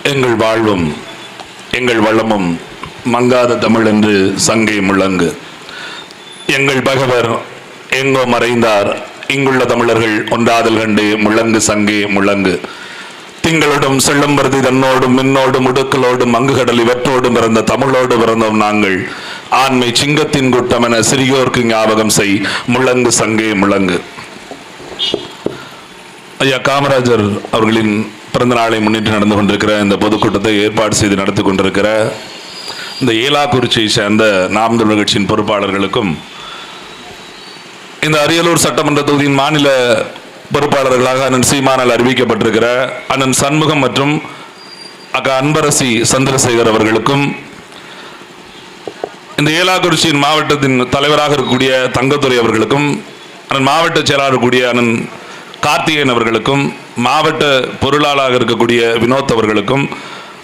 எங்கள் வாழ்வும் எங்கள் வளமும் மங்காத தமிழ் என்று சங்கை முழங்கு. எங்கள் பகவர் எங்கோ மறைந்தார், இங்குள்ள தமிழர்கள் ஒன்றாதல் கண்டு முழங்கு சங்கே முழங்கு. திங்களோடும் செல்லும் வருதி தன்னோடும் மின்னோடும் உடுக்கலோடும் மங்கு கடல் இவற்றோடும் பிறந்த தமிழோடு பிறந்தோம் நாங்கள். ஆண்மை சிங்கத்தின் கூட்டம் என சிறியோர்க்கு ஞாபகம் செய் முழங்கு சங்கே முழங்கு. ஐயா காமராஜர் அவர்களின் பிறந்த நாளை முன்னிட்டு நடந்து கொண்டிருக்கிற இந்த பொதுக்கூட்டத்தை ஏற்பாடு செய்து நடத்தி கொண்டிருக்கிற இந்த ஏலாக்குறிச்சியை சேர்ந்த நாம் தமிழர் கட்சியின் பொறுப்பாளர்களுக்கும், இந்த அரியலூர் சட்டமன்ற தொகுதியின் மாநில பொறுப்பாளர்களாக அண்ணன் சீமானால் அறிவிக்கப்பட்டிருக்கிற அண்ணன் சண்முகம் மற்றும் அக்கா அன்பரசி சந்திரசேகர் அவர்களுக்கும், இந்த ஏலாக்குறிச்சியின் மாவட்டத்தின் தலைவராக இருக்கக்கூடிய தங்கத்துறை அவர்களுக்கும், அண்ணன் மாவட்ட செயலாளர் கூடிய அண்ணன் கார்த்திகேயன் அவர்களுக்கும், மாவட்ட பொருளாளராக இருக்கக்கூடிய வினோத் அவர்களுக்கும்,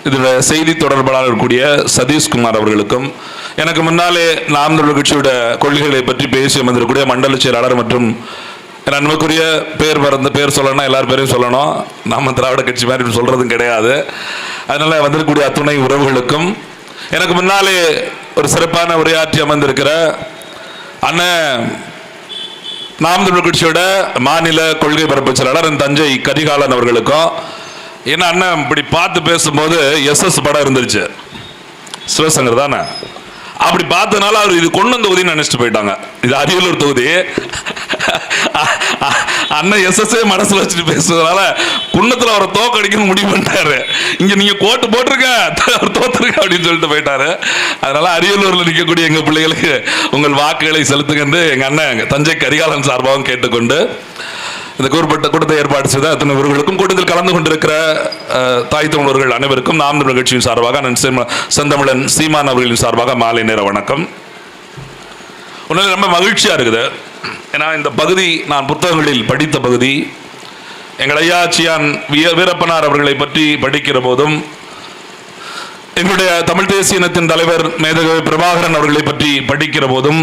இதில் செய்தி தொடர்பாளர் இருக்கக்கூடிய சதீஷ்குமார் அவர்களுக்கும், எனக்கு முன்னாலே நாம் தமிழர் கட்சியோட கொள்கைகளை பற்றி பேசி அமர்ந்திருக்கக்கூடிய மண்டல செயலாளர் மற்றும் அன்புக்குரிய பேர் சொல்லணும், எல்லார் பேரையும் சொல்லணும், நாம திராவிட கட்சி மாதிரி சொல்றதும் கிடையாது. அதனால வந்திருக்கக்கூடிய அத்துணை உறவுகளுக்கும், எனக்கு முன்னாலே ஒரு சிறப்பான உரையாற்றி அமர்ந்திருக்கிற அண்ணன் நாம் தமிழர் கட்சியோட மாநில கொள்கை பரப்பு செயலாளர் தஞ்சை கரிகாலன் அவர்களுக்கும், ஏன்னா அண்ணன் இப்படி பார்த்து பேசும்போது SS படம் இருந்துருச்சு, சிவசங்கர் தானே, அப்படி பார்த்ததுனால அவர் இது கொண்டு வந்த தொகுதின்னு நினைச்சிட்டு போயிட்டாங்க. இது அரியலூர் தொகுதி. அண்ணன் SS மனசுல வச்சுட்டு பேசுறதுனால குன்னத்துல அவரை தோக்கடிக்கணும் முடிவு பண்ணிட்டாரு. இங்க நீங்க கோட்டு போட்டிருக்க அவர் தோத்துருக்க அப்படின்னு சொல்லிட்டு போயிட்டாரு. அதனால அரியலூர்ல நிற்கக்கூடிய எங்க பிள்ளைகளுக்கு உங்கள் வாக்குகளை செலுத்துங்க என்று எங்க அண்ணன் தஞ்சை கரிகாலன் சார்பாகவும் கேட்டுக்கொண்டு, இந்த கூறப்பட்ட கூட்டத்தை ஏற்பாடு செய்த அத்தனை உறவுகளுக்கும், கூட்டத்தில் கலந்து கொண்டிருக்கிற தாய் தமிழர்கள் அனைவருக்கும் நாம் தமிழர் கட்சியின் சார்பாக செந்தமிழன் சீமான் அவர்களின் சார்பாக மாலை நேர வணக்கம். உண்மையில ரொம்ப மகிழ்ச்சியா இருக்குது. ஏன்னா இந்த பகுதி நான் புத்தகங்களில் படித்த பகுதி. எங்கள் ஐயா சியான் வீரப்பனார் அவர்களை பற்றி படிக்கிற போதும், எங்களுடைய தமிழ் தேசிய இனத்தின் தலைவர் மேதகவி பிரபாகரன் அவர்களை பற்றி படிக்கிற போதும்,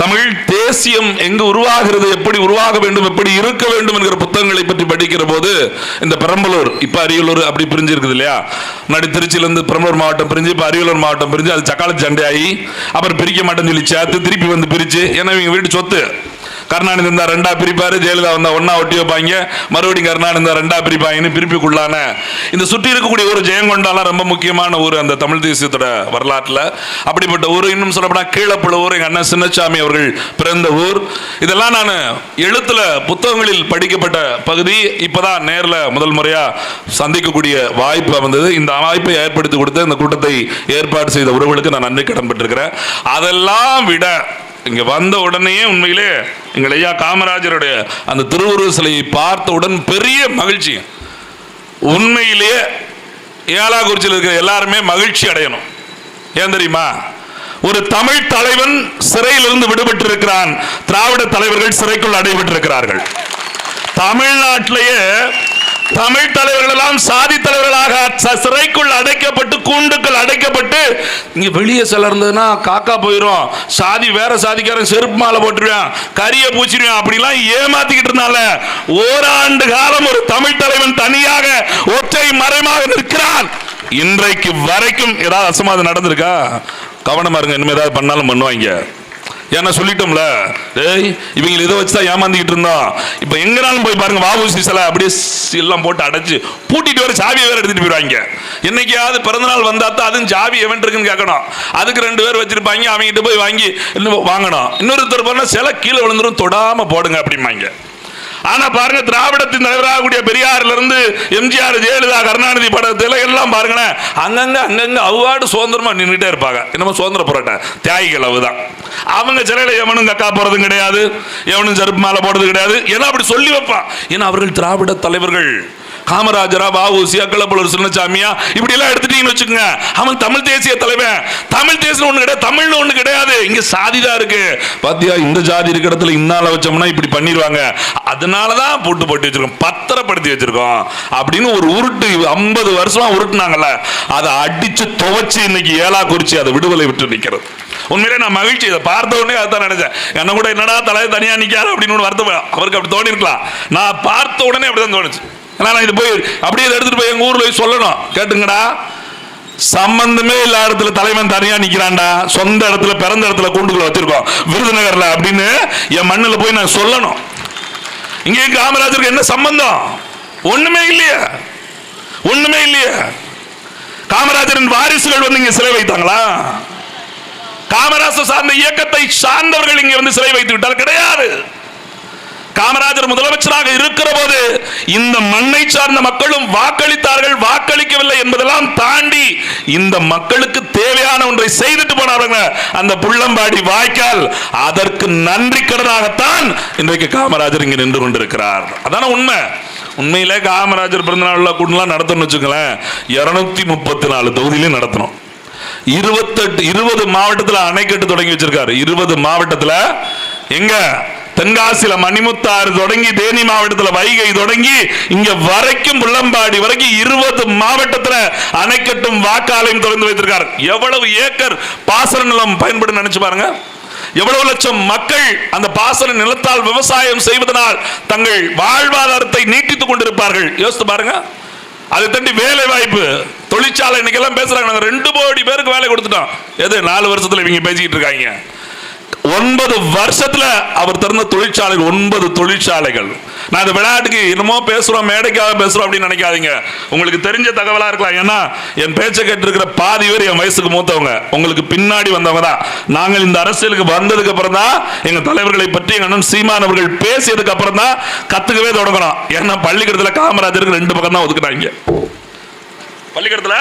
தமிழ் தேசியம் எங்கு உருவாகிறது, எப்படி உருவாக வேண்டும், எப்படி இருக்க வேண்டும் என்கிற புத்தகங்களை பற்றி படிக்கிற போது, இந்த பெரம்பலூர் இப்ப அரியலூர் அப்படி பிரிஞ்சு இருக்குது இல்லையா, முன்னாடி திருச்சியிலிருந்து பெரம்பலூர் மாவட்டம் பிரிஞ்சு இப்ப அரியலூர் மாவட்டம் பிரிஞ்சு அது சக்கால சண்டையாகி அப்புறம் பிரிக்க மாட்டேன்னு சொல்லி சேர்த்து திருப்பி வந்து பிரிச்சு, ஏன்னா இவங்க வீட்டு சொத்து. கருணாநிதி இருந்தா ரெண்டா பிரிப்பாரு, ஜெயலலிதா வந்தா ஒன்னா ஒட்டி வைப்பாங்க, மறுபடியும் கருணாநிதி இருந்தா ரெண்டா பிரிப்பாங்கன்னு பிரிப்புக்குள்ளான இந்த சுற்றி இருக்கக்கூடிய ஒரு ஜெயங்கொண்டாலாம் ரொம்ப முக்கியமான ஊர் அந்த தமிழ் தேசியத்தோட வரலாற்றுல. அப்படிப்பட்ட ஊர், இன்னும் சொல்லப்போனா கீழப்பள்ள ஊர், எங்க அண்ணன் சின்னசாமி அவர்கள் பிறந்த ஊர். இதெல்லாம் நான் எழுத்துல புத்தகங்களில் படிக்கப்பட்ட பகுதி. இப்பதான் நேரில் முதல் முறையா சந்திக்கக்கூடிய வாய்ப்பு வந்தது. இந்த வாய்ப்பை ஏற்படுத்தி கொடுத்து இந்த கூட்டத்தை ஏற்பாடு செய்த உறவுகளுக்கு நான் நன்றி கடன் பட்டிருக்கிறேன். அதெல்லாம் விட இங்க வந்த உடனே உண்மையிலே எங்கள் ஐயா காமராஜருடைய அந்த திருவுருவ சிலையை பார்த்தவுடன் பெரிய மகிழ்ச்சி. உண்மையிலேயே ஏலாக்குறிச்சியில் இருக்கிற எல்லாருமே மகிழ்ச்சி அடையணும். ஏன் தெரியுமா? ஒரு தமிழ் தலைவன் சிறையிலிருந்து விடுபட்டு இருக்கிறான், திராவிட தலைவர்கள் சிறைக்குள் அடைபட்டிருக்கிறார்கள். தமிழ்நாட்டிலேயே தமிழ் தலைவர்கள் எல்லாம் சாதி தலைவர்களாக சிறைக்குள் அடைக்கப்பட்டு கூண்டுக்குள் அடைக்கப்பட்டு, இங்க வெளியே செல்றதுன்னா காக்கா போயிரும், சாதி வேற சாதிக்காரன் செருப்பு மாலை போட்டுருவான், கரிய பூச்சிருவான், அப்படிலாம் ஏமாத்திக்கிட்டு இருந்தால ஓராண்டு காலம் ஒரு தமிழ் தலைவன் தனியாக ஒற்றை மறைமாக நிற்கிறான். இன்றைக்கு வரைக்கும் ஏதாவது அசம்பாவிதம் நடந்திருக்கா? கவனமா இருங்க, இனிமே ஏதாவது பண்ணாலும் பண்ணுவாங்க. ஏன்னா சொல்லிட்டோம்ல, இவங்க இதை வச்சுதான் ஏமாந்துக்கிட்டு இருந்தோம். இப்ப எங்கனாலும் போய் பாருங்க, வாபூசி சிலை அப்படியே எல்லாம் போட்டு அடைச்சு பூட்டிட்டு வர சாவியை வேற எடுத்துட்டு போயிடுவாங்க. என்னைக்காவது பிறந்தநாள் வந்தா தான் அதுவும் சாவி எவன் இருக்குன்னு கேட்கணும். அதுக்கு 2 பேர் வச்சிருப்பாங்க, அவங்ககிட்ட போய் வாங்கி வாங்கணும். இன்னொருத்தர் போனா சிலை கீழே விழுந்துரும், தொடாம போடுங்க அப்படிம்பாங்க. ஆனா பாருங்க, திராவிடத்தின் தலைவராக கூடிய பெரியார்ல இருந்து எம்ஜிஆர், ஜெயலலிதா, கருணாநிதி படத்துல எல்லாம் பாருங்களேன், அங்கங்க அவ்வாடு சுதந்திரமா நின்றுட்டே இருப்பாங்க. என்னமோ சுதந்திர போராட்ட தியாகிகள் அவுதான். அவங்க சிலையில எவனும் கக்கா போறது கிடையாது, எவனும் செருப்பு மாலை போடுறது கிடையாது. ஏன்னா அப்படி சொல்லி வைப்பான். ஏன்னா அவர்கள் திராவிட தலைவர்கள். காமராஜரா, வஉசியா, கிளப்பலூர் சின்னசாமியா இப்படி எல்லாம் எடுத்துட்டீங்கன்னு வச்சுக்கோங்க, அவன் தமிழ் தேசிய தலைவன். தமிழ் தேசியம் ஒண்ணு கிடையாது, தமிழ்னு ஒண்ணு கிடையாது. இங்க சாதி தான் இருக்கு. பாத்தியா, இந்த ஜாதி இருக்கிற இடத்துல இன்னால வச்சோம்னா இப்படி பண்ணிடுவாங்க, அதனாலதான் போட்டு வச்சிருக்கோம், பத்திரப்படுத்தி வச்சிருக்கோம் அப்படின்னு ஒரு உருட்டு 50 வருஷமா உருட்டுனாங்கல்ல, அதை அடிச்சு துவச்சு இன்னைக்கு ஏலாக்குறிச்சி அதை விடுதலை விட்டு நிக்கிறது. உண்மையிலே நான் மகிழ்ச்சி. இதை பார்த்த உடனே அதான் நினைச்சேன், என்ன கூட என்னடா தலையை தனியா நிக்காரு அப்படின்னு வருத்தம் அவருக்கு அப்படி தோணி இருக்கலாம். நான் பார்த்த உடனே அப்படிதான் தோணுச்சு. நான் இது போய் அப்படியே எடுத்துட்டு போய் எங்க ஊர்ல போய் சொல்லணும், கேட்டுங்கடா, சம்பந்தமே இல்ல இடத்துல தலைவன் தனியா நிக்கிறான்டா, சொந்த இடத்துல பிறந்த இடத்துல கூண்டுக்குள்ள வச்சிருக்கோம் விருதுநகர்ல அப்படின்னு என் மண்ணில் போய் நான் சொல்லணும். இங்கே காமராஜருக்கு என்ன சம்பந்தம்? ஒண்ணுமே இல்லையா, ஒண்ணுமே இல்லையா. காமராஜரின் வாரிசுகள் வந்து இங்க சிலை வைத்தாங்களா? காமராஜர் சார்ந்த இயக்கத்தை சார்ந்தவர்கள் இங்க வந்து சிலை வைத்து விட்டால் கிடையாது. காமராஜர் முதலமைச்சராக இருக்கிற போது இந்த மண்ணை சார்ந்த மக்களும் வாக்களித்தார்கள், வாக்களிக்கவில்லை என்பதெல்லாம் தாண்டி இந்த மக்களுக்கு தேவையான ஒன்றை செய்துட்டு போனார்கள். அந்த புள்ளம்பாடி வாய்க்கால், அதற்கு நன்றி கடனாகத்தான் இன்றைக்கு காமராஜர் இங்கு நின்று கொண்டிருக்கிறார். அதான உண்மை. உண்மையிலே காமராஜர் பிறந்தநாள் கூட்டம்லாம் நடத்தணும்னு வச்சுக்கோங்களேன், 234 தொகுதியிலையும் நடத்தணும். 20 மாவட்டத்தில் அணைக்கட்டு தொடங்கி வச்சிருக்காரு. 20 மாவட்டத்தில் எங்க? தென்காசியில மணிமுத்தாறு தொடங்கி தேனி மாவட்டத்தில் வைகை தொடங்கி இங்க வரைக்கும் புள்ளம்பாடி வரைக்கும் 20 மாவட்டத்தில் அணைக்கட்டும் வாக்காலையும் திறந்து வைத்திருக்கார். எவ்வளவு ஏக்கர் பாசன நிலம் பயன்படும் நினைச்சு பாருங்க. எவ்வளவு லட்சம் மக்கள் அந்த பாசன நிலத்தால் விவசாயம் செய்வதனால் தங்கள் வாழ்வாதாரத்தை நீட்டித்துக் கொண்டிருப்பார்கள். யோசித்து பாருங்க. அதை தாண்டி வேலை வாய்ப்பு, தொழிற்சாலை இன்னைக்கு எல்லாம் பேசுறாங்க, நாங்க 2 கோடி பேருக்கு வேலை கொடுத்துட்டோம். எது 4 வருஷத்துல இவங்க பேசிக்கிட்டு இருக்காங்க. 9 வருஷத்துல அவர் திறந்த தொழிற்சாலை 9 தொழிற்சாலைகள். நான் இந்த விளையாட்டுக்கு என்னமோ பேசுறோம், மேடைக்காக பேசுறோம் அப்படின்னு நினைக்காதீங்க. உங்களுக்கு தெரிஞ்ச தகவலா இருக்கலாம். ஏன்னா என் பேச்சை கேட்டிருக்கிற பாதி பேர் என் வயசுக்கு மூத்தவங்க, உங்களுக்கு பின்னாடி வந்தவங்க தான். நாங்கள் இந்த அரசியலுக்கு வந்ததுக்கு அப்புறம் தான் எங்க தலைவர்களை பற்றி எங்க அண்ணன் சீமான் அவர்கள் பேசியதுக்கு அப்புறம் தான் கத்துக்கவே தொடங்கணும். ஏன்னா பள்ளிக்கூடத்துல காமராஜருக்கு 2 பக்கம் தான் ஒதுக்குனாங்க. பள்ளிக்கூடத்துல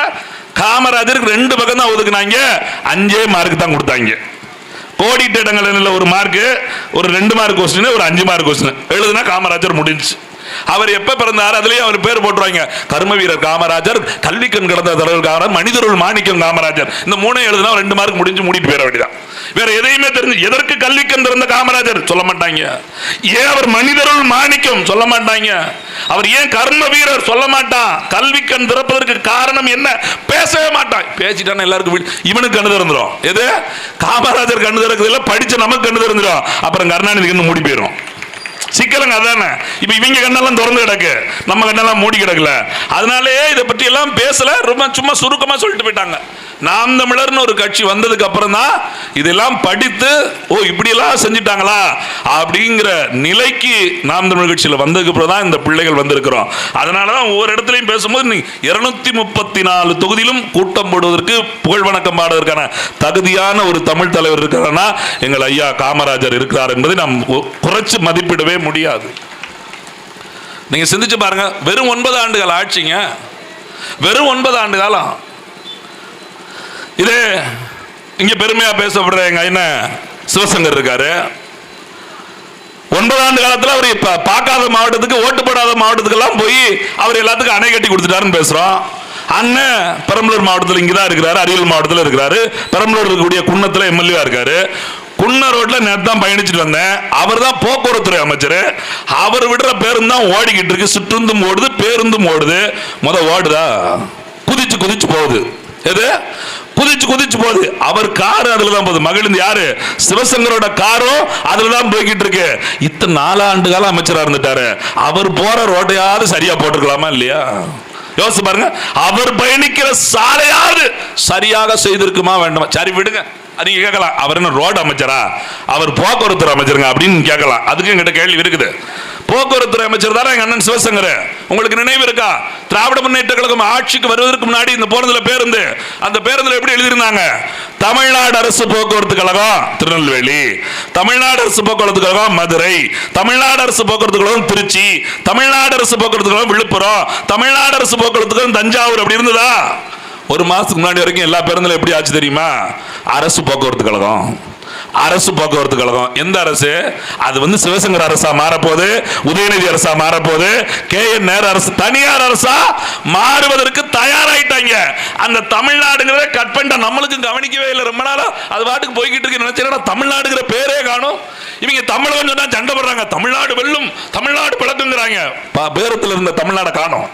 காமராஜருக்கு 2 பக்கம் தான் ஒதுக்குனாங்க. 5 மார்க் தான் கொடுத்தாங்க. கோடிட்ட இடங்கள் ஒரு மார்க், ஒரு 2 மார்க் கொஸ்டின், ஒரு 5 மார்க் கொஸ்டின் எழுதுனா காமராஜர் முடிஞ்சு. அவர் எப்ப பிறந்தார் அதுலயே அவர் பேர் போட்டுருவாங்க. கர்ம வீரர் காமராஜர், கல்விக்கண் கடந்த தலைவர் காமராஜர், மனிதருள் மாணிக்கம் காமராஜர். இந்த 3 எழுதுனா 2 மார்க் முடிஞ்சு மூடிட்டு போயிட வேண்டியதான். வேற எதையுமே தெரிஞ்சு எதற்கு கல்விக்கண் திறந்த காமராஜர் சொல்ல மாட்டாங்க. ஏன் அவர் மனிதருள் மாணிக்கம் சொல்ல மாட்டாங்க. அவர் ஏன் கர்ம வீரர் சொல்ல மாட்டான். கல்விக்கண் திறப்பதற்கு காரணம் என்ன பேசவே மாட்டான். பேசிட்டான எல்லாருக்கும் இவனுக்கு கண்ணு திறந்துடும். எது காமராஜர் கண்ணு திறக்குது, படிச்ச நமக்கு கண்ணு திறந்துடும். அப்புறம் கருணாநிதி கண்ணு மூடி போயிடும். சிக்கலுங்க அதானே. இப்ப இவங்க கண்ணெல்லாம் திறந்து கிடக்கு, நம்ம கண்ணெல்லாம் மூடி கிடக்கல. அதனாலே இதை பற்றி எல்லாம் பேசல, ரொம்ப சும்மா சுருக்கமா சொல்லிட்டு போயிட்டாங்க. நாம் தமிழர்னு ஒரு கட்சி வந்ததுக்கு அப்புறம் தான் இதெல்லாம் படித்து, ஓ இப்படி எல்லாம் செஞ்சிட்டாங்களா அப்படிங்கிற நிலைக்கு நாம் தமிழர் கட்சியில் வந்ததுக்கு அப்புறம் தான் இந்த பிள்ளைகள் வந்திருக்கிறோம். அதனாலதான் ஒவ்வொரு இடத்துலையும் பேசும்போது 234 தொகுதியிலும் கூட்டம் போடுவதற்கு, புகழ் வணக்கம் பாடுவதற்கான தகுதியான ஒரு தமிழ் தலைவர் இருக்கிறார்னா எங்கள் ஐயா காமராஜர் இருக்கிறார் என்பதை நாம் குறைச்சு மதிப்பிடவே முடியாது. நீங்க சிந்திச்சு பாருங்க. வெறும் 9 ஆண்டுகள் ஆட்சிங்க, வெறும் 9 ஆண்டு காலம். இது இங்க பெருமையா பேசப்படுற எங்க அண்ணன் சிவசங்கர் இருக்காரு. 9 ஆண்டு காலத்துல அவர் இப்ப பார்க்காத மாவட்டத்துக்கு, ஓட்டு போடாத மாவட்டத்துக்கு எல்லாம் போய் அவர் எல்லாத்துக்கும் அணை கட்டி கொடுத்துட்டாருன்னு பேசுறோம். அண்ணன் பெரம்பலூர் மாவட்டத்தில் இங்கதான் இருக்கிறாரு, அரியலூர் மாவட்டத்தில் இருக்கிறாரு, பெரம்பலூர் இருக்கக்கூடிய குன்னத்துல எம்எல்ஏ இருக்காரு. குன்ன ரோட்ல நேற்று தான் பயணிச்சுட்டு வந்தேன். அவர் தான் போக்குவரத்துறை அமைச்சர். அவர் விடுற பேருந்து தான் ஓடிக்கிட்டு இருக்கு. சிற்றுந்தும் ஓடுது, பேருந்தும் ஓடுது. ஓடுதா குதிச்சு குதிச்சு போகுது. எது குதிச்சு குதிச்சு போகுது. அவர் காரு அதுலதான் போகுது. மகிழ்ந்து யாரு? சிவசங்கரோட காரும் அதுலதான் போய்கிட்டு இருக்கு. இத்தனை 4 ஆண்டு காலம் அமைச்சரா இருந்துட்டாரு. அவர் போற ரோட்டையாவது சரியா போட்டிருக்கலாமா இல்லையா? யோசிச்சு பாருங்க. அவர் பயணிக்கிற சாலையாவது சரியாக செய்திருக்குமா வேண்டாமா? சரி விடுங்க, நீங்க கேட்கலாம், அவர் என்ன ரோடு அமைச்சரா, அவர் போக்குவரத்து அமைச்சருங்க அப்படின்னு கேட்கலாம். அதுக்கு எங்கிட்ட கேள்வி இருக்குது. போக்குவரத்து அமைச்சர் தானே எங்க அண்ணன் சிவசங்கர். உங்களுக்கு நினைவு இருக்கா? திராவிட முன்னேற்ற கழகம் ஆட்சிக்கு வருவதற்கு முன்னாடி இந்த போனதுல பேருந்து, அந்த பேருந்துல எப்படி எழுதியிருந்தாங்க? தமிழ்நாடு அரசு போக்குவரத்து கழகம் திருநெல்வேலி, தமிழ்நாடு அரசு போக்குவரத்து கழகம் மதுரை, தமிழ்நாடு அரசு போக்குவரத்து கழகம் திருச்சி, தமிழ்நாடு அரசு போக்குவரத்து கழகம் விழுப்புரம், தமிழ்நாடு அரசு போக்குவரத்து கழகம் தஞ்சாவூர். அப்படி இருந்ததா? ஒரு மாசத்துக்கு முன்னாடி வரைக்கும் எல்லா பேருந்துல எப்படி ஆச்சு தெரியுமா? அரசு போக்குவரத்து கழகம், அரசு போக்குவரத்து கழகம். எந்த அரசு? அது சிவசங்கர் அரசா மாறப்போது, உதயநிதி அரசா மாறப்போது, KN நேரு அரசு தனியார் அரசா மாறுவதற்கு தயாராயிட்டாங்க. அந்த தமிழ்நாடுங்கிறத கட் பண்ணிட்டா. நம்மளுக்கும் கவனிக்கவே இல்லை ரொம்ப நாளா. அது பாட்டுக்கு போய்கிட்டு இருக்கு. நினைச்சா தமிழ்நாடுங்கிற பேரே காணும். இவங்க தமிழகம் சொன்னா சண்டை போடுறாங்க. தமிழ்நாடு வெல்லும், தமிழ்நாடு பழக்குங்கிறாங்க. பேரத்தில் இருந்த தமிழ்நாடு காணும்.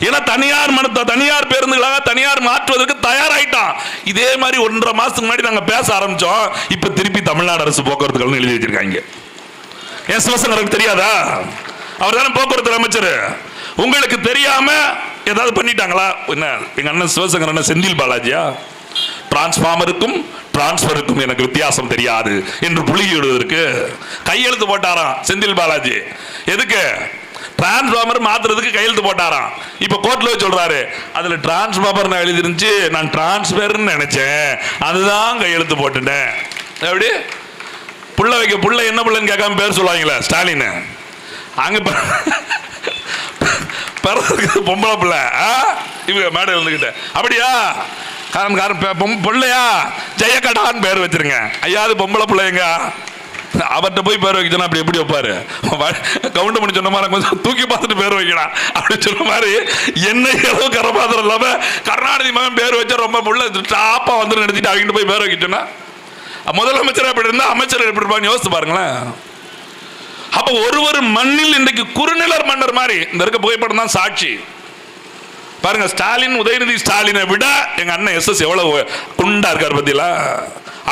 ஏன்னா தனியார் பேருந்துகளாக தனியார் மாற்றுவதற்கு தயாராயிட்டான். இதே மாதிரி 1.5 மாசத்துக்கு முன்னாடி நாங்க பேச ஆரம்பிச்சோம். இப்ப திருப்பி தமிழ்நாடு அரசு போக்குவரத்து கழகம் எழுதி வச்சிருக்காங்க. என் சிவசங்கருக்கு தெரியாதா? அவர் தானே போக்குவரத்து அமைச்சர். உங்களுக்கு தெரியாம ஏதாவது பண்ணிட்டாங்களா? என்ன எங்க அண்ணன் சிவசங்கர் அண்ணன் செந்தில் பாலாஜியா? டிரான்ஸ்பார்மருக்கும் டிரான்ஸ்பருக்கும் எனக்கு வித்தியாசம் தெரியாது என்று புலியிடுவதற்கு கையெழுத்து போட்டாராம் செந்தில் பாலாஜி. எதுக்கு? டிரான்ஸ்பார்மர் மாத்துறதுக்கு கையெழுத்து போட்டாராம். இப்ப கோர்ட்ல சொல்றாரு, அதுல டிரான்ஸ்பார்மர் எழுதி இருந்துச்சு, நான் டிரான்ஸ்பர்னு நினைச்சேன், அதுதான் கையெழுத்து போட்டுட்டேன். எப்படி புள்ள வைக்க புள்ள என்ன புள்ளன்னு கேட்காம பேர் சொல்லுவாங்களே ஸ்டாலின். அங்க பிறகு பொம்பளை பிள்ளை இவங்க மேடை இருந்துகிட்ட அப்படியா பிள்ளையா ஜெயக்கடான்னு பேர் வச்சிருங்க. ஐயாவது பொம்பளை பிள்ளைங்க அவர்கிட்ட போய் பேர் வைக்கணும். அப்படி எப்படி வைப்பாரு? கவுண்ட் பண்ணி சொன்ன மாதிரி கொஞ்சம் தூக்கி பார்த்துட்டு பேர் வைக்கலாம் அப்படின்னு சொன்ன மாதிரி என்ன ஏதோ கரபாத்திரம் இல்லாம கருணாநிதி மகன் பேர் வச்சா ரொம்ப புள்ள டாப்பா வந்து நினைச்சிட்டு அவங்க போய் பேர் வைக்க சொன்னா முதலமைச்சர் எப்படி இருந்தா அமைச்சர் எப்படி இருப்பாங்க யோசிச்சு பாருங்களேன். அப்ப ஒரு மண்ணில் இன்றைக்கு குறுநிலர் மன்னர் மாதிரி இந்த இருக்க புகைப்படம் தான் சாட்சி. பாருங்க, ஸ்டாலின் உதயநிதி ஸ்டாலினை விட எங்க அண்ணன் எஸ் எவ்வளவு குண்டா இருக்காரு பத்தியில,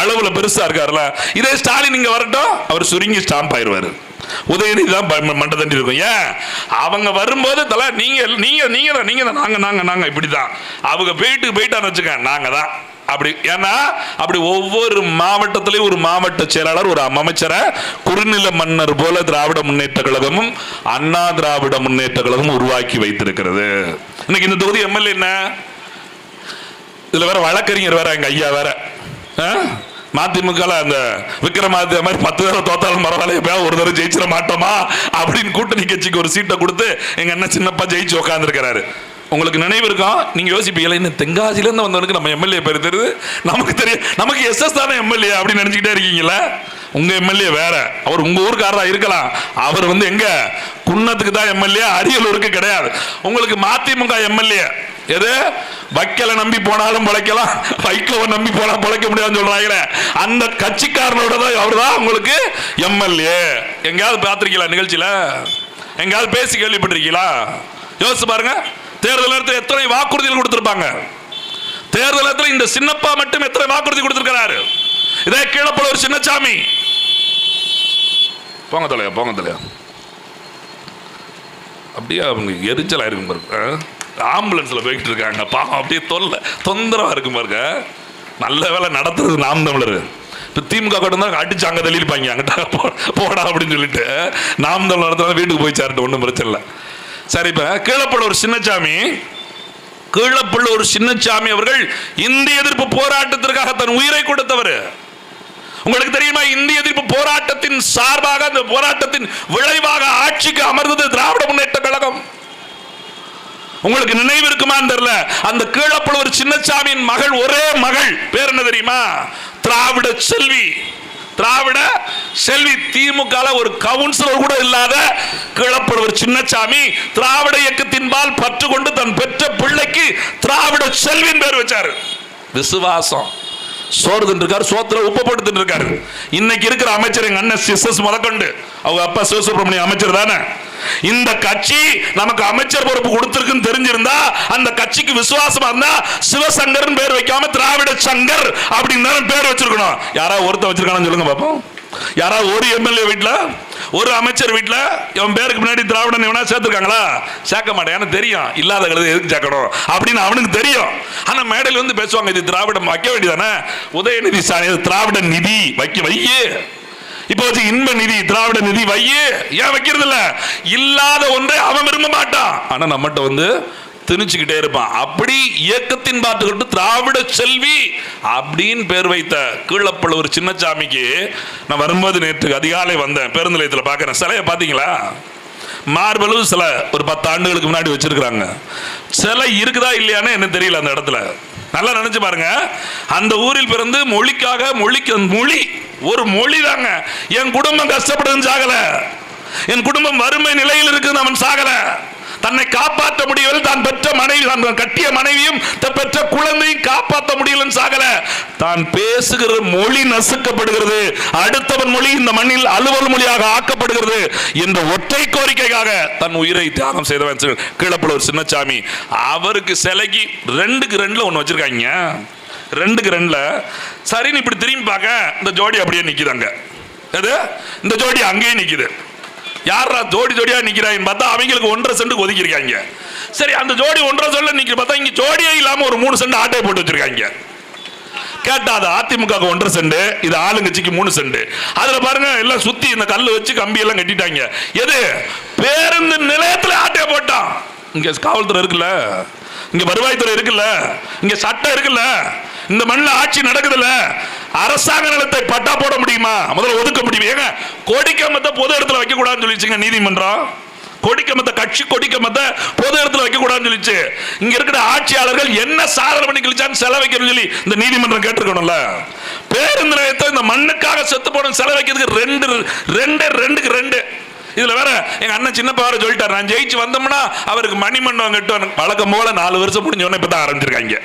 அளவுல பெருசா இருக்காருல. இதே ஸ்டாலின் இங்க வரட்டும், அவர் சுருங்கி ஸ்டாம்ப் ஆயிடுவாரு. உதயநிதி தான் மண்டை தண்டி இருக்கும். ஏன் அவங்க வரும்போது தலை நீங்க நீங்க நீங்க நீங்க தான் நாங்க நாங்க நாங்க இப்படிதான். அவங்க போயிட்டான்னு வச்சுக்க நாங்க தான் அப்படி. ஏன்னா அப்படி ஒவ்வொரு மாவட்டத்திலையும் ஒரு மாவட்ட செயலாளர் ஒரு அமைச்சரை குறுநில மன்னர் போல திராவிட முன்னேற்ற கழகமும் அண்ணா திராவிட முன்னேற்ற கழகமும் உருவாக்கி வைத்திருக்கிறது. இன்னைக்கு இந்த தொகுதி எம்எல்ஏ என்ன, இதுல வேற வழக்கறிஞர் வேற எங்க ஐயா வேற மதிமுக அந்த விக்ரமாதித்யா மாதிரி 10 தடவை தோத்தாலும் பரவாயில்ல, ஒரு தடவை ஜெயிச்சிட மாட்டோமா அப்படின்னு கூட்டணி கட்சிக்கு ஒரு சீட்டை கொடுத்து எங்க அண்ணன் சின்னப்பா ஜெயிச்சு உட்கார்ந்து இருக்கிறாரு. உங்களுக்கு நினைவு இருக்கும், நீங்க யோசிப்பீங்களா, இன்னும் தென்காசில இருந்து வந்தவனுக்கு நம்ம எம்எல்ஏ பேர் தெரியுது, நமக்கு தெரியும், நமக்கு எஸ்எஸ் தானே எம்எல்ஏ அப்படின்னு நினைச்சுக்கிட்டே இருக்கீங்களா? உங்க எம்எல்ஏ வேற, அவர் உங்க ஊருக்காரரா இருக்கலாம், அவர் எங்க குன்னத்துக்கு தான் எம்எல்ஏ, அரியலூருக்கு கிடையாது. உங்களுக்கு மதிமுக எம்எல்ஏ எது வைக்கல நம்பி போனாலும் பிழைக்கலாம், வைக்கல நம்பி போனா பிழைக்க முடியாதுன்னு சொல்றாங்க. அந்த கட்சிக்காரனோட தான் அவர் தான் உங்களுக்கு எம்எல்ஏ. எங்கேயாவது பார்த்திருக்கீங்களா நிகழ்ச்சியில? எங்கேயாவது பேசி கேள்விப்பட்டிருக்கீங்களா? யோசிச்சு பாருங்க. தேர்தல் நேரத்தில் எத்தனை வாக்குறுதிகள் கொடுத்திருப்பாங்க. தேர்தல் நேரத்தில் இந்த சின்னப்பா மட்டும் எத்தனை வாக்குறுதி கொடுத்திருக்கிறாரு. இதே கீழப்பல ஒரு சின்னசாமி போங்க தலையா அப்படியே அவங்க எரிச்சலா இருக்கும் பாருங்க. ஆம்புலன்ஸ்ல போய்கிட்டு இருக்காங்க பாவம், அப்படியே தொந்தரவா இருக்கும் பாருங்க. நல்ல வேலை நடத்துறது நாம் தமிழர். இப்போ திமுக கூட தான் அடிச்சு அங்கே தள்ளியிருப்பாங்க, அங்கிட்ட போடா அப்படின்னு சொல்லிட்டு நாம் தமிழர் நடத்துறதா வீட்டுக்கு போய் சேரட்டு, ஒன்றும் பிரச்சனை இல்லை. சரி, இப்ப கீழப்பள்ள ஒரு சின்னசாமி அவர்கள் இந்திய எதிர்ப்பு போராட்டத்திற்காக தன் உயிரை கொடுத்தவர். உங்களுக்கு தெரியுமா, இந்திய எதிர்ப்பு போராட்டத்தின் சார்பாக, அந்த போராட்டத்தின் விளைவாக ஆட்சிக்கு அமர்ந்தது திராவிட முன்னேற்ற கழகம். உங்களுக்கு நினைவு இருக்குமா தெரியல, அந்த கீழப்பழுவூர் சின்னசாமியின் மகள், ஒரே மகள், பேர் என்ன தெரியுமா? திராவிட செல்வி. திமுக ஒரு கவுன்சிலர் கூட இல்லாத கீழப்பழுவூர் சின்னசாமி திராவிட இயக்கத்தின்பால் பற்று கொண்டு தன் பெற்ற பிள்ளைக்கு திராவிட செல்வின் பேர் வச்சாரு. விசுவாசம். சோறு தின்றுருக்காரு, சோத்துல உப்பு போட்டு தின்றுருக்காரு. இன்னைக்கு இருக்கிற அமைச்சர் எங்க அண்ணன் சிஸ்டர்ஸ் முதற்கொண்டு, அவங்க அப்பா சிவசுப்ரமணியம் அமைச்சர் தானே. இந்த கட்சி நமக்கு அமைச்சர் பொறுப்பு கொடுத்திருக்குன்னு தெரிஞ்சிருந்தா, அந்த கட்சிக்கு விசுவாசமா இருந்தா சிவசங்கர் பேர் வைக்காம திராவிட சங்கர் அப்படின்னு பேர் வச்சிருக்கணும். யாராவது ஒருத்தர் வச்சிருக்கானு சொல்லுங்க பாப்போம். யாராவது ஒரு எம்எல்ஏ வீட்டுல, ஒரு அமைச்சர் வீட்டுல இவன் பேருக்கு முன்னாடி திராவிடன் இவனா சேர்த்திருக்காங்களா? சேர்க்க மாட்டேன், தெரியும். இல்லாத கழுதை எதுக்கு சேர்க்கணும் அப்படின்னு அவனுக்கு தெரியும். ஆனா மேடையில் பேசுவாங்க, இது திராவிடம் வைக்க வேண்டியதானே. உதயநிதி ஸ்டாலின் திராவிட நிதி வையே, இப்போ வச்சு இன்ப நிதி, திராவிட நிதி வையே, ஏன் வைக்கிறது இல்ல? இல்லாத ஒன்றை அவன் விரும்ப மாட்டான், ஆனா நம்மகிட்ட திணிச்சுக்கிட்டே இருப்பான். அப்படி இயக்கத்தின் பார்த்துக்கிட்டு திராவிட செல்வி அப்படின்னு பேர் வைத்த கீழப்பழுவூர் சின்னசாமிக்கு நான் வரும்போது நேற்று அதிகாலை வந்தேன், பேருந்து நிலையத்தில் பார்க்குறேன். சிலையை பார்த்தீங்களா? மார்பளவு சிலை ஒரு 10 ஆண்டுகளுக்கு முன்னாடி வச்சிருக்கிறாங்க. சிலை இருக்குதா இல்லையான்னு என்ன தெரியல அந்த இடத்துல. நல்லா நினைச்சு பாருங்க, அந்த ஊரில் பிறந்து மொழி ஒரு மொழி தாங்க. என் குடும்பம் கஷ்டப்படுதுன்னு சாகல, என் குடும்பம் வறுமை நிலையில் இருக்குன்னு அவன் சாகல. தன்னை காப்பாற்ற முடியவில்லை, தான் பெற்ற மனைவி, தான் கட்டிய மனைவியும் பெற்ற குழந்தையும் காப்பாற்ற முடியலன்னு சாகல. தான் பேசுகிற மொழி நசுக்கப்படுகிறது, அடுத்தவன் மொழி இந்த மண்ணில் அலுவல் மொழியாக ஆக்கப்படுகிறது என்ற ஒற்றை கோரிக்கைக்காக தன் உயிரை தியாகம் செய்தவன் கீழப்பழுவூர் சின்னசாமி. அவருக்கு சிலைக்கு 2க்கு 2 ஒன்று வச்சிருக்காங்க. 2க்கு 2 சரின்னு இப்படி திரும்பி பார்க்க இந்த ஜோடி அப்படியே நிக்குதாங்க. இந்த ஜோடி அங்கேயே நிக்குது. யாரா ஜோடி ஜோடியா நிக்கிறாங்கன்னு பார்த்தா அவங்களுக்கு 1.5 சென்ட் ஒதுக்கியிருக்காங்க. சரி, அந்த ஜோடி 1.5 சென்ட் நிக்கிற பார்த்தா இங்க ஜோடியே இல்லாம ஒரு 3 சென்ட் ஆட்டையை போட்டு வச்சிருக்காங்க. கேட்டா அது அதிமுக 1.5 சென்ட், இது ஆளுங்கட்சிக்கு 3 சென்ட். அதுல பாருங்க எல்லாம் சுத்தி இந்த கல்லு வச்சு கம்பி எல்லாம் கட்டிட்டாங்க. எது? பேருந்து நிலையத்துல ஆட்டையை போட்டான். இங்க காவல்துறை இருக்குல்ல, இங்க வருவாய்த்துறை இருக்குல்ல, இங்க சட்டம் இருக்குல்ல, இந்த மண்ணில் ஆட்சி நடக்குதுல்ல, அரசாங்க நிலத்தை பட்டா போட முடியுமா? முதல்ல ஒதுக்க முடியும். ஏங்க கொடிக்கம்பத்தை பொது இடத்துல வைக்க கூடாதுன்னு சொல்லிச்சுங்க நீதிமன்றம். கொடிக்கம்பத்தை, கட்சி கொடிக்கம்பத்தை பொது இடத்துல வைக்க கூடாதுன்னு சொல்லிச்சு. இங்க இருக்கிற ஆட்சியாளர்கள் என்ன சாதனை பண்ணி கிழிச்சான்னு செலவு வைக்கணும்னு சொல்லி இந்த நீதிமன்றம் கேட்டிருக்கணும்ல. பேருந்து நிலையத்தை இந்த மண்ணுக்காக செத்து போன செலவு வைக்கிறதுக்கு 2 இதுல வேற எங்க அண்ணன் சின்னப்பா வேற சொல்லிட்டாரு, நான் ஜெயிச்சு வந்தோம்னா அவருக்கு மணிமண்டபம் கட்டுவாங்க. வழக்கம் போல 4 வருஷம் முடிஞ்சோன்னு இப்பதான் ஆரம்பிச்சிருக்காங்க.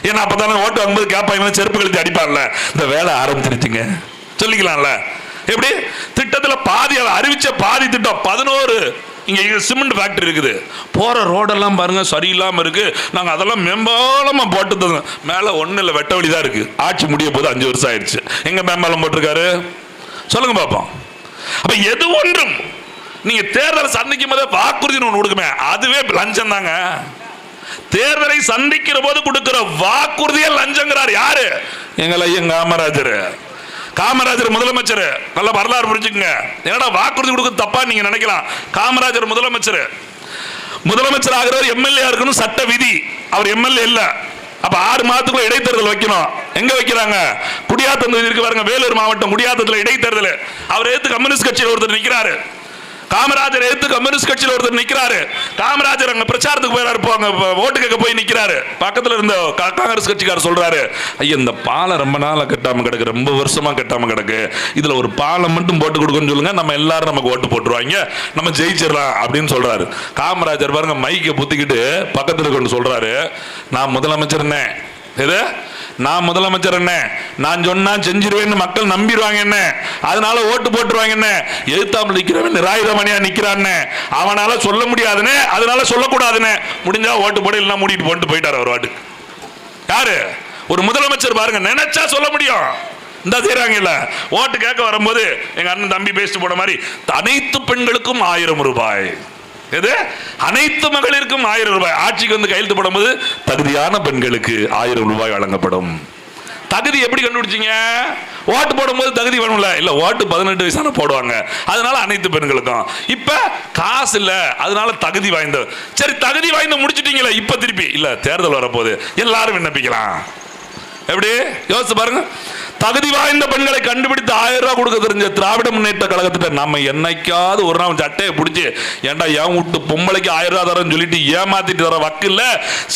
ஏன்னா அப்பதானே ஓட்டு வாங்கும்போது கேட்பாங்க, செருப்பு கழித்து அடிப்பார்ல, இந்த வேலை ஆரம்பிச்சிருச்சுங்க சொல்லிக்கலாம்ல. எப்படி திட்டத்துல பாதி அறிவிச்ச பாதி திட்டம் 11 இங்க சிமெண்ட் ஃபேக்டரி இருக்குது. போற ரோடெல்லாம் பாருங்க சரியில்லாம இருக்கு. நாங்க அதெல்லாம் மேம்பாலமா போட்டு தந்தோம். மேல ஒண்ணு இல்ல, வெட்ட வழி தான் இருக்கு. ஆட்சி முடிய போது 5 வருஷம் ஆயிடுச்சு. எங்க மேம்பாலம் போட்டிருக்காரு சொல்லுங்க பாப்போம். அப்ப எது ஒன்றும் நீங்க தேர்தலை சந்திக்கும் போது வாக்குறுதி ஒன்று கொடுக்குமே, அதுவே லஞ்சம் தாங்க. தேர்தலை சந்திக்கிற போது கொடுக்கிற வாக்குறுதியே லஞ்சங்கிறார் யாரு? எங்களை காமராஜர் முதலமைச்சர். நல்ல வரலாறு புரிஞ்சுக்குங்க. என்னடா வாக்குறுதி கொடுக்க தப்பா நீங்க நினைக்கலாம். காமராஜர் முதலமைச்சர் ஆகிறவர் எம்எல்ஏ இருக்கணும் சட்ட விதி. அவர் எம்எல்ஏ இல்ல. அப்ப 6 மாதத்துக்குள்ள இடைத்தேர்தல் வைக்கணும். எங்க வைக்கிறாங்க? குடியாத்தம் இருக்கு பாருங்க, வேலூர் மாவட்டம் குடியாத்தத்துல இடைத்தேர்தல். அவர் எடுத்து கம்யூனிஸ்ட் கட்சியில் ஒருத்தர் நிக்கிறாரு. காமராஜர் எடுத்து கம்யூனிஸ்ட் கட்சியில் ஒருத்தர் நிக்கிறாரு. காமராஜர் அங்க பிரச்சாரத்துக்கு போயிறாரு, ஓட்டு கேட்க போய் நிக்கிறாரு. பக்கத்துல இருந்த காங்கிரஸ் கட்சிக்காரர் சொல்றாரு, ஐயா இந்த பாலம் ரொம்ப நாளா கட்டாம கிடக்கு, ரொம்ப வருஷமா கட்டாம கிடக்கு, இதுல ஒரு பாலம் மட்டும் போட்டு கொடுக்கணும்னு சொல்லுங்க, நம்ம எல்லாரும் நமக்கு ஓட்டு போட்டுருவாங்க, நம்ம ஜெயிச்சிடலாம் அப்படின்னு சொல்றாரு. காமராஜர் பாருங்க மைக்க புத்திக்கிட்டு பக்கத்துல கொண்டு சொல்றாரு, நான் முதலமைச்சர் என்ன, எது நான் முதலமைச்சர் என்ன, நான் சொன்னா செஞ்சிருவேன்னு மக்கள் நம்பிடுவாங்க என்ன, அதனால ஓட்டு போட்டுருவாங்க என்ன, எழுத்தாமல் நிக்கிறவன் நிராயுதமணியா நிக்கிறான்னு அவனால சொல்ல முடியாதுன்னு, அதனால சொல்லக்கூடாதுன்னு, முடிஞ்சா ஓட்டு போட இல்லைன்னா மூடிட்டு போட்டு போயிட்டாரு அவர் வாட்டு. யாரு? ஒரு முதலமைச்சர் பாருங்க, நினைச்சா சொல்ல முடியும். இந்த செய்யறாங்க இல்ல, ஓட்டு கேட்க வரும்போது எங்க அண்ணன் தம்பி பேசிட்டு போன மாதிரி அனைத்து பெண்களுக்கும் 1000 ரூபாய், எது அனைத்து மகளிருக்கும் 1000 ரூபாய். ஆட்சிக்கு வந்து கையெழுத்து போடும்போது தகுதியான பெண்களுக்கு 1000 ரூபாய் வழங்கப்படும். தகுதி எப்படி கண்டுபிடிச்சீங்க? ஓட்டு போடும்போது தகுதி வேணும்ல, இல்ல ஓட்டு 18 வயசான போடுவாங்க, அதனால அனைத்து பெண்களுக்கும். இப்ப காசு இல்ல, அதனால தகுதி வாய்ந்த. சரி தகுதி வாய்ந்த முடிச்சிட்டீங்களா, இப்ப திருப்பி இல்ல தேர்தல் வரப்போகுது எல்லாரும் விண்ணப்பிக்கலாம். எப்படி யோசிச்சு பாருங்க. தகுதி வாய்ந்த பெண்களை கண்டுபிடித்து 1000 ரூபாய் கொடுக்க தெரிஞ்ச திராவிட முன்னேற்ற கழகத்திட்ட நம்ம என்னைக்காவது ஒரு நாள் சட்டையை பிடிச்சி ஏன்டா என் விட்டு பொம்பளைக்கு 1000 ரூபாய் தரேன்னு சொல்லிட்டு ஏமாத்திட்டு தர வக்கில்ல,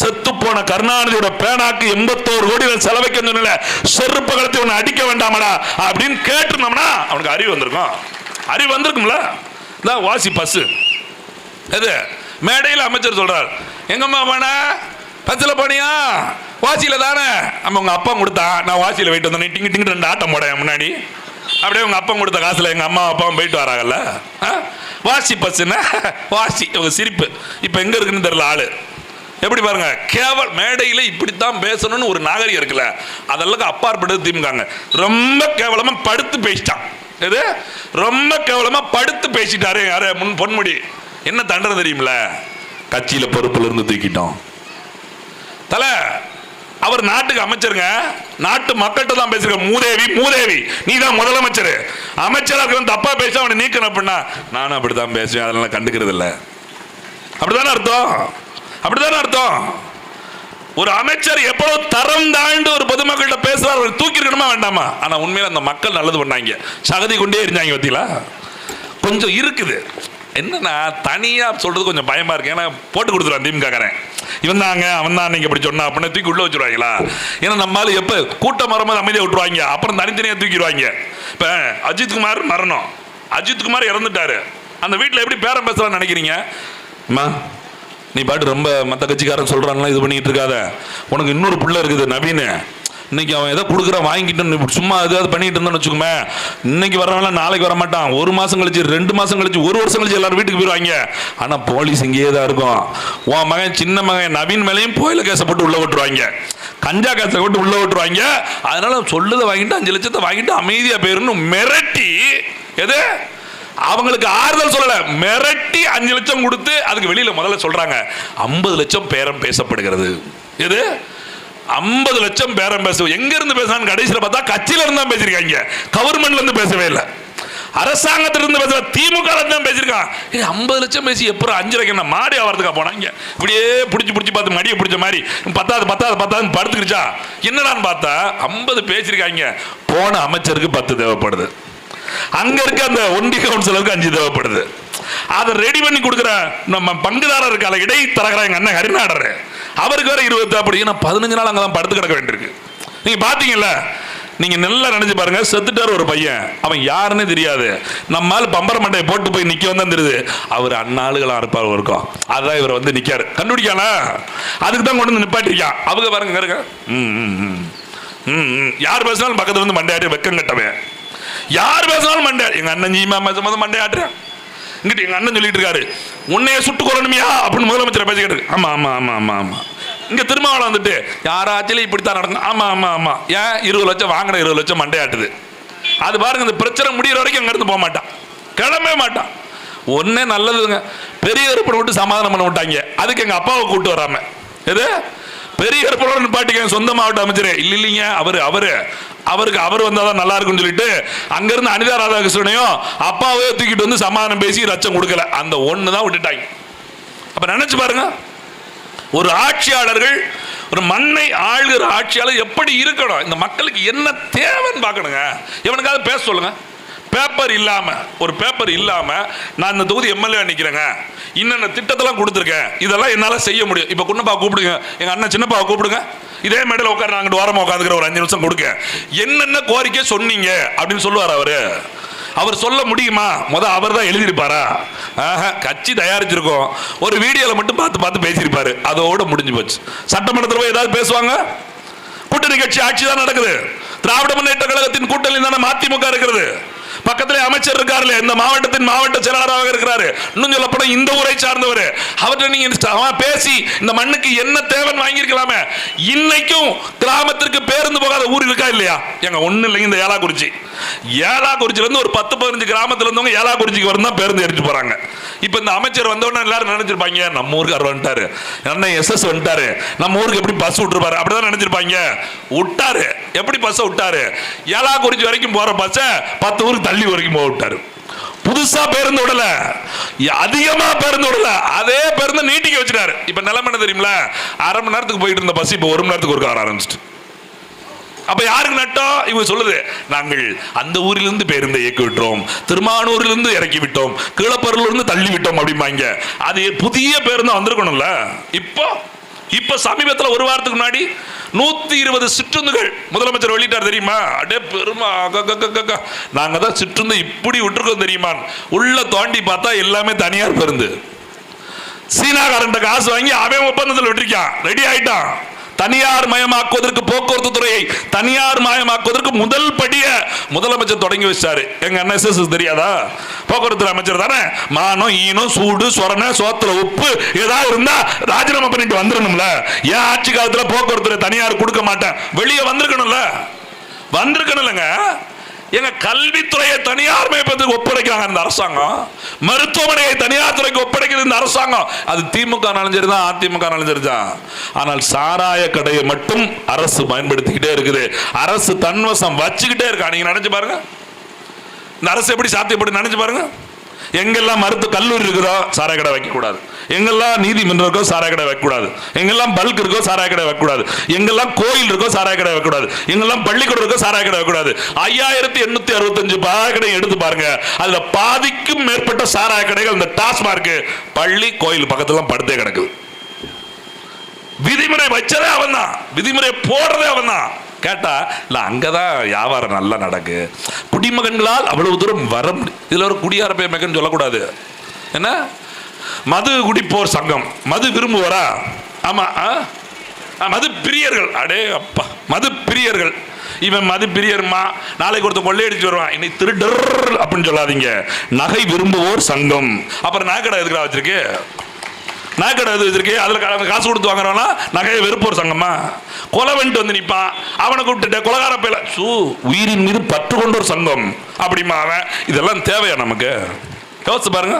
செத்து போன கருணாநிதியோட பேனாக்கு 81 கோடி செலவைக்க சொன்ன செருப்பு கலத்தை ஒன்று அடிக்க வேண்டாமடா அப்படின்னு கேட்டுருந்தோம்னா அவனுக்கு அறிவு வந்திருக்கும். அறிவு வந்திருக்கும்ல. வாசி பஸ் எது மேடையில் அமைச்சர் சொல்றார், எங்கம்மா போன பஸ்ஸில் போனியா? வாசியில தானே. நம்ம உங்க அப்பா கொடுத்தா, நான் வாசியில போயிட்டு வந்தேன், டிங்கு டிங்கு 2 ஆட்டம் போட முன்னாடி, அப்படியே உங்க அப்பா கொடுத்த காசுல எங்க அம்மா அப்பாவும் போயிட்டு வராங்கல்ல. வாசி பஸ்ஸுன்னா வாசி உங்க சிரிப்பு. இப்ப எங்க இருக்குன்னு தெரியல ஆளு. எப்படி பாருங்க, கேவல் மேடையில இப்படித்தான் பேசணும்னு ஒரு நாகரிகம் இருக்குல்ல, அதெல்லாம் அப்பாற்பட்டது திமுக. ரொம்ப கேவலமா படுத்து பேசிட்டான். எது ரொம்ப கேவலமா படுத்து பேசிட்டாரு. யாரு? பொன்முடி. என்ன தண்டனை தெரியுமில, கட்சியில பொறுப்புல இருந்து தூக்கிட்டோம். தல அவர் நாட்டுக்கு அமைச்சருங்க, நாட்டு மக்கள்கிட்ட தான் பேசுறேன். மூதேவி நீ தான் முதலமைச்சர், அமைச்சராக தப்பா பேச அவனை நீக்கணும் அப்படின்னா நானும் அப்படித்தான் பேசுவேன், அதெல்லாம் கண்டுக்கிறது இல்லை. அப்படித்தானே அர்த்தம்? அப்படித்தானே அர்த்தம்? ஒரு அமைச்சர் எவ்வளவு தரம் தாழ்ந்து ஒரு பொதுமக்கள்கிட்ட பேசுறாரு, தூக்கி இருக்கணுமா வேண்டாமா? ஆனா உண்மையில அந்த மக்கள் நல்லது பண்ணாங்க, சகதி கொண்டே இருந்தாங்க. பத்திங்களா கொஞ்சம் இருக்குது. என்னன்னா தனியா சொல்றது கொஞ்சம் பயமா இருக்கு. ஏன்னா போட்டு கொடுத்துருவான் திமுக காரன், இவன் தாங்க அவன் தான் நீங்க இப்படி சொன்னா அப்படின்னு தூக்கி உள்ள வச்சிருவாங்களா. ஏன்னா நம்மளால எப்ப கூட்டம் வரும்போது அமைதியா விட்டுருவாங்க, அப்புறம் தனித்தனியா தூக்கிடுவாங்க. இப்ப அஜித்குமார் மரணம், அஜித்குமார் இறந்துட்டாரு, அந்த வீட்டில் எப்படி பேரம் பேசலாம்னு நினைக்கிறீங்க? நீ பாட்டு ரொம்ப மற்ற கட்சிக்காரன் சொல்றாங்களா இது பண்ணிட்டு இருக்காத, உனக்கு இன்னொரு பிள்ளை இருக்குது நவீன், இன்னைக்கு அவன் ஏதோ கொடுக்குறான் வாங்கிட்டு சும்மா ஏதாவது பண்ணிட்டு இருந்தான்னு வச்சுக்கோமே, இன்னைக்கு வரவன் நாளைக்கு வர மாட்டான், 1 மாசம் கழிச்சு 2 மாசம் கழிச்சு 1 வருஷம் கழிச்சு எல்லாரும் வீட்டுக்கு போயிடுவாங்க. ஆனா போலீஸ் இங்கேயே தான் இருக்கும். உன் மகன் சின்ன மகன் நவீன் மேலையும் கோயில கேச போட்டு உள்ள விட்டுருவாங்க, கஞ்சா கேச போட்டு உள்ள விட்டுருவாங்க. அதனால சொல்லுதை வாங்கிட்டு 5 லட்சத்தை வாங்கிட்டு அமைதியா போயிருந்து மிரட்டி, எது அவங்களுக்கு ஆறுதல் சொல்லல, மிரட்டி 5 லட்சம் கொடுத்து அதுக்கு வெளியில முதல்ல சொல்றாங்க 50 லட்சம் பேரம் பேசப்படுகிறது. எது 50 லட்சம் பேரம் பேச எங்க இருந்து பேசுறான்னு கடைசியில் பார்த்தா கட்சியில இருந்து தான் பேசியிருக்காங்க, கவர்மெண்ட்ல இருந்து பேசவே இல்லை. அரசாங்கத்திலிருந்து பேச திமுக தான் பேசியிருக்கான். 50 லட்சம் பேசி எப்பறம் 5 லட்சம் மாடி ஆகிறதுக்கா போனாங்க. இப்படியே பிடிச்சி பார்த்து மடியை பிடிச்ச மாதிரி பத்தாது படுத்துக்கிச்சா. என்னடான்னு பார்த்தா 50 பேசியிருக்காங்க. போன அமைச்சருக்கு 10 தேவைப்படுது, அங்க இருக்க அந்த ஒன்றிய கவுன்சிலருக்கு 5 தேவைப்படுது. அதை ரெடி பண்ணி கொடுக்குற நம்ம பங்குதாரர் இருக்கால, இடைத்தரகர் எங்க அண்ணன் ஹரிநாடர், அவருக்கு வேற 20 தேவைப்படுது. 15 நாள் அங்கதான் படுத்து கிடக்க வேண்டியிருக்கு. நீங்க பாத்தீங்கல்ல, நீங்க நல்லா நினைச்சு பாருங்க. செத்துட்டார் ஒரு பையன், அவன் யாருன்னு தெரியாது. நம்மால் பம்பர மண்டையை போட்டு போய் நிக்க வந்தா தெரியுது, அவர் அண்ணாளுகளா இருப்பார் இருக்கும். அதான் இவர் வந்து நிக்காரு, கண்டுபிடிக்கான அதுக்கு தான் கொண்டு வந்து நிப்பாட்டிருக்கான். அவங்க பாருங்க இருக்க யார் பேசினாலும் பக்கத்துல வந்து மண்டையாட்டி வெக்கம் கட்டவன், யார் பேசினாலும் மண்டை. எங்க அண்ணன் ஜீமா மண்டையாட்டுறேன். இங்கிட்டு எங்க அண்ணன் சொல்லிட்டு இருக்காரு, உன்னைய சுட்டு கொள்ளணுமியா அப்படின்னு முதலமைச்சர் பேசிக்கிட்டு. ஆமா ஆமா ஆமா ஆமா ஆமா. இங்க திருமாவளவன் வந்துட்டு யாராச்சும் இப்படித்தான் நடக்கும். ஆமா ஆமா ஆமா. ஏன் 20 லட்சம் வாங்கின 20 லட்சம் மண்டையாட்டுது. அது பாருங்க, இந்த பிரச்சனை முடிகிற வரைக்கும் அங்க இருந்து போக மாட்டான், கிளம்பவே மாட்டான். ஒன்னே நல்லதுங்க, பெரிய கருப்பனை விட்டு சமாதானம் பண்ண விட்டாங்க. அதுக்கு எங்க அப்பாவை கூப்பிட்டு வராம, எது பெரிய கருப்பனோட நிப்பாட்டிக்க சொந்த மாவட்ட அமைச்சரே இல்லைங்க, அவருக்கு அவர் வந்தாதான் நல்லா இருக்குன்னு சொல்லிட்டு அங்க இருந்து அனிதா ராதாகிருஷ்ணனையும் அப்பாவே தூக்கிட்டு வந்து சமாதானம் பேசி லட்சம் கொடுக்கல. அந்த ஒண்ணு தான் விட்டுட்டாங்க. அப்ப நினைச்சு பாருங்க, ஒரு ஆட்சியாளர்கள், ஒரு மண்ணை ஆளுகிற ஆட்சியாளர் எப்படி இருக்கணும், இந்த மக்களுக்கு என்ன தேவைன்னு பார்க்கணுங்க. எவனுக்காவது பேச சொல்லுங்க. பேப்பர் இல்லாம, ஒரு பேப்பர் இல்லாம நான் இந்த தொகுதி எம்எல்ஏ நிக்கிறேங்க, இன்னென்ன திட்டத்தெல்லாம் கொடுத்துருக்கேன், இதெல்லாம் என்னால செய்ய முடியும். இப்ப குன்னப்பா கூப்பிடுங்க, எங்க அண்ணன் சின்னப்பாவை கூப்பிடுங்க, இதே மேடையில் உட்கார நாங்கள் ஓரமா உட்காந்துக்கிற ஒரு 5 நிமிஷம் கொடுக்க, என்னென்ன கோரிக்கை சொன்னீங்க அப்படின்னு சொல்லுவார் அவரு. அவர் சொல்ல முடியுமா? அவர் தான் எழுதியிருப்பாரா? கட்சி தயாரிச்சிருக்கோம், ஒரு வீடியோல மட்டும் பார்த்து பேசியிருப்பாரு, அதோட முடிஞ்சு போச்சு. சட்டமன்றத்தில் போய் ஏதாவது பேசுவாங்க? கூட்டணி கட்சி ஆட்சி தான் நடக்குது. திராவிட முன்னேற்ற கழகத்தின் கூட்டணி தானே மதிமுக இருக்கிறது. பக்கத்திலே அமைச்சர் இருக்காரு, இந்த மாவட்டத்தின் மாவட்ட செயலாளராக இருக்கிறாரு. இன்னும் சொல்ல போனா இந்த ஊரை சார்ந்தவர். அவர்கிட்ட நீங்க பேசி இந்த மண்ணுக்கு என்ன தேவைன்னு வாங்கியிருக்கலாமே. இன்னைக்கும் கிராமத்திற்கு பேருந்து போகாத ஊர் இருக்கா இல்லையா? எங்க ஒண்ணு இல்லைங்க. இந்த ஏலாக்குறிச்சில இருந்து ஒரு 10-15 கிராமத்துல இருந்தவங்க ஏலாக்குறிச்சிக்கு வரும் தான் பேருந்து எரிஞ்சு போறாங்க. இப்ப இந்த அமைச்சர் வந்தவொடனே எல்லாரும் நினைச்சிருப்பாங்க, நம்ம ஊருக்கு வந்துட்டாரு, அண்ணன் SS வந்துட்டாரு, நம்ம ஊருக்கு எப்படி பஸ் விட்டுருப்பாரு, அப்படிதான் நினைச்சிருப்பாங்க. விட்டாரு. எப்படி பஸ் விட்டாரு? ஏலாக்குறிச்சி வரைக்கும் போற பஸ் 10 ஊருக்கு தள்ளி வரைக்கும் போக விட்டாரு. புதுசா பேருந்து விடல, அதிகமா பேருந்து விடல, அதே பேருந்து நீட்டிக்க வச்சிட்டாரு. இப்ப நிலைமை என்ன தெரியுங்களா? அரை மணி நேரத்துக்கு போயிட்டு இருந்த பஸ் இப்ப 1 மணி நேரத்துக்கு ஒரு வர ஆரம்பிச்சிட்டு. அப்ப யாருக்கு நட்டம்? இவங்க சொல்லுது, நாங்கள் அந்த ஊரிலிருந்து பேருந்தை இயக்கி விட்டோம், திருமானூரிலிருந்து இறக்கி விட்டோம், கீழப்பரூரிலிருந்து தள்ளி விட்டோம் அப்படிம்பாங்க. அது புதிய பேருந்து வந்திருக்கணும்ல. இப்ப சமீபத்தில் ஒரு வாரத்துக்கு முன்னாடி 120 சிற்றுந்துகள் முதலமைச்சர் வெளியிட்டார் தெரியுமா? அடே பெருமா, நாங்க தான் சிற்றுந்து இப்படி விட்டுருக்கோம் தெரியுமா? உள்ள தோண்டி பார்த்தா எல்லாமே தனியார் பேருந்து. சீனாக்காரன் காசு வாங்கி அவன் ஒப்பந்தத்தில் விட்டுருக்கான், ரெடி ஆயிட்டான். தனியார் மயமாக்குவதற்கு, போக்குவரத்து துறையை தனியார் மயமாக்குவதற்கு முதல் படிய முதலமைச்சர் தொடங்கி வச்சாரு. எங்க அண்ணன் தெரியாதா? போக்குவரத்து அமைச்சர் தானே. மானம் ஈனம் சூடு சொரண சோத்துல உப்பு ஏதாவது இருந்தா ராஜினாமா பண்ணிட்டு வந்துடணும்ல. ஏன் ஆட்சி காலத்துல போக்குவரத்து தனியார் கொடுக்க மாட்டேன், வெளியே வந்திருக்கணும்லங்க. எங்க கல்வித்துறையை தனியார் மயப்பதற்கு ஒப்படைக்கிறாங்க இந்த அரசாங்கம், மருத்துவமனையை தனியார் துறைக்கு ஒப்படைக்கிறது இந்த அரசாங்கம். அது திமுக நலஞ்சரிதான், அதிமுக நலஞ்சரிதான். ஆனால் சாராய கடையை மட்டும் அரசு பயன்படுத்திக்கிட்டே இருக்குது, அரசு தன்வசம் வச்சுக்கிட்டே இருக்கா. நீங்க நினைச்சு பாருங்க, இந்த அரசு எப்படி சாத்தியப்படும் நினைச்சு பாருங்க. எங்கெல்லாம் மருத்துவ கல்லூரி இருக்குதோ சாராய கடை வைக்கக்கூடாது, எங்கெல்லாம் நீதிமன்றம் இருக்கோ சாராய கடை வைக்கக்கூடாது, எங்கெல்லாம் பல்க் இருக்கோ சாராய கடை வைக்கக்கூடாது, எங்கெல்லாம் கோயில் இருக்கோ சாராய கடை வைக்கக்கூடாது, எங்கெல்லாம் பள்ளிக்கூடம் இருக்கோ சாராய கடை வைக்கக்கூடாது. 5865 சாராய கடை எடுத்து பாருங்க, அதுல பாதிக்கும் மேற்பட்ட சாராய கடைகள் இந்த டாஸ்மார்க், பள்ளி கோயில் பக்கத்துல படுத்தே கிடக்குது. விதிமுறை வச்சதே அவன் தான், விதிமுறை போடுறதே அவன் தான். கேட்டா இல்ல அங்கதான் வியாபாரம் நல்லா நடக்கு, குடிமகன்களால் அவ்வளவு தூரம் வர முடியும். இதுல ஒரு குடியார மகன் சொல்லக்கூடாது. என்ன மது குடிப்போர் சங்கம், மது விரும்புவரா? ஆமா, மது பிரியர்கள். அடே அப்பா, மது பிரியர்கள். இவன் மது பிரியர்மா, நாளைக்கு ஒருத்தர் கொள்ளையடிச்சு வருவான், இன்னைக்கு திருடர் அப்படின்னு சொல்லாதீங்க. நகை விரும்புவோர் சங்கம். அப்புறம் நகைக்கடை எதுக்குடா வச்சிருக்கு? நகைக்கடை எது வச்சிருக்கு, அதில் காசு கொடுத்து வாங்குறவனா நகையை வெறுப்போர் சங்கமா? கொலை வந்துட்டு வந்து நிற்பான், அவனை கூப்பிட்டு கொலகார பேல உயிரின் மீது பற்று கொண்ட ஒரு சங்கம் அப்படிமா அவன். இதெல்லாம் தேவையா நமக்கு? யோசிச்சு பாருங்க.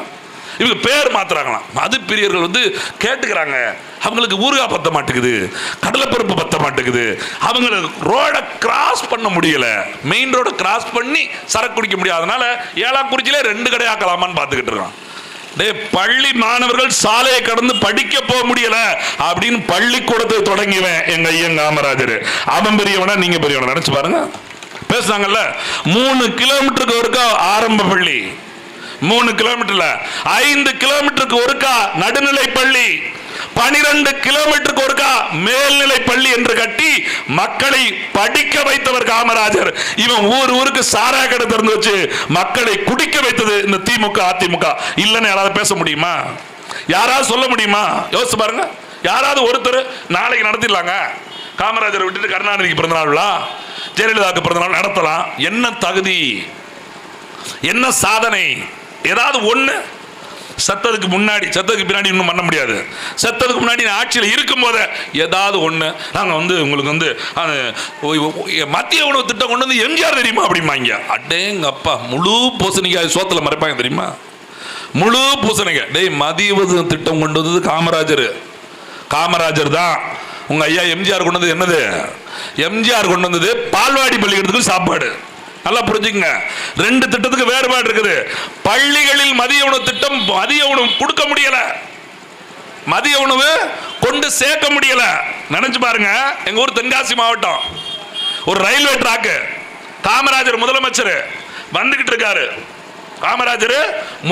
இவங்க பேர் மாத்துறாங்களாம். மது பிரியர்கள் வந்து கேட்டுக்கிறாங்க, அவங்களுக்கு ஊறுகாய் பத்த மாட்டேங்குது, கடலைப்பருப்பு பத்த மாட்டேங்குது, அவங்களுக்கு ரோட கிராஸ் பண்ண முடியல, மெயின் ரோட கிராஸ் பண்ணி சரக்கு குடிக்க முடியாதனால ஏலாக்குறிச்சியிலே 2 கடை ஆக்கலாமான்னு பார்த்துக்கிட்டு இருக்கான். பள்ளி மாணவர்கள் சாலையை கடந்து படிக்க போக முடியல அப்படின்னு பள்ளிக்கூடத்தை தொடங்கிவேன் எங்க ஐயன் காமராஜர். அவன் பெரியவனா நீங்க பெரியவனா நினைச்சு பாருங்க. பேசுறாங்கல்ல, 3 கிலோமீட்டருக்கு ஒருக்கா ஆரம்ப பள்ளி, 3 கிலோமீட்டர்ல 5 கிலோமீட்டருக்கு ஒருக்கா நடுநிலை பள்ளி, 12 கிலோமீட்டருக்கு ஒருக்கா மேல்நிலை பள்ளி என்று கட்டி மக்களை படிக்க வைத்தவர் காமராஜர். இவன் ஊருக்கு சாரா கடை திறந்து வச்சு மக்களை குடிக்க வைத்தது இந்த திமுக அதிமுக. இல்லன்னு யாராவது பேச முடியுமா? யாராவது சொல்ல முடியுமா? யோசிச்சு பாருங்க. யாராவது ஒருத்தர் நாளைக்கு நடத்திடலாங்க, காமராஜரை விட்டுட்டு கருணாநிதிக்கு பிறந்தநாள் விழா, ஜெயலலிதாவுக்கு பிறந்தநாள் நடத்தலாம். என்ன தகுதி, என்ன சாதனை? ஏதாவது ஒண்ணு சத்ததுக்கு முன்னாடி, சத்ததுக்கு பின்னாடி இன்னும் பண்ண முடியாது. சத்ததுக்கு முன்னாடி ஆட்சியில் இருக்கும் போது ஏதாவது ஒண்ணு நாங்கள் வந்து உங்களுக்கு வந்து மத்திய உணவு திட்டம் கொண்டு வந்து எம்ஜிஆர் தெரியுமா அப்படிமாங்க. அடேங்க அப்பா, முழு பூசணிக்காய் சோத்துல மறைப்பாங்க தெரியுமா? முழு பூசணிக்காய். டேய், மதிய உணவு திட்டம் கொண்டு வந்தது காமராஜர். காமராஜர் தான். உங்க ஐயா எம்ஜிஆர் கொண்டு வந்தது என்னது? எம்ஜிஆர் கொண்டு வந்தது பால்வாடி பள்ளிக்கூடத்துக்கு சாப்பாடு. நல்லா புரிஞ்சுங்க. 2 திட்டத்துக்கு வேறுபாடு இருக்குது. பள்ளிகளில் மதிய உணவு திட்டம், மதிய உணவு கொடுக்க முடியல, மதிய உணவு கொண்டு சேர்க்க முடியல. நினைச்சு பாருங்க. எங்க ஊர் தென்காசி மாவட்டம், ஒரு ரயில்வே டிராக்கு, காமராஜர் முதலமைச்சர் வந்துகிட்டு இருக்காரு. காமராஜர்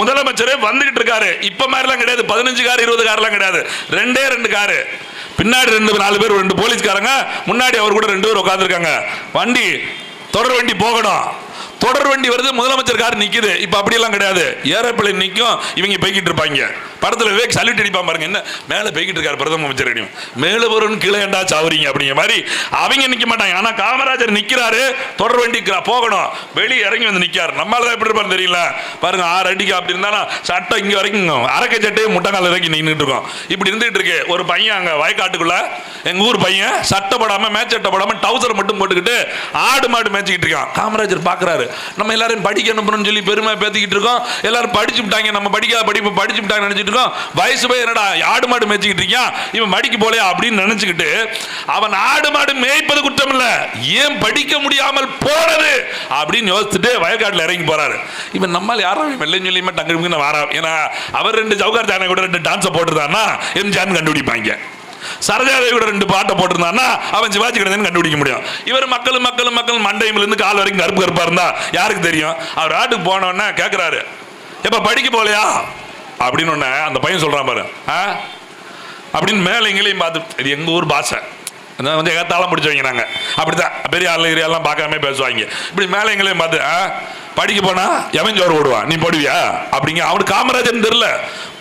முதலமைச்சர் வந்துகிட்டு இருக்காரு. இப்ப மாதிரிலாம் கிடையாது, 15 கார் 20 கார்லாம் கிடையாது, 2 காரு. பின்னாடி 4 பேர், 2 போலீஸ்காரங்க, முன்னாடி அவர் கூட 2 பேர் உட்காந்துருக்காங்க. வண்டி தொடர் வண்டி போகணும், தொடர் வண்டி வருது, முதலமைச்சர் கார் நிக்குது. இப்ப அப்படியெல்லாம் கிடையாது, ஏரோப்ளேன் நிற்கும், இவங்க போய்கிட்டு இருப்பாங்க. படத்துல விவேக் சல்யூட் அடிப்பான் பாருங்க, என்ன மேலே போய்கிட்டு இருக்காரு பிரதம அமைச்சர், மேலே வரும் கீழே ஏண்டா சாவறீங்க அப்படிங்கிற மாதிரி அவங்க நிற்க மாட்டாங்க. ஆனா காமராஜர் நிற்கிறாரு, தொடர் வண்டி போகணும், வெளியே இறங்கி வந்து நிற்காரு. நம்மளால எப்படி இருப்பாரு தெரியல பாருங்க. 6 அடிக்கு அப்படி இருந்தாலும் சட்டை இங்க வரைக்கும், அரக்கை சட்டையை முட்டங்கால இறக்கி நின்றுட்டு இருக்கோம். இப்படி இருந்துட்டு இருக்கு. ஒரு பையன் அங்க வயக்காட்டுக்குள்ள, எங்க ஊர் பையன், சட்டை போடாம மேட்சட்டை போடாம டவுசர் மட்டும் போட்டுக்கிட்டு ஆடு மாடு மேய்ச்சிக்கிட்டு இருக்கான். காமராஜர் பாக்குறாரு, நம்ம எல்லாரும் படிக்க அனுப்பணும்னு சொல்லி பெருமை பேத்திக்கிட்டு இருக்கோம். எல்லாரும் படிச்சு விட்டாங்க, நம்ம படிக்காத படிப்பு படிச்சு விட்டாங்க நினைச்சிட்டு இருக்கோம். வயசு போய் என்னடா ஆடு மாடு மேய்ச்சிக்கிட்டு இருக்கான், இவன் படிக்க போலையா அப்படின்னு நினைச்சுக்கிட்டு, அவன் ஆடு மாடு மேய்ப்பது குற்றம் இல்ல, ஏன் படிக்க முடியாமல் போனது அப்படின்னு யோசிச்சுட்டு வயக்காட்டுல இறங்கி போறாரு. இவன் நம்மால் யாரும் வெள்ளையும் சொல்லியுமே டங்கு வாரா. ஏன்னா அவர் 2 சவுகார் ஜானை கூட 2 டான்ஸை போட்டுருந்தான்னா எம்ஜிஆர்னு கண்டுபிடிப்பாங்க. சரோஜாதேவி கூட 2 பாட்டை போட்டிருந்தான்னா அவன் சிவாஜி கணேசன் கண்டுபிடிக்க முடியும். இவர் மக்கள் மண்டையில இருந்து கால் வரைக்கும் கருப்பு கருப்பா இருந்தா யாருக்கு தெரியும்? அவர் ஆட்டுக்கு போனோன்னா கேட்கிறாரு, எப்ப படிக்க போலையா அப்படின்னு ஒண்ணு அந்த பையன் சொல்றான் பாரு, அப்படின்னு மேல எங்களையும் பார்த்து, இது எங்க ஊர் பாஷை, கொஞ்சம் ஏத்தாலாம் பிடிச்சவங்க நாங்க, அப்படித்தான் பெரிய ஆள் ஏரியாலாம் பார்க்காம பேசுவாங்க. இப்படி மேல எங்களையும் பார்த்து, படிக்க போனா எவன் ஜோறு ஓடுவான், நீ போடுவியா அப்படிங்க. அவனுக்கு காமராஜர் தெரியல,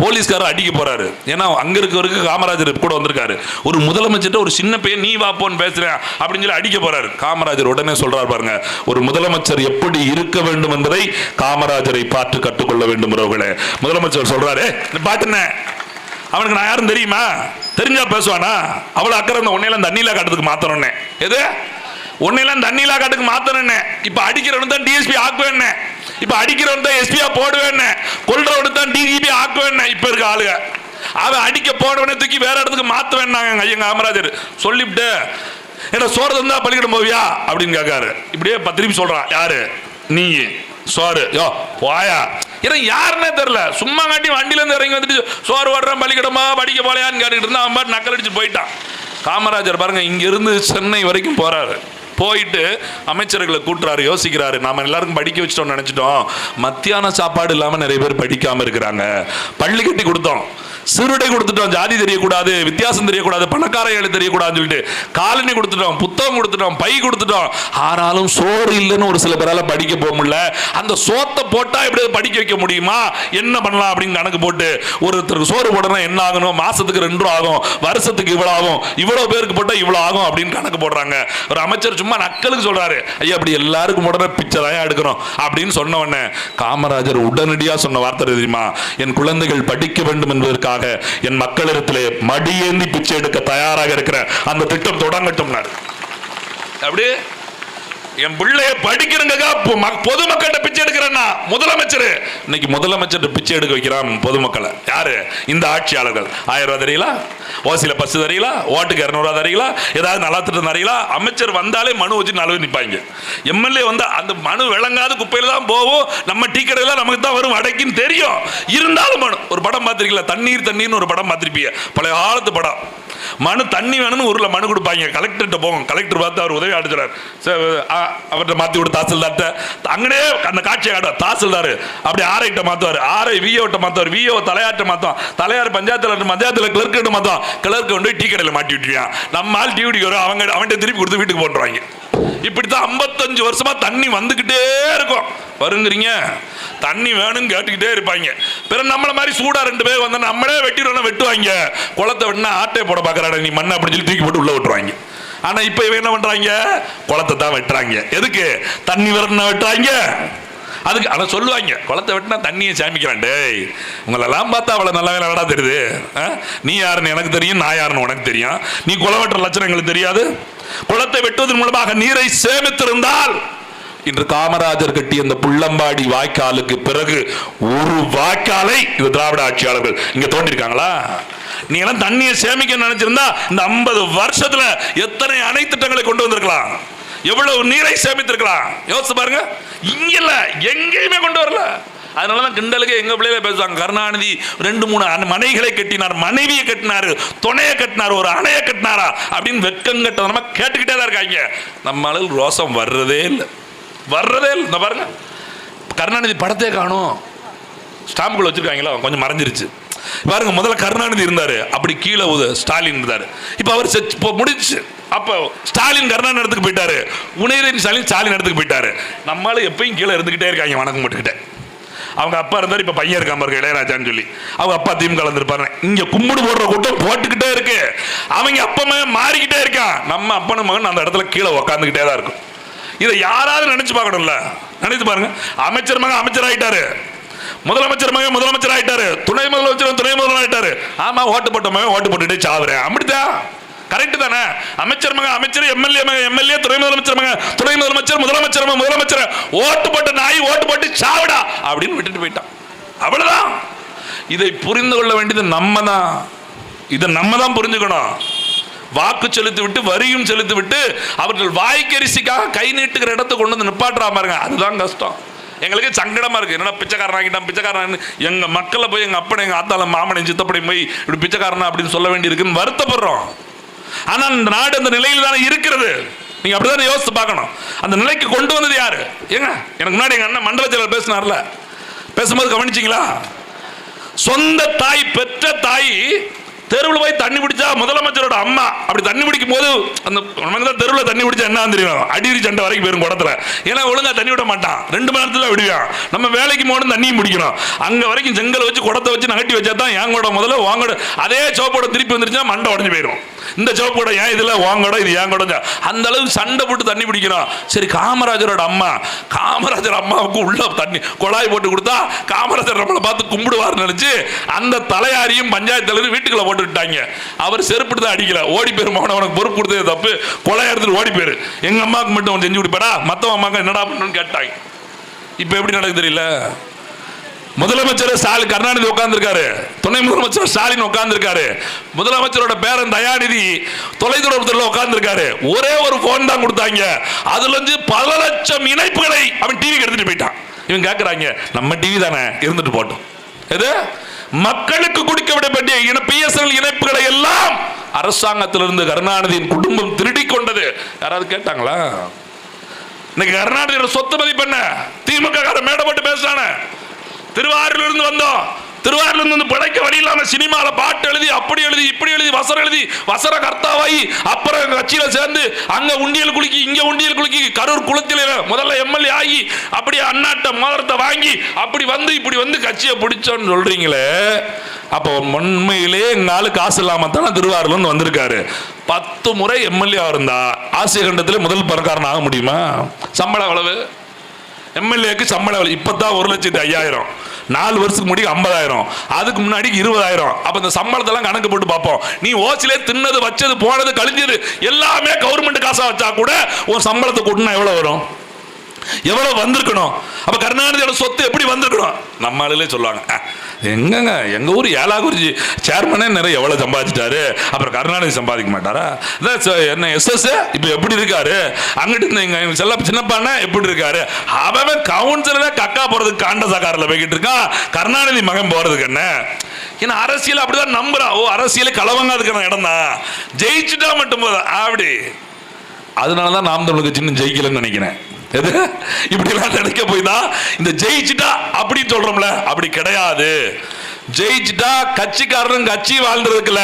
போலீஸ்காரர் அடிக்க போறாரு. ஏன்னா அங்க இருக்கவருக்கு காமராஜர் கூட வந்திருக்காரு. ஒரு முதலமைச்சர் ஒரு சின்ன பையன் நீ வாப்போன்னு பேசுறேன் அப்படின்னு சொல்லி அடிக்க போறாரு. காமராஜர் உடனே சொல்றாரு பாருங்க, ஒரு முதலமைச்சர் எப்படி இருக்க வேண்டும் என்பதை காமராஜரை பார்த்து கற்றுக்கொள்ள வேண்டும். முதலமைச்சர் சொல்றாரு, பாட்டுன அவனுக்கு நான் யாரும் தெரியுமா, தெரிஞ்சா பேசுவானா, அவ்வளவு அக்கறை உன்னையெல்லாம் தண்ணியில காட்டுறதுக்கு மாத்தணும்னே, எது உன்னையெல்லாம் தண்ணியில காட்டுக்கு மாத்தணும்னே. இப்ப அடிக்கிறவன் தான் டிஎஸ்பி ஆக்குவேன், இப்ப அடிக்கிறவன் தான் எஸ்பியா போடுவேன், கொல்றவனு தான் டிஜிபி ஆக்குவேன். இப்ப இருக்க ஆளுங்க அவன் அடிக்க போனவனே தூக்கி வேற இடத்துக்கு மாத்துவேன். ஐயங்க காமராஜர் சொல்லிவிட்டு, என்ன சோறு தந்தா பள்ளிக்கூடம் போவியா அப்படின்னு கேட்காரு. இப்படியே திருப்பி சொல்றான், யாரு நீ சோறு யோ போயா, ஏன்னா யாருன்னே தெரியல, சும்மா காட்டி வண்டியில இருந்து இறங்கி வந்துட்டு சோறு ஓடுறான், பள்ளிக்கூடமா படிக்க போலையான்னு கேட்டுக்கிட்டு இருந்தா அவன் பாட்டு நக்கல் அடிச்சு போயிட்டான். காமராஜர் பாருங்க இங்க இருந்து சென்னை வரைக்கும் போறாரு. போயிட்டு அமைச்சர்களை கூட்டுறாரு, யோசிக்கிறாரு, நாம எல்லாருக்கும் படிக்க வச்சிட்டோம் நினைச்சிட்டோம், மத்தியான சாப்பாடு இல்லாம நிறைய பேர் படிக்காம இருக்கிறாங்க, பள்ளி கட்டி கொடுத்தோம், சிறுடை கொடுத்துட்டோம், ஜாதி தெரியக்கூடாது, வித்தியாசம் தெரியக்கூடாது, பணக்கார ஏழை தெரியக்கூடாதுன்னு சொல்லிட்டு காலனி கொடுத்துட்டோம், புத்தகம் கொடுத்துட்டோம், பை கொடுத்துட்டோம். ஆனாலும் சோறு இல்லைன்னு ஒரு சில பேரால படிக்க போக முடியல. அந்த சோத்தை போட்டா எப்படி படிக்க வைக்க முடியுமா, என்ன பண்ணலாம் அப்படின்னு கணக்கு போட்டு, ஒருத்தருக்கு சோறு போடணும் என்ன ஆகணும், மாசத்துக்கு 2 ரூபா ஆகும், வருஷத்துக்கு இவ்வளவு ஆகும், இவ்வளவு பேருக்கு போட்டா இவ்வளவு ஆகும் அப்படின்னு கணக்கு போடுறாங்க. ஒரு அமைச்சர் சும்மா நக்கலுக்கு சொல்றாரு, ஐயா அப்படி எல்லாருக்கும் உடனே பிச்சை தான் எடுக்கணும் அப்படின்னு சொன்ன உடனே காமராஜர் உடனடியா சொன்ன வார்த்தை தெரியுமா, என் குழந்தைகள் படிக்க வேண்டும் என்பதற்காக வாழ்வதற்காக என் மக்களிடத்திலே மடியேந்தி பிச்சை எடுக்க தயாராக இருக்கிற அந்த திட்டம் தொடங்கட்டும். அப்படி என் பிள்ளைய படிக்கிறங்க பொதுமக்கிட்ட பிச்சை எடுக்கிறேன்னா முதலமைச்சர் இன்னைக்கு முதலமைச்சர் பிச்சை எடுக்க வைக்கிறான் பொதுமக்களை. யாரு? இந்த ஆட்சியாளர்கள். 1000 ரூபாய் தரீங்களா, ஓசியில பஸ் தரீங்களா, ஓட்டுக்கு 200 ரூபாய் தரீங்களா, ஏதாவது நல்லா திட்டம் தரீங்களா? அமைச்சர் வந்தாலே மனு வச்சு நலவு நிற்பாங்க. எம்எல்ஏ வந்தா அந்த மனு விளங்காத குப்பையில தான் போகும். நம்ம டீ கடையில நமக்கு தான் வரும் அடைக்குன்னு தெரியும். இருந்தாலும் மனு. ஒரு படம் பார்த்திருக்கீங்களா? தண்ணீர் தண்ணீர்னு ஒரு படம் பார்த்திருப்பீங்க, பழைய காலத்து படம். மனு தண்ணி வேணும்னு ஊர்ல மனு கொடுப்பாங்க. கலெக்டர்கிட்ட போகும். கலெக்டர் பார்த்து அவர் உதவி ஆடுறாரு, அவர்கிட்ட மாத்தி விட்டு தாசில்தார்ட்ட அங்கனே அந்த காட்சியை காட்டுவார். தாசில்தார் அப்படி ஆர்ஐட்ட மாத்துவார், ஆர்ஐ விஓட்ட மாத்துவார், விஓ தலையாட்ட மாத்தும், தலையார் பஞ்சாயத்துல கிளர்க்கு மாத்தும், கிளர்க்கு கொண்டு டீ கடையில் மாட்டி விட்டுருவான். நம்ம ஆள் டியூட்டி வரும், அவன்கிட்ட திருப்பி கொடுத்து வீட்டுக்கு போட்டுருவாங்க. இப்படித்தான் 55 வருஷமா தண்ணி வந்துகிட்டே இருக்கும். வருங்கிறீங்க, தண்ணி வேணும் கேட்டுக்கிட்டே இருப்பாங்க. பிறகு நம்மள மாதிரி சூடா 2 பேர் வந்தா நம்மளே வெட்டுவாங்க. குளத்தை வெட்டினா ஆட்டை போட பாக்குறாட நீ மண்ணை அப்படின்னு சொல்லி தூக்கி போட்டு உள்ள விட்டுருவாங்க. ஆனா இப்ப இவன் என்ன பண்றாங்க? குளத்தை தான் வெட்டுறாங்க. எதுக்கு? தண்ணி வரணும் வெட்டுறாங்க. அதுக்கு அதை சொல்லுவாங்க, குளத்தை வெட்டினா தண்ணியை சாமிக்கிறான். டேய், உங்களெல்லாம் பார்த்தா அவ்வளோ நல்லா வேலை தெரியுது. நீ யாருன்னு எனக்கு தெரியும், நான் யாருன்னு உனக்கு தெரியும். நீ குளம் வெட்டுற லட்சணம் எங்களுக்கு தெரியாது. குளத்தை வெட்டுவதன் மூலமாக நீரை சேமித்திருந்தால் இன்று காமராஜர் கட்டிய அந்த புள்ளம்பாடி வாய்க்காலுக்கு பிறகு ஒரு வாய்க்காலை இது திராவிட ஆட்சியாளர்கள் இங்க தோண்டிருக்காங்களா? நீ எல்லாம் தண்ணியை சேமிக்க நினைச்சிருந்தா இந்த 50 வருஷத்துல எத்தனை அணை திட்டங்களை கொண்டு வந்திருக்கலாம், எவ்வளவு நீரை சேமித்திருக்கலாம். யோசிச்சு பாருங்க. இங்க இல்ல, எங்கேயுமே கொண்டு வரல. அதனாலதான் கிண்டலுக்கு எங்க பிள்ளைகளை பேசுவாங்க, கருணாநிதி 2-3 மனைகளை கட்டினார், மனைவியை கட்டினாரு, துணையை கட்டினார், ஒரு அணையை கட்டினாரா அப்படின்னு வெக்கம் கட்டதனமா கேட்டுக்கிட்டே தான் இருக்காங்க. நம்ம அளவு ரோசம் வர்றதே இல்லை. இந்த பாருங்க, கருணாநிதி படத்தை காணும், ஸ்டாம்புக்குள்ள வச்சிருக்காங்களா, கொஞ்சம் மறைஞ்சிருச்சு பாருங்க. முதல்ல கருணாநிதி இருந்தாரு, அப்படி கீழே ஸ்டாலின் இருந்தாரு. இப்ப அவர் முடிச்சு, அப்போ ஸ்டாலின் கருணாநிதி இடத்துக்கு போயிட்டாரு, உதயநிதி ஸ்டாலின் இடத்துக்கு போயிட்டாரு. நம்மளால எப்பயும் கீழே இருந்துகிட்டே இருக்காங்க வணக்கம் போட்டுக்கிட்டே. அவங்க அப்பா இருந்தாரு, இப்ப பையன் இருக்காம இருக்கு இளையராஜான்னு சொல்லி. அவங்க அப்பா திமுக கலந்துருப்பாரு. இங்க கும்பிடு போடுற கூட்டம் போட்டுக்கிட்டே இருக்கு. அவங்க அப்பா மகன் மாறிக்கிட்டே இருக்கான். நம்ம அப்பனும் மகன் அந்த இடத்துல கீழே உக்காந்துக்கிட்டே தான் இருக்கும். இதை யாராவது நினைச்சு பார்க்கணும்ல? நினைச்சு பாருங்க. அமைச்சர் மகன் அமைச்சர் ஆயிட்டாரு, முதலமைச்சர் மகன் முதலமைச்சர் ஆயிட்டாரு, துணை முதலமைச்சர் ஆயிட்டாரு. ஆமா, ஓட்டு போட்ட மகன் ஓட்டு போட்டுட்டே சாவுறேன். அப்படித்தான், கரெக்ட் தானே? அமைச்சர் மகன் அமைச்சர், எம்எல்ஏ மகன் எம்எல்ஏ, துணை முதலமைச்சர் மகன் துணை முதலமைச்சர், முதலமைச்சர் மகன் முதலமைச்சர், ஓட்டு போட்ட நாய் ஓட்டு போட்டு சாவுடா அப்படின்னு விட்டுட்டு போயிட்டான். அவ்வளவுதான். இதை புரிந்து கொள்ள வேண்டியது நம்ம தான். இதை நம்ம தான் புரிஞ்சுக்கணும். வாக்கு செலுத்தி விட்டு வரியும் செலுத்தி விட்டு அவர்கள் வாய்க்கரிசிக்காக கை நீட்டுகிற இடத்தை கொண்டு வந்து நிப்பாட்டுறா பாருங்க. அதுதான் கஷ்டம். எங்களுக்கு சங்கடமா இருக்கு. என்னடா பிச்சைக்காரன் ஆகிட்டான், பிச்சைக்காரன். எங்க மக்களை போய் எங்க அப்பனை எங்க ஆத்தால மாமனை சித்தப்படி போய் இப்படி பிச்சைக்காரனா அப்படின்னு சொல்ல வேண்டி இருக்குன்னு வருத்தப்படுறோம். ஆனா இந்த நாடு அந்த நிலையில் தானே இருக்கிறது. நீங்க அப்படிதான் யோசிச்சு பார்க்கணும். அந்த நிலைக்கு கொண்டு வந்தது யாரு? ஏங்க, எனக்கு முன்னாடி எங்க அண்ணன் மண்டல செயலர் பேசினார்ல, பேசும்போது கவனிச்சிங்களா? சொந்த தாய், பெற்ற தாய் தெருவில் போய் தண்ணி பிடிச்சா முதலமைச்சரோட அம்மா அப்படி தண்ணி பிடிக்கும் போது அந்த தெருவில் தண்ணி பிடிச்சா என்ன தெரியும்? அடிரி சண்டை வரைக்கும் போயிரும் குடத்துல. ஏன்னா ஒழுங்கா தண்ணி விட மாட்டான், 2 மணி நேரத்துல விடுவான். நம்ம வேலைக்கு போகணும், தண்ணியும் பிடிக்கணும். அங்க வரைக்கும் செங்கல் வச்சு குடத்தை வச்சு நகட்டி வச்சா தான் என் கூட முதல்ல வாங்கோட. அதே சோப்போட திருப்பி வந்துருச்சுன்னா மண்டை உடஞ்சு போயிடும். இந்த சோப்போட ஏன் இதுல வாங்கோட, இது ஏன் கூட அந்த அளவுக்கு சண்டை போட்டு தண்ணி பிடிக்கணும். சரி, காமராஜரோட அம்மா, காமராஜர் அம்மாவுக்கு உள்ள தண்ணி குழாய் போட்டு கொடுத்தா காமராஜர் நம்மளை பார்த்து கும்பிடுவார் நினைச்சு அந்த தலையாரியும் பஞ்சாயத்து தலைவர் வீட்டுக்குள்ள போட்டு விட்டாங்க. அவர் செருப்பிட்டு தான் அடிக்கல, ஓடி போயிரு மகன், உனக்கு பொறுப்பு கொடுத்தது தப்பு, கொலை எடுத்துட்டு ஓடி போயிரு. எங்க அம்மாவுக்கு மட்டும் செஞ்சு கொடுப்படா, மத்தவங்க அம்மாவுக்கு என்னடா பண்ணணும்னு கேட்டாங்க. இப்ப எப்படி நடக்குது தெரியல. முதலமைச்சர் ஸ்டாலின் கருணாநிதி உட்கார்ந்துருக்காரு, துணை முதலமைச்சர் ஸ்டாலின் உட்கார்ந்துருக்காரு, முதலமைச்சரோட பேரன் தயாநிதி தொலைதொடர்புல உட்கார்ந்துருக்காரு. ஒரே ஒரு போன் தான் கொடுத்தாங்க, அதுல இருந்து பல லட்சம் இணைப்புகளை அவன் டிவிக்கு எடுத்துட்டு போயிட்டான். இவன் கேட்கறாங்க, நம்ம டிவி தானே இருந்துட்டு போட்டோம். எது மக்களுக்கு கொடுக்க விடப்பட்ட பிஎஸ்என்எல் இணைப்புகளை எல்லாம் அரசாங்கத்திலிருந்து கருணாநிதியின் குடும்பம் திருடி கொண்டது. யாராவது கேட்டாங்களா? இன்னைக்கு கருணாநிதியோட சொத்து மதிப்பு என்ன? திமுக மேடை போட்டு பேசுறானே. திருவாரூர்ல இருந்து வந்தோம், திருவாரூர்ல இருந்து படைக்க வழி இல்லாம சினிமால பாட்டு எழுதி, அப்படி எழுதி, இப்படி எழுதி, வசரம் எழுதி, வசர கர்த்தாவாயி, அப்புறம் கட்சியில சேர்ந்து அங்க உண்டியல் குலுக்கி, இங்க உண்டியல் குலுக்கி, கரூர் குளத்தில முதல்ல எம்எல்ஏ ஆகி, அப்படியே அண்ணாட்ட மோதிரத்தை வாங்கி, அப்படி வந்து இப்படி வந்து கட்சியை பிடிச்சோன்னு சொல்றீங்களே. அப்போ உண்மையிலே எங்க ஆளு காசு இல்லாம தானே திருவாரூர்ல வந்திருக்காரு. 10 முறை எம்எல்ஏ இருந்தா ஆசிய கண்டத்தில் முதல் பணக்காரன் ஆக முடியுமா? சம்பளம் எவ்வளவு? எம்எல்ஏக்கு சம்பளம் இப்பதான் 1,05,000. 4 வருஷத்துக்கு முன்னாடி 50,000, அதுக்கு முன்னாடி 20,000. அப்ப இந்த சம்பளத்தெல்லாம் கணக்கு போட்டு பார்ப்போம். நீ ஓசிலே தின்னது வச்சது போனது கழிஞ்சது எல்லாமே கவர்மெண்ட் காசா வச்சா கூட உன் சம்பளத்தை கூட்டினா எவ்வளவு வரும், எவ்வளவு வந்திருக்கணும்? அப்ப கருணாநிதியோட சொத்து எப்படி வந்திருக்கணும்? நம்ம ஆளுகளே சொல்லுவாங்க, எங்கங்க எங்க ஊர் ஏலாகுறிச்சி சேர்மனே நிறைய எவ்வளவு சம்பாதிச்சிட்டாரு, அப்புறம் கருணாநிதி சம்பாதிக்க மாட்டாரா? என்ன எஸ்எஸ் இப்ப எப்படி இருக்காரு, அங்கிட்டு எங்க செல்ல சின்னப்பான எப்படி இருக்காரு? அவன் கவுன்சிலரே கக்கா போறதுக்கு காண்டசா காரில் போய்கிட்டு இருக்கான், கருணாநிதி மகன் போறதுக்கு என்ன? ஏன்னா அரசியல் அப்படிதான் நம்புறான். ஓ, அரசியல் களவங்காதுக்கான இடம் தான், ஜெயிச்சுட்டா மட்டும் போதும் அப்படி. அதனாலதான் நாம் தமிழ் கட்சி இன்னும் ஜெயிக்கலன்னு நினைக்கிறேன். எது இப்படி எல்லாம் நினைக்க போய் தான் இந்த ஜெயிச்சுட்டா அப்படின்னு சொல்றோம்ல, அப்படி கிடையாது. ஜெயிச்சுட்டா கட்சிக்காரன் கட்சி வாழ்ந்ததுக்குல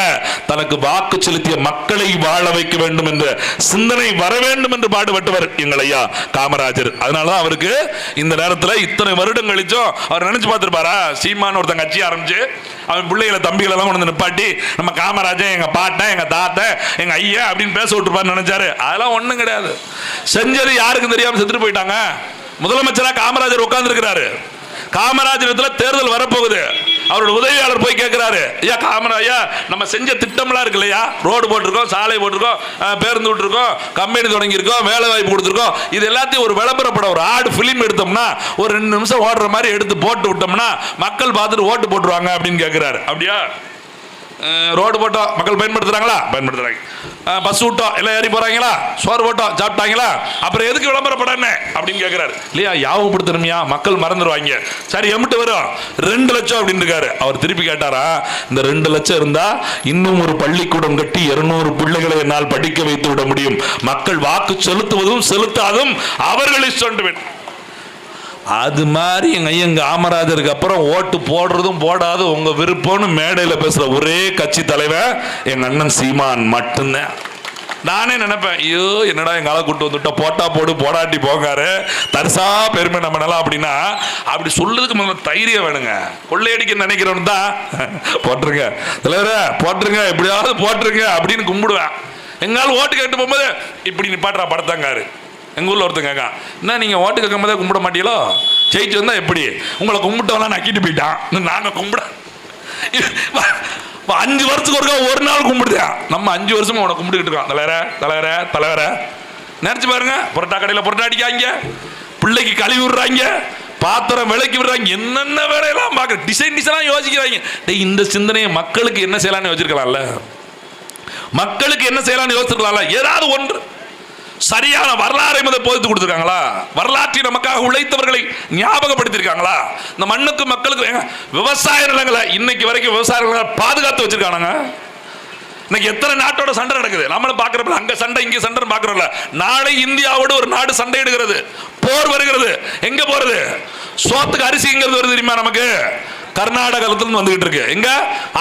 தனக்கு வாக்கு செலுத்திய மக்களை வாழ வைக்க வேண்டும் என்ற சிந்தனை வர வேண்டும் என்று பாடுபட்டவர் எங்கள் ஐயா காமராஜர். அதனாலதான் அவருக்கு இந்த நேரத்தில் இத்தனை வருடம் கழிச்சும் அவர் நினைச்சு பார்த்திருப்பாரா, சீமான் ஒருத்தன் கட்சி ஆரம்பிச்சு அவன் பிள்ளைகளை தம்பிகளை எல்லாம் கொண்டு வந்து நிப்பாட்டி நம்ம காமராஜர் எங்க பாட்டன் எங்க தாத்தன் எங்க ஐயா அப்படின்னு பேச விட்டுருப்பான்னு நினைச்சாரு. அதெல்லாம் ஒண்ணும் கிடையாது. செஞ்சது யாருக்கும் தெரியாம செத்துட்டு போயிட்டாங்க. முதலமைச்சரா காமராஜர் உட்கார்ந்து இருக்கிறாரு. காமராஜர் தேர்தல் வரப்போகுது. அவரோட உதவியாளர் போய் கேட்கிறாரு, ஐயா காமராஜா நம்ம செஞ்ச திட்டம்லாம் இருக்கு இல்லையா, ரோடு போட்டிருக்கோம், சாலை போட்டிருக்கோம், பேருந்து விட்டுருக்கோம், கம்பெனி தொடங்கியிருக்கோம், வேலை வாய்ப்பு கொடுத்துருக்கோம், இது எல்லாத்தையும் ஒரு விளம்பரப்பட ஒரு ஆடு பிலிம் எடுத்தோம்னா ஒரு 2 நிமிஷம் ஓடுற மாதிரி எடுத்து போட்டு விட்டோம்னா மக்கள் பார்த்துட்டு ஓட்டு போட்டுருவாங்க அப்படின்னு கேட்கிறாரு. அப்படியா? ரோடு போட்டோம், மக்கள் பயன்படுத்துறாங்களா? பயன்படுத்துறாங்க. பஸ் விட்டோம், எல்லாம் ஏறி போறாங்களா? சோறு போட்டோம், சாப்பிட்டாங்களா? அப்புறம் எதுக்கு விளம்பரப்படனே அப்படின்னு கேட்கிறாரு இல்லையா? யாவப்படுத்தணுமையா, மக்கள் மறந்துடுவாங்க. சரி எம்பிட்டு வரும்? 2 லட்சம் அப்படின்னு இருக்காரு. அவர் திருப்பி கேட்டாரா, இந்த 2 லட்சம் இருந்தா இன்னும் ஒரு பள்ளிக்கூடம் கட்டி 200 பிள்ளைகளை என்னால் படிக்க வைத்து விட முடியும். மக்கள் வாக்கு செலுத்துவதும் செலுத்தாதும் அவர்களை சொன்ன. அது மாதிரி எங்க காமராஜருக்கு அப்புறம் ஓட்டு போடுறதும் போடாது உங்க விருப்பம்னு மேடையில் பேசுற ஒரே கட்சி தலைவர் எங்க அண்ணன் சீமான் மட்டும்தான். நானே நினைப்பேன், ஐயோ என்னடா எங்க ஆளை கூட்டு வந்துட்டா, போட்டா போடு போடாட்டி போகாரு தரிசா பெருமை நம்ம நல்லா அப்படின்னா, அப்படி சொல்றதுக்கு முதல்ல தைரியம் வேணுங்க. கொள்ளையடிக்க நினைக்கிறவன் தான் போட்டுருங்க தலைவர போட்டுருங்க, எப்படியாவது போட்டுருங்க அப்படின்னு கும்பிடுவேன். எங்கால ஓட்டு கேட்டு போகும்போது இப்படி நிப்பாட்டுறா படத்தாங்காரு. எங்கள் ஊரில் ஒருத்தங்க கேட்கான், என்ன நீங்கள் ஓட்டு கேட்கும் போதே கும்பிட மாட்டீங்களோ, ஜெயிச்சு வந்தால் எப்படி உங்களை கும்பிட்டவெல்லாம் நக்கிட்டு போயிட்டான், நாங்கள் கும்பிட 5 வருஷத்துக்கு ஒருக்கா ஒரு நாள் கும்பிடுதேன். நம்ம 5 வருஷமா உனக்கு கும்பிட்டுக்கிட்டு இருக்கோம். தலைவர நினைச்சு பாருங்க. புரோட்டா கடையில் புரோட்டா அடிக்காங்க, பிள்ளைக்கு கழுவி விடுறாங்க, பாத்திரம் விலைக்கு விடுறாங்க, என்னென்ன வேலையெல்லாம் பார்க்க டிசைனா யோசிக்கிறாங்க. இந்த சிந்தனையை மக்களுக்கு என்ன செய்யலான்னு யோசிச்சிருக்கலாம்ல, மக்களுக்கு என்ன செய்யலான்னு யோசிச்சிருக்கலாம்ல. ஏதாவது ஒன்று சரியான வரலாறை போதித்து கொடுத்துருக்காங்களா? வரலாற்றை நமக்காக உழைத்தவர்களை ஞாபகப்படுத்திருக்காங்களா? இந்த மண்ணுக்கு மக்களுக்கு விவசாய நிலங்களை இன்னைக்கு வரைக்கும் விவசாய நிலங்களை பாதுகாத்து வச்சிருக்கானுங்க. இன்னைக்கு எத்தனை நாட்டோட சண்டை நடக்குது நம்மளும் பாக்குறப்ப, அங்க சண்டை இங்க சண்டை பாக்குறோம்ல. நாளை இந்தியாவோட ஒரு நாடு சண்டை எடுக்கிறது, போர் வருகிறது. எங்க போறது? சோத்துக்கு அரிசிங்கிறது வருது தெரியுமா நமக்கு? கர்நாடகத்திலிருந்து வந்துகிட்டு இருக்கு. எங்க?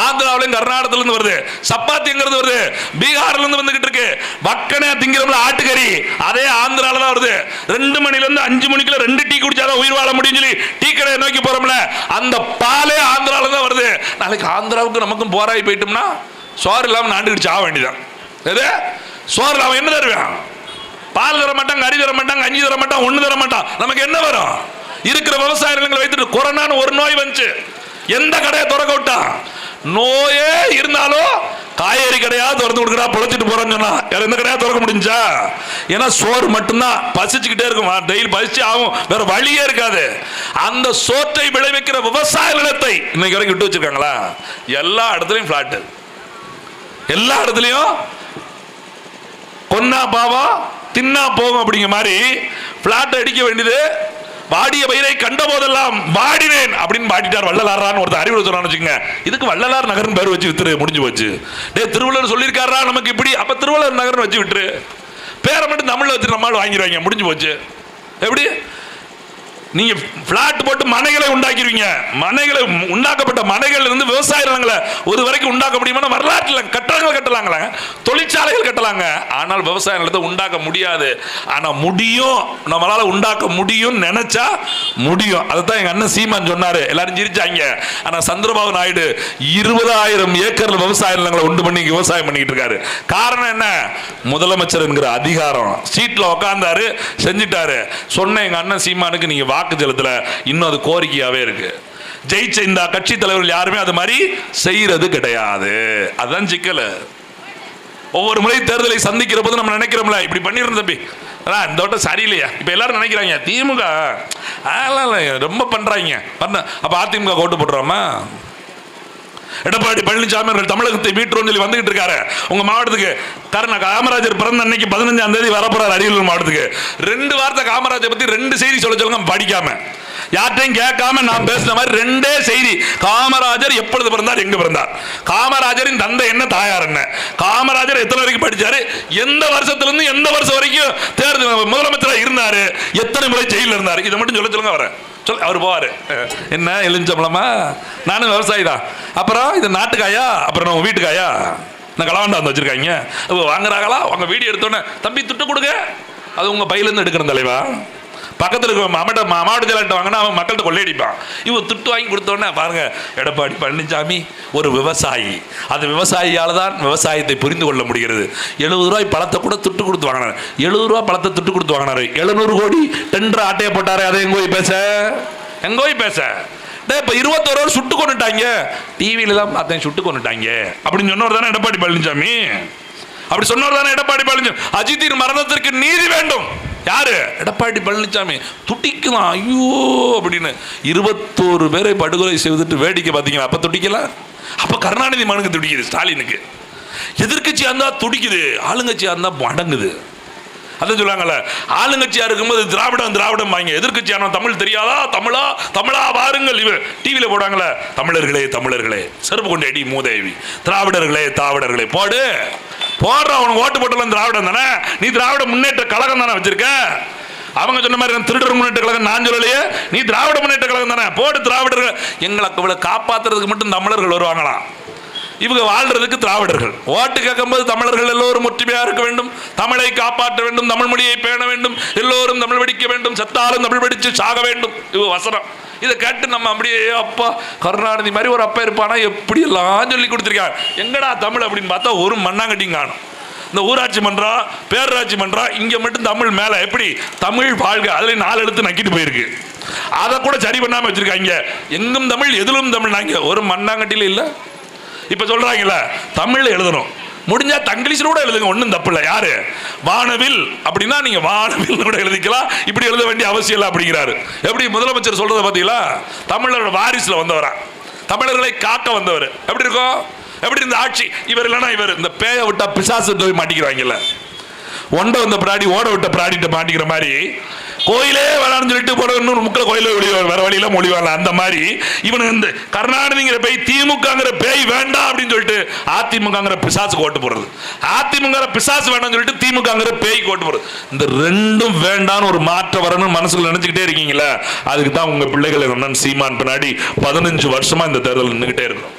ஆந்திராவிலும் கர்நாடகத்திலிருந்து வருது. சப்பாத்திங்கிறது வருது பீகார்ல இருந்து வந்துகிட்டு இருக்கு. வக்கனே திங்கிறோம்ல ஆட்டுக்கறி, அதே ஆந்திரால தான் வருது. 2 மணில இருந்து 5 மணிக்குள்ள 2 டீ குடிச்சாதான் உயிர் வாழ முடியும் சொல்லி டீ கடையை நோக்கி போறோம்ல, அந்த பாலே ஆந்திரால தான் வருது. நாளைக்கு ஆந்திராவுக்கு நமக்கும் போராய் போயிட்டோம்னா சோறு இல்லாம நாண்டுக்கிட்டு சாக வேண்டியதான். எது சோறு இல்லாம என்ன தருவேன்? பால் தர மாட்டாங்க, கறி தர மாட்டாங்க, கஞ்சி தர மாட்டான், ஒண்ணு தர மாட்டான். நமக்கு என்ன வரும்? இருக்கிற விவசாய நிலங்களை வைத்துட்டு கொரோனான்னு ஒரு நோய் வந்துச்சு, எந்த கடையை திறக்க விட்டா? நோயே இருந்தாலும் காய்கறி கடையா திறந்து கொடுக்குறா, பொழைச்சிட்டு போறோம்னு சொன்னா எந்த கடையா திறக்க முடிஞ்சா? ஏன்னா சோறு மட்டும்தான் பசிச்சுக்கிட்டே இருக்கும், டெய்லி பசிச்சு ஆகும், வேற வழியே இருக்காது. அந்த சோற்றை விளைவிக்கிற விவசாய நிலத்தை இன்னைக்கு வரைக்கும் விட்டு வச்சிருக்காங்களா? எல்லா இடத்துலையும் பிளாட், எல்லா இடத்துலையும் பொன்னா பாவம் தின்னா போகும் அப்படிங்கிற மாதிரி பிளாட் அடிக்க வேண்டியது. வாடிய பயிரை கண்ட போதெல்லாம் வாடினேன் அப்படின்னு பாடிட்டார் வள்ளலாரான்னு ஒருத்தர் அறிவுரை சொன்னான்னு வச்சுக்கோங்க. இதுக்கு வள்ளலார் நகர்னு பேர் வச்சு வித்துரு, முடிஞ்சு போச்சு. திருவள்ளுவர் சொல்லியிருக்காரா நமக்கு இப்படி, அப்ப திருவள்ளுவர் நகர்னு வச்சு விட்டுரு, பேரை மட்டும் தமிழ்ல வச்சு நம்மளால வாங்கிடுவாங்க, முடிஞ்சு போச்சு. எப்படி நீங்க பிளாட் போட்டு மனைகளை உண்டாக்கிடுவீங்க? மனைகளை உண்டாக்கப்பட்ட மனைகள் இருந்து விவசாய நிலங்களை ஒரு வரைக்கும் உண்டாக்க முடியுமா? வரலாற்றில் கட்டடங்கள் கட்டலாங்களா, தொழிற்சாலைகள் கட்டலாங்க, ஆனால் விவசாய நிலத்தை உண்டாக்க முடியாது. ஆனா முடியும், நம்மளால உண்டாக்க முடியும், நினைச்சா முடியும். அதுதான் எங்க அண்ணன் சீமான் சொன்னாரு, எல்லாரும் சிரிச்சாங்க. ஆனா சந்திரபாபு நாயுடு 20,000 ஏக்கர்ல விவசாய நிலங்களை உண்டு பண்ணி விவசாயம் பண்ணிட்டு இருக்காரு. காரணம் என்ன? முதலமைச்சர் என்கிற அதிகாரம், சீட்ல உட்கார்ந்தாரு, செஞ்சிட்டாரு. சொன்ன எங்க அண்ணன் சீமானுக்கு நீங்க வாக்கு செலுத்தல, இன்னும் அது கோரிக்கையாவே இருக்கு. ஜெயிச்ச இந்த கட்சி தலைவர்கள் யாருமே அது மாதிரி செய்யறது கிடையாது. அதுதான் சிக்கல். ஒவ்வொரு முறை தேர்தலை சந்திக்கிற போது நம்ம நினைக்கிறோம்ல, இப்படி பண்ணிடுறோம் தம்பி, இந்த வட்டம் சரியில்லையா. இப்ப எல்லாரும் நினைக்கிறாங்க திமுக ரொம்ப பண்றாங்க. அப்ப அதிமுக ஓட்டு போட்டுறோமா? எடப்பாடி பழனிசாமி அவர்கள் தமிழகத்தை மீட்டோன்னு சொல்லி வந்துகிட்டு இருக்காரு. உங்க மாவட்டத்துக்கு காமராஜர் பிறந்த அன்னைக்கு 15ஆம் தேதி வரப்போறாரு அரியலூர் மாவட்டத்துக்கு. 2 வார்த்தை காமராஜர் பத்தி 2 செய்தி சொல்லுங்க, படிக்காம யார்ட்டையும் கேட்காம நான் பேசுற மாதிரி 2 செய்தி. காமராஜர் எப்பொழுது பிறந்தார், எங்க பிறந்தார், காமராஜரின் தந்தை என்ன, தாயார் என்ன, காமராஜர் எத்தனை வரைக்கும் படிச்சாரு, எந்த வருஷத்துல இருந்து எந்த வருஷம் வரைக்கும் தேர்தல் முதலமைச்சராக இருந்தாரு, எத்தனை முறை ஜெயில இருந்தாரு, இதை மட்டும் சொல்லுங்க. வர அவர் போவாரு. என்ன எலுஞ்சம்பளமா, நானும் விவசாயி தான். அப்புறம் இது நாட்டுக்காயா, அப்புறம் நம்ம வீட்டுக்காயா, நான் களவாண்டா வந்து வச்சிருக்காங்க வாங்குறாங்களா. உங்க வீடியோ எடுத்தோன்னே தம்பி துட்டு கொடுங்க, அது உங்க பையில இருந்து எடுக்கிற தலைவா. பக்கத்தில் இருக்க மாவட்ட செயலாளர்கிட்ட வாங்கினா அவன் மக்கள்கிட்ட கொள்ளையடிப்பான். இவன் துட்டு வாங்கி கொடுத்தோன்னே பாருங்க, எடப்பாடி பழனிசாமி ஒரு விவசாயி, அந்த விவசாயியால் தான் விவசாயத்தை புரிந்து கொள்ள முடிகிறது. 70 ரூபாய் பழத்தை கூட துட்டு கொடுத்து வாங்கினார். 70 ரூபா பழத்தை துட்டு கொடுத்து வாங்கினாரு. 700 கோடி டெண்டர் ஆட்டையை போட்டாரு. அதை எங்க போய் பேச இப்ப 21 ரூபா சுட்டு கொண்டுட்டாங்க. டிவியில தான் பார்த்தேன், சுட்டு கொண்டுட்டாங்க அப்படின்னு சொன்னவர் தானே எடப்பாடி பழனிசாமி. அப்படி சொன்னவர் தானே எடப்பாடி பழனிசாமி. அஜித்தின் மரணத்திற்கு நீதி வேண்டும். யாரு? எடப்பாடி பழனிசாமி. துடிக்கலாம் ஐயோ அப்படின்னு. 21 பேரை படுகொலை செய்துட்டு வேடிக்கை பார்த்தீங்களா? அப்ப துடிக்கல. அப்ப கருணாநிதி மகனுக்கு துடிக்குது, ஸ்டாலினுக்கு. எதிர்கட்சியா இருந்தா துடிக்குது, ஆளுங்கட்சியா இருந்தா அடங்குது. அதான் சொல்லுவாங்கல்ல, ஆளுங்கட்சியா இருக்கும்போது திராவிடம் வாங்க, எதிர்கட்சியான தமிழ் தெரியாதா, தமிழா வாருங்கள். இவ டிவியில போடாங்களே, தமிழர்களே செருப்பு கொண்டு அடி மூதேவி, திராவிடர்களே போடுற அவனுக்கு ஓட்டு போட்டலாம் திராவிடம் தானே. நீ திராவிட முன்னேற்ற கழகம் தானே வச்சிருக்க. அவங்க சொன்ன மாதிரி திருடர் முன்னேற்ற கழகம் நான் சொல்லலையே, நீ திராவிட முன்னேற்ற கழகம் தானே. போடு திராவிடர்கள். எங்களை காப்பாத்துறதுக்கு மட்டும் தமிழர்கள் வருவாங்களாம், இவங்க வாழ்றதுக்கு திராவிடர்கள். ஓட்டு கேட்கும்போது தமிழர்கள் எல்லோரும் ஒற்றுமையா இருக்க வேண்டும், தமிழை காப்பாற்ற வேண்டும், தமிழ் மொழியை பேண வேண்டும், எல்லோரும் தமிழ் படிக்க வேண்டும், செத்தாலும் தமிழ் படித்து சாக வேண்டும். இது வசனம். இதை கேட்டு நம்ம அப்படியே அப்பா கருணாநிதி மாதிரி ஒரு அப்பா இருப்பானா எப்படி எல்லாம் சொல்லி கொடுத்துருக்காங்க. எங்கடா தமிழ் அப்படின்னு பார்த்தா ஒரு மண்ணாங்கட்டியும் காணும். இந்த ஊராட்சி மன்றம், பேரூராட்சி மன்றம், இங்க மட்டும் தமிழ் மேல எப்படி தமிழ் வாழ்க, அதுல 4 எழுத்து நக்கிட்டு போயிருக்கு. அதை கூட சரி பண்ணாம வச்சிருக்காங்க. எங்கும் தமிழ், எதிலும் தமிழ். நாங்க ஒரு மண்ணாங்கட்டில இல்ல. இப்ப சொல்றாங்கல்ல, தமிழ் எழுதணும், முடிஞ்சா தங்கிலீஷ்ல கூட எழுதுங்க, ஒன்றும் தப்பு இல்லை. யாரு? வானவில் அப்படின்னா நீங்க வானவில் கூட எழுதிக்கலாம், இப்படி எழுத வேண்டிய அவசியம் இல்லை அப்படிங்கிறாரு. எப்படி முதலமைச்சர் சொல்றத பார்த்தீங்களா? தமிழரோட வாரிசுல வந்தவரா, தமிழர்களை காக்க வந்தவர். எப்படி இருக்கும்? எப்படி இந்த ஆட்சி? இவர் இல்லைன்னா இவர். இந்த பேய விட்டா பிசாசு போய் மாட்டிக்கிறாங்கல்ல, ஒண்டை வந்த பிராடி ஓட விட்ட பிராடிட்ட மாட்டிக்கிற மாதிரி, கோயிலே வேளாண் சொல்லிட்டு போற இன்னொரு முக்கில் கோயில வேற வழியில மொழிவாங்க. அந்த மாதிரி இவனுக்கு இந்த கருணாநிதிங்கிற பேய், திமுகங்கிற பேய் வேண்டாம் அப்படின்னு சொல்லிட்டு அதிமுகங்கிற பிசாசுக்கு ஓட்டு போடுறது, அதிமுக பிசாசு வேண்டாம்னு சொல்லிட்டு திமுகங்கிற பேய்க்கு ஓட்டு போடுறது. இந்த ரெண்டும் வேண்டான்னு ஒரு மாற்ற வரணும்னு மனசுல நினைச்சுக்கிட்டே இருக்கீங்களா? அதுக்கு தான் உங்க பிள்ளைகள் அண்ணன் சீமான் பின்னாடி 15 வருஷமா இந்த தேர்தல் நின்றுகிட்டே இருக்கும்.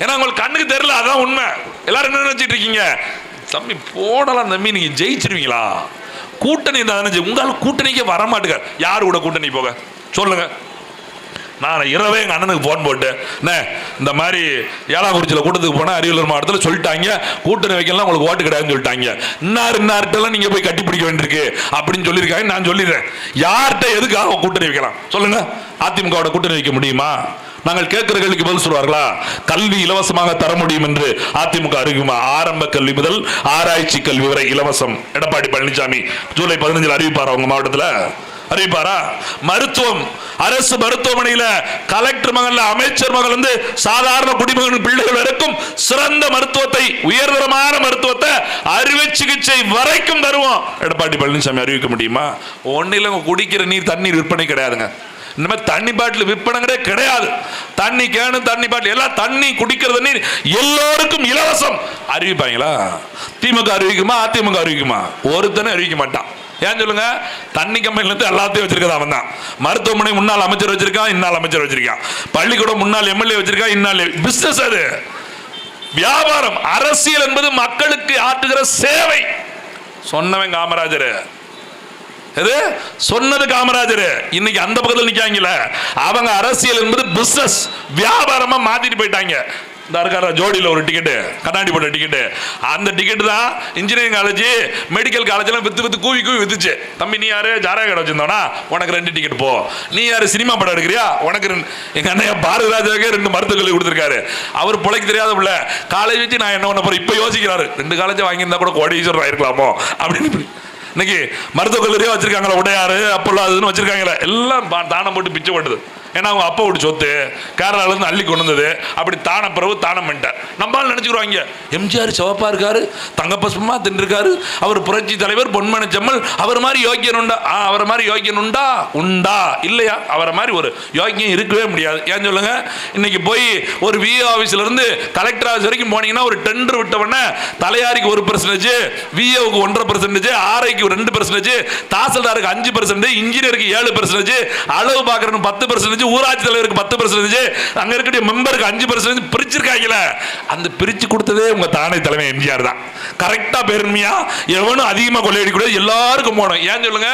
ஏன்னா உங்களுக்கு கண்ணுக்கு தெரியல, அதான் உண்மை. எல்லாரும் என்ன நினைச்சிட்டு இருக்கீங்க? தம்பி போடலாம் தம்பி, நீங்க ஜெயிச்சிருவீங்களா? கூட்டணி தான், உங்களால் கூட்டணிக்கே வரமாட்டுங்க. யாரு கூட கூட்டணி போக சொல்லுங்க. நான் இரவே எங்கள் அண்ணனுக்கு ஃபோன் போட்டு, இந்த மாதிரி ஏலாக்குறிச்சியில் கூட்டத்துக்கு போனால் அரியலூர் மாவட்டத்தில் சொல்லிட்டாங்க கூட்டணி வைக்கலாம், உங்களுக்கு ஓட்டு கிடையாதுன்னு சொல்லிட்டாங்க. இன்னார்ட்டெல்லாம் நீங்கள் போய் கட்டி பிடிக்க வேண்டியிருக்கு அப்படின்னு சொல்லியிருக்காங்க. நான் சொல்லிடுறேன், யார்கிட்ட எதுக்காக கூட்டணி வைக்கலாம் சொல்லுங்க? அதிமுகவோட கூட்டணி வைக்க முடியுமா? நாங்கள் கேட்கிற கேள்விக்கு பதில் சொல்வார்களா? கல்வி இலவசமாக தர முடியும் என்று அதிமுக அறிவிக்குமா? ஆரம்ப கல்வி முதல் ஆராய்ச்சி கல்வி வரை இலவசம். எடப்பாடி பழனிசாமி ஜூலை 15 அறிவிப்பாரா? உங்க மாவட்டத்தில் அறிவிப்பாரா? மருத்துவம், அரசு மருத்துவமனையில் கலெக்டர் மகன்ல அமைச்சர் மகள் வந்து சாதாரண குடிமகன் பிள்ளைகள் வரைக்கும் சிறந்த மருத்துவத்தை, உயர்தரமான மருத்துவத்தை, அறுவை சிகிச்சை வரைக்கும் தருவோம். எடப்பாடி பழனிசாமி அறிவிக்க முடியுமா? ஒன்னில குடிக்கிற நீர், தண்ணீர் விற்பனை கிடையாதுங்க. இந்த மாதிரி தண்ணி பாட்டில் விற்பனை கிடையாது. தண்ணி கேனு, தண்ணி பாட்டில் எல்லாம், தண்ணி குடிக்கிற தண்ணீர் எல்லோருக்கும் இலவசம். அறிவிப்பாங்களா? திமுக அறிவிக்குமா? அதிமுக அறிவிக்குமா? ஒருத்தனை அறிவிக்க மாட்டான். ஏன் சொல்லுங்க? தண்ணி கம்பெனில எல்லாத்தையும் வச்சிருக்கா அவன் தான். மருத்துவமனை முன்னாள் அமைச்சர் வச்சிருக்கான், இந்நாள் அமைச்சர் வச்சிருக்கான். பள்ளிக்கூடம் முன்னாள் எம்எல்ஏ வச்சிருக்கான், இந்நாள். பிசினஸ் அது, வியாபாரம். அரசியல் என்பது மக்களுக்கு ஆற்றுகிற சேவை. சொன்னவன் காமராஜர், எது சொன்னது காமராஜர். இன்னைக்கு அந்த பக்கத்தில் நிக்காங்கல்ல, அவங்க அரசியல் என்பது பிசினஸ், வியாபாரமா மாத்திட்டு போயிட்டாங்க. இந்த இருக்கார ஜோடியில் ஒரு டிக்கெட்டு, கண்ணாடி போட்ட டிக்கெட்டு, அந்த டிக்கெட்டு தான் இன்ஜினியரிங் காலேஜ் மெடிக்கல் காலேஜ்லாம் வித்து கூவி வித்துச்சு. தம்பி நீ யாரு ஜாரக கடை வச்சிருந்தோன்னா உனக்கு 2 டிக்கெட் போ. நீ யாரு சினிமா படம் எடுக்கிறியா உனக்கு 2. எங்க அண்ணன் பாரதிராஜாவுக்கே 2 மருத்துவக் கல்லூரி கொடுத்துருக்காரு. அவர் பிழைக்க தெரியாத பிள்ளை காலேஜ் வச்சு நான் என்ன பண்ண போறேன் இப்போ யோசிக்கிறாரு. 2 காலேஜ் வாங்கியிருந்தா கூட கோடீஸ்வரர் ஆயிருக்கலாமோ அப்படின்னு. இன்னைக்கு மருத்துவக் கல்லூரியா வச்சிருக்காங்களா, உடையாறு அப்போல்லாம் அதுன்னு வச்சிருக்காங்களே, எல்லாம் தானம் போட்டு பிச்சை போட்டுது. ஏன்னா அவங்க அப்பா விட்டு சொத்து கேரளாவிலேருந்து அள்ளி கொண்டு வந்தது. அப்படி தான பிறகு தானம் பண்ணிட்டார். நம்மளால நினைச்சுக்கிறோம் எம்ஜிஆர் சிவப்பா இருக்காரு, தங்கப்பசுமா தின்றுருக்காரு, அவர் புரட்சி தலைவர் பொன்மன செம்மல், அவர் மாதிரி யோக்கியன் உண்டா? அவரை மாதிரி யோக்கியன் உண்டா? உண்டா இல்லையா? அவரை மாதிரி ஒரு யோக்கியம் இருக்கவே முடியாது. ஏன் சொல்லுங்க? இன்னைக்கு போய் ஒரு விஏ ஆஃபீஸ்ல இருந்து கலெக்டர் ஆஃபீஸ் வரைக்கும் போனீங்கன்னா ஒரு டெண்டர் விட்டவொடனே தலையாரிக்கு 1%, விஏவுக்கு 1.5%, ஆர்ஐக்கு 2%, தாசில்தாருக்கு 5%, இன்ஜினியருக்கு 7%, அளவு பார்க்கறன்னு 10%, ஊராட்சி தலைவருக்கு 10%, அங்க இருக்கிற மெம்பருக்கு 5% பிரிச்சிருக்காங்கல. அந்த பிரிச்சு கொடுத்ததே உங்க தானே தலைமை எம்ஜிஆர் தான். கரெக்டா பெருமையா எவனும் அதிகமா கொள்ளையடிக்கூடாது, எல்லாருக்கும் போனோம். ஏன் சொல்லுங்க?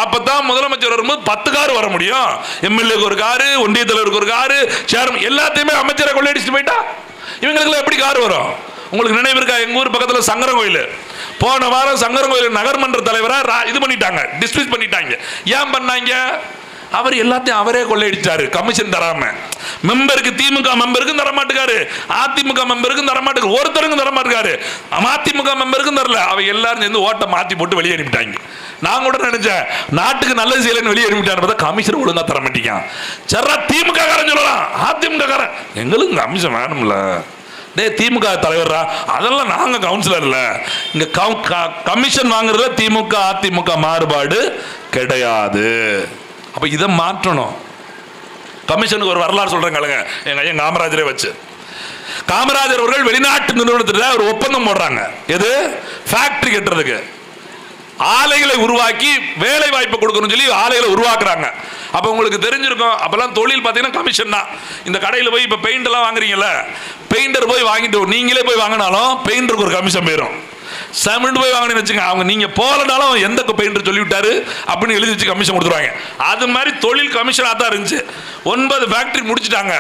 அப்பதான் முதலமைச்சர் வரும்போது 10 கார் வர முடியும். எம்எல்ஏக்கு ஒரு காரு, ஒன்றிய தலைவருக்கு ஒரு காரு, சேர்மன் எல்லாத்தையுமே அமைச்சரை கொள்ளையடிச்சுட்டு போயிட்டா இவங்களுக்கு எப்படி கார் வரும்? உங்களுக்கு நினைவு இருக்கா? எங்க ஊர் பக்கத்தில் சங்கரன் கோயில், போன வாரம் சங்கரன் கோயில் நகர்மன்ற தலைவரை இது பண்ணிட்டாங்க, டிஸ்மிஸ் பண்ணிட்டாங்க. ஏன் பண்ணாங்க? அவர் எல்லாத்தையும் அவரே கொள்ளையடிச்சாரு, கமிஷன் தராம. மெம்பருக்கு திமுக மெம்பருக்கும் தரமாட்டுக்காரு, அதிமுக மெம்பருக்கும் தரமாட்டுக்காரு, ஒருத்தருக்கும் தரமாட்டுக்காரு, அதிமுக மெம்பருக்கும் தரல. அவ எல்லாரும் சேர்ந்து ஓட்டை மாத்தி போட்டு வெளியே அனுப்பிட்டாங்க. நான் கூட நினைச்சேன் நாட்டுக்கு நல்லது செய்யலன்னு வெளியே அனுப்பிட்டாரு, கமிஷன் ஒழுங்கா தர மாட்டீங்க. சரா திமுக காரன் சொல்லலாம், அதிமுக காரன் எங்களுக்கு கமிஷன் வேணும்ல. டே திமுக தலைவரா, அதெல்லாம் நாங்க கவுன்சிலர் இல்ல, இங்க கமிஷன் வாங்குறதுல திமுக அதிமுக மாறுபாடு கிடையாது. அப்ப இதை மாற்றணும். கமிஷனுக்கு ஒரு வரலாறு சொல்றேன் கேளுங்க. எங்க ஐயன் காமராஜரே வச்சு, காமராஜர் அவர்கள் வெளிநாட்டு நிறுவனத்துல ஒரு ஒப்பந்தம் போடுறாங்க. எது? ஃபேக்டரி கட்டுறதுக்கு, ஆலைகளை உருவாக்கி வேலை வாய்ப்பு கொடுக்கணும் சொல்லி ஆலைகளை உருவாக்குறாங்க. அப்ப உங்களுக்கு தெரிஞ்சிருக்கும், அப்பெல்லாம் தொழில் பார்த்தீங்கன்னா கமிஷன் தான். இந்த கடையில் போய் இப்ப பெயிண்ட் எல்லாம் வாங்குறீங்கல்ல, பெயிண்டர் போய் வாங்கிட்டு நீங்களே போய் வாங்கினாலும் பெயிண்டருக்கு ஒரு கமிஷன் போயிடும். செமெண்ட் போய் வாங்கினு வச்சுங்க, அவங்க நீங்க போலனாலும் எந்த பெயிண்டர் சொல்லிவிட்டாரு அப்படின்னு எழுதி வச்சு கமிஷன் கொடுத்துருவாங்க. அது மாதிரி தொழில் கமிஷனாக தான் இருந்துச்சு. 9 ஃபேக்டரி முடிச்சுட்டாங்க.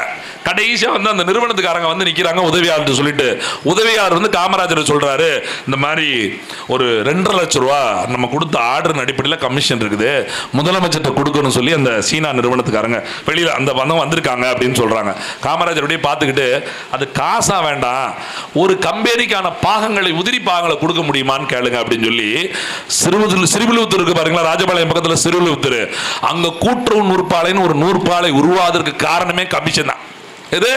கடைசியா வந்து அந்த நிறுவனத்துக்காரங்க வந்து நிக்கிறாங்க உதவியாளர் சொல்லிட்டு. உதவியாளர் வந்து காமராஜர் சொல்றாரு, இந்த மாதிரி ஒரு 2.5 லட்சம் ரூபா நம்ம கொடுத்த ஆர்டர் அடிப்படையில் கமிஷன் இருக்குது, முதலமைச்சர்கிட்ட கொடுக்கணும்னு சொல்லி அந்த சீனா நிறுவனத்துக்காரங்க வெளியில அந்த பந்தம் வந்திருக்காங்க அப்படின்னு சொல்றாங்க. காமராஜர் அப்படியே பார்த்துக்கிட்டு, அது காசா வேண்டாம், ஒரு கம்பெனிக்கான பாகங்களை உதிரி பாகங்களை கொடுக்க முடியுமான்னு கேளுங்க அப்படின்னு சொல்லி சிறுவிழுத்தூர் இருக்கு பாருங்களா, ராஜபாளையம் பக்கத்தில் சிறுவிழுத்தூர், அங்க கூட்டுறவு நூற்பாலைன்னு ஒரு நூற்பாலை உருவாவதற்கு காரணமே கமிஷன் தான். இது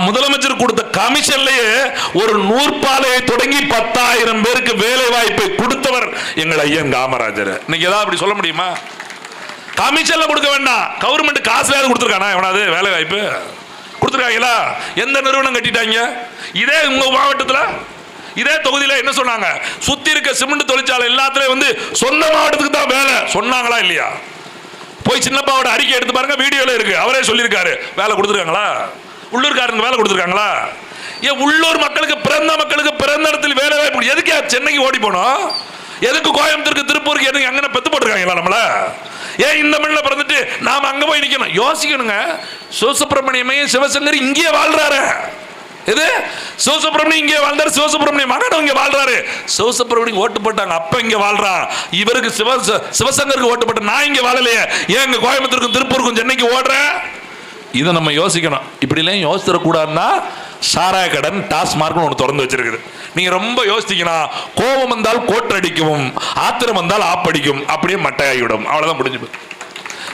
முதலமைச்சர் கொடுத்த கமிஷன்லயே ஒரு நூற்பாலையை தொடங்கி 10,000 பேருக்கு வேலை வாய்ப்பை கொடுத்தவர் எங்கள் ஐயன் காமராஜர். இன்னைக்கு ஏதாவது அப்படி சொல்ல முடியுமா? கமிஷன்ல கொடுக்க வேண்டாம், கவர்மெண்ட் காசுல கொடுத்துருக்கானா எவனாவது வேலை வாய்ப்பு கொடுத்துருக்காங்களா? எந்த நிறுவனம் கட்டிட்டாங்க? இதே உங்க மாவட்டத்தில் இதே தொகுதியில் என்ன சொன்னாங்க? சுத்தி இருக்க சிமெண்ட் தொழிற்சாலை எல்லாத்துலயும் வந்து சொந்த மாவட்டத்துக்கு தான் வேலை சொன்னாங்களா இல்லையா? போய் சின்னப்பாவோட அறிக்கை எடுத்து பாருங்க, வீடியோல இருக்கு, அவரே சொல்லியிருக்காரு. வேலை கொடுத்துருக்காங்களா? உள்ளூர்காரங்க வேலை கொடுத்துருக்காங்களா? ஏன் உள்ளூர் மக்களுக்கு, பிறந்த மக்களுக்கு பிறந்த இடத்துல வேலை வாய்ப்பு எதுக்கு சென்னைக்கு ஓடி போனோம்? எதுக்கு கோயம்புத்தூருக்கு திருப்பூருக்கு எதுக்கு அங்கே பெத்து போட்டுருக்காங்களா நம்மள? ஏன் இந்த மண்ணில் பிறந்துட்டு நாம அங்க போய் நிக்கணும்? யோசிக்கணுங்க. சிவசுப்பிரமணியமையும் சிவசங்கர் இங்கே வாழ்றாரு. இது சிவசுப்பிரமணியம் இங்கே வாழ்ந்தாரு, சிவசுப்பிரமணியம் மகனும் இங்கே வாழ்றாரு. சிவசுப்பிரமணியம் ஓட்டு போட்டாங்க, அப்ப இங்க வாழ்றான். இவருக்கு சிவசங்கருக்கு ஓட்டு போட்ட நான் இங்க வாழலையே, ஏன் இங்க கோயம்புத்தூருக்கும் திருப்பூருக்கும் சென்னைக்கு ஓடுறேன்? இதை நம்ம யோசிக்கணும். இப்படிலாம் யோசிச்சிடக்கூடாதுன்னா சாராய கடன் டாஸ்மார்க்னு ஒன்று திறந்து வச்சிருக்குது. நீங்க ரொம்ப யோசித்தீங்கன்னா கோபம் வந்தால் கோட்டடிக்கும், ஆத்திரம் வந்தால் ஆப்படிக்கும், அப்படியே மட்டையாகிவிடும். அவ்வளவுதான் முடிஞ்சு.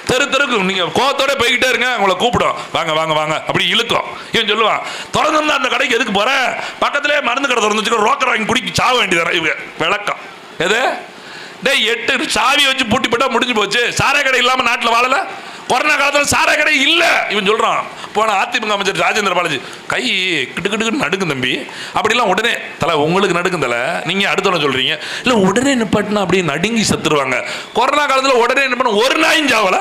தெரு தெருக்கு நீங்க கோவத்தோட போய்கிட்டே இருங்க, உங்களை கூப்பிடும், வாங்க வாங்க வாங்க அப்படி இழுக்கும். இவன் சொல்லுவான், திறந்து அந்த கடைக்கு எதுக்கு போற, பக்கத்திலே மருந்து கடை திறந்து வச்சுக்க, ரோக்கர் வாங்கி குடிக்க சாவ வேண்டியது. இவங்க விளக்கம் எது? டே 8 சாவி வச்சு பூட்டி போட்டா முடிஞ்சு போச்சு. சாராய கடை இல்லாம நாட்டில் வாழல. கொரோனா காலத்தில் சாராய கடை இல்லை இவன் சொல்றான். போன அதிமுக அமைச்சர் ராஜேந்திர பாலாஜி கை கிட்டுக்கிட்டு நடுக்கும் தம்பி, அப்படிலாம் உடனே தலை உங்களுக்கு நடுக்கும் தலை, நீங்க அடுத்தவங்க சொல்றீங்க இல்லை உடனே நிப்பாட்டினா அப்படியே நடுங்கி செத்துருவாங்க. கொரோனா காலத்தில் உடனே என்ன பண்ண, ஒரு நாயும் சாவல.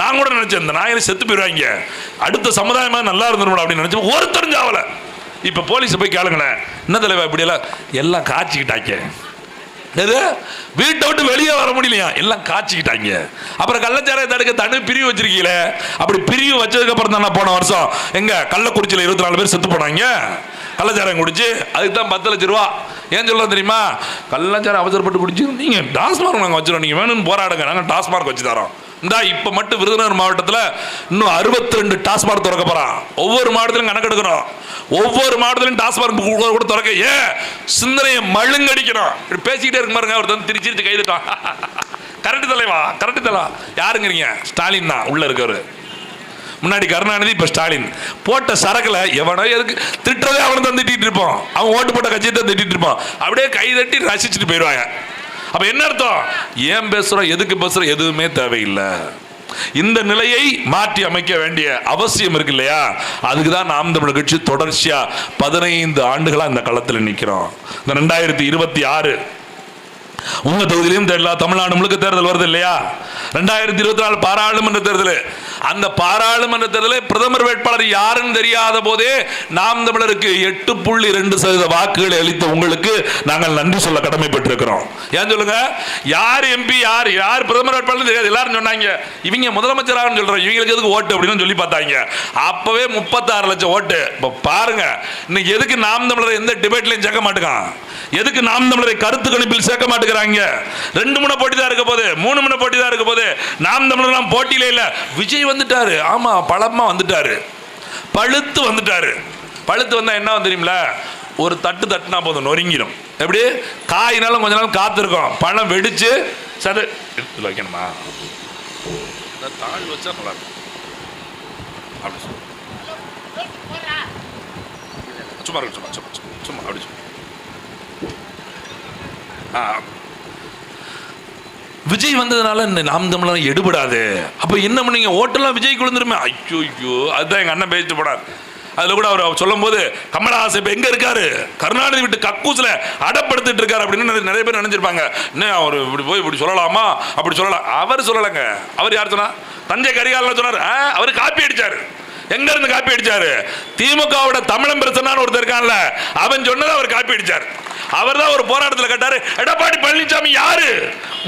நான் கூட நினைச்சேன் இந்த நாயில செத்து போயிடுவாங்க, அடுத்த சமுதாயமா நல்லா இருந்துடும் அப்படின்னு நினைச்சேன். ஒருத்தரும் சாவல. இப்ப போலீஸ் போய் கேளுங்களேன், என்ன தலைவா இப்படி எல்லாம் காய்ச்சிக்கிட்டாங்க, வீட்டை விட்டு வெளியே வர முடியலையா, எல்லாம் காய்ச்சிக்கிட்டாங்க. அப்புறம் கள்ளச்சாராய தடுக்க தனி பிரிவு வச்சிருக்கீங்களே, அப்படி பிரிவு வச்சதுக்கு அப்புறம் தான் போன வருஷம் எங்க கள்ளக்குறிச்சியில் 24 பேர் செத்து போனாங்க கள்ளச்சாராயம் குடிச்சு. அதுக்கு தான் 10 லட்சம் ரூபா. ஏன் சொல்ல தெரியுமா? கள்ளச்சாராயம் அவசரப்பட்டு குடிச்சு நீங்க டாஸ்மார்க் நாங்கள் வச்சிருவோம், நீங்க வேணும்னு போராடுங்க, நாங்கள் டாஸ்மார்க் வச்சு தரோம். இந்த இப்போ மட்டும் விருதுநகர் மாவட்டத்தில் இன்னும் 62 டாஸ்மார்க் திறக்க போறான். ஒவ்வொரு மாவட்டத்திலும் கணக்கெடுக்கணும், ஒவ்வொரு மாவட்டத்திலும் டாஸ்மார்க் கூட திறக்க. ஏன் சிந்தனையை மழுங்கடிக்கணும். பேசிக்கிட்டே இருக்கு பாருங்க, ஒருத்தன் திருச்சி கைதுட்டான். கரெக்ட் தலைவா, கரெக்ட் தலைவா. யாருங்கிறீங்க? ஸ்டாலின் தான் உள்ள இருக்கவர். முன்னாடி கருணாநிதி, இப்ப ஸ்டாலின். போட்ட சரக்குல எவனோ எதுக்கு திட்டுறதே அவனை தான் திட்டிட்டு இருப்போம், அவன் ஓட்டு போட்ட கட்சியை தான் திட்டிட்டு இருப்பான். அப்படியே கை தட்டி ரசிச்சுட்டு போயிடுவாங்க. அப்ப என்ன அர்த்தம்? ஏன் பேசுறோம், எதுக்கு பேசுறோம், எதுவுமே தேவையில்லை. இந்த நிலையை மாற்றி அமைக்க வேண்டிய அவசியம் இருக்கு இல்லையா? அதுக்கு தான் நாம் தமிழர் கட்சி தொடர்ச்சியா 15 ஆண்டுகளா இந்த களத்தில் நிற்கிறோம். இந்த 2026 உங்க தொகுதியிலும் தெரியல, தமிழ்நாடு முழுக்க தேர்தல் வருது இல்லையா? 2024 பாராளுமன்ற தேர்தல். அந்த பாராளுமன்ற தேர்தலில் பிரதமர் வேட்பாளர் யாருன்னு தெரியாத போதே நாம் தமிழருக்கு 8.2% வாக்குகளை அளித்த உங்களுக்கு நாங்கள் நன்றி சொல்ல கடமைப்பட்டிருக்கிறோம். ஏன் சொல்லுங்க, யார் எம்பி, யார் பிரதமர் வேட்பாளர் தெரியாது. எல்லாரும் சொன்னாங்க இவங்க முதலமைச்சராக சொல்றோம், இவங்களுக்கு எதுக்கு ஓட்டு அப்படின்னு சொல்லி பார்த்தாங்க. அப்பவே 36 லட்சம் ஓட்டு. இப்ப பாருங்க, இன்னைக்கு எதுக்கு நாம் தமிழரை எந்த டிபேட்லையும் சேர்க்க மாட்டேங்கான், எதுக்கு நாம் தமிழரை கருத்து கணிப்பில் சேர்க்க மாட்டேங்கிறாங்க. 2 முனை போட்டி தான் இருக்க போது, 3 முனை போட்டி தான் இருக்க போது. நாம் தமிழர் போட்டியில இல்ல. விஜய் வந்துட்டாரு, ஆமா பழமா வந்துட்டாரு, பழுத்து வந்துட்டாரு. பழுத்து வந்தா என்ன தெரியுமில, ஒரு தட்டு தட்டுனா போதும் நொறுங்கிடும். எப்படி காயினாலும் கொஞ்ச நாள் காத்திருக்கோம், பழம் வெடிச்சு சரி வைக்கணுமா, தாழ் வச்சா நல்லா இருக்கும். அப்படி சும்மா இருக்கு, சும்மா அப்படி விஜய் வந்ததுனால நாம் தமிழர் எடுபடாது. அப்ப என்ன பண்ணீங்க, ஓட்டெல்லாம் விஜய் விழுந்துருமே. ஐயோ, அதுதான் எங்க அண்ணன் பேசிட்டு போனார். அதுல கூட அவர் சொல்லும் போது, கமலஹாசன் இப்ப எங்க இருக்காரு, கருணாநிதி விட்டு கக்கூஸ்ல அடப்படுத்திட்டு இருக்காரு அப்படின்னு நிறைய பேர் நினைச்சிருப்பாங்க. என்ன அவர் இப்படி போய் இப்படி சொல்லலாமா, அப்படி சொல்லலாம். அவர் சொல்லலங்க. அவர் யார் சொன்னா? தஞ்சை கரிகாலன் சொன்னார். அவர் காப்பி அடிச்சாரு. எங்க இருந்து காப்பி அடிச்சாரு? திமுகவோட தமிழன் பிரச்சனை ஒருத்தர் இருக்கான்ல, அவன் சொன்னதை அவர் காப்பி அடிச்சார். அவர் தான் ஒரு போராட்டத்தில் கேட்டாரு, எடப்பாடி பழனிசாமி யாரு?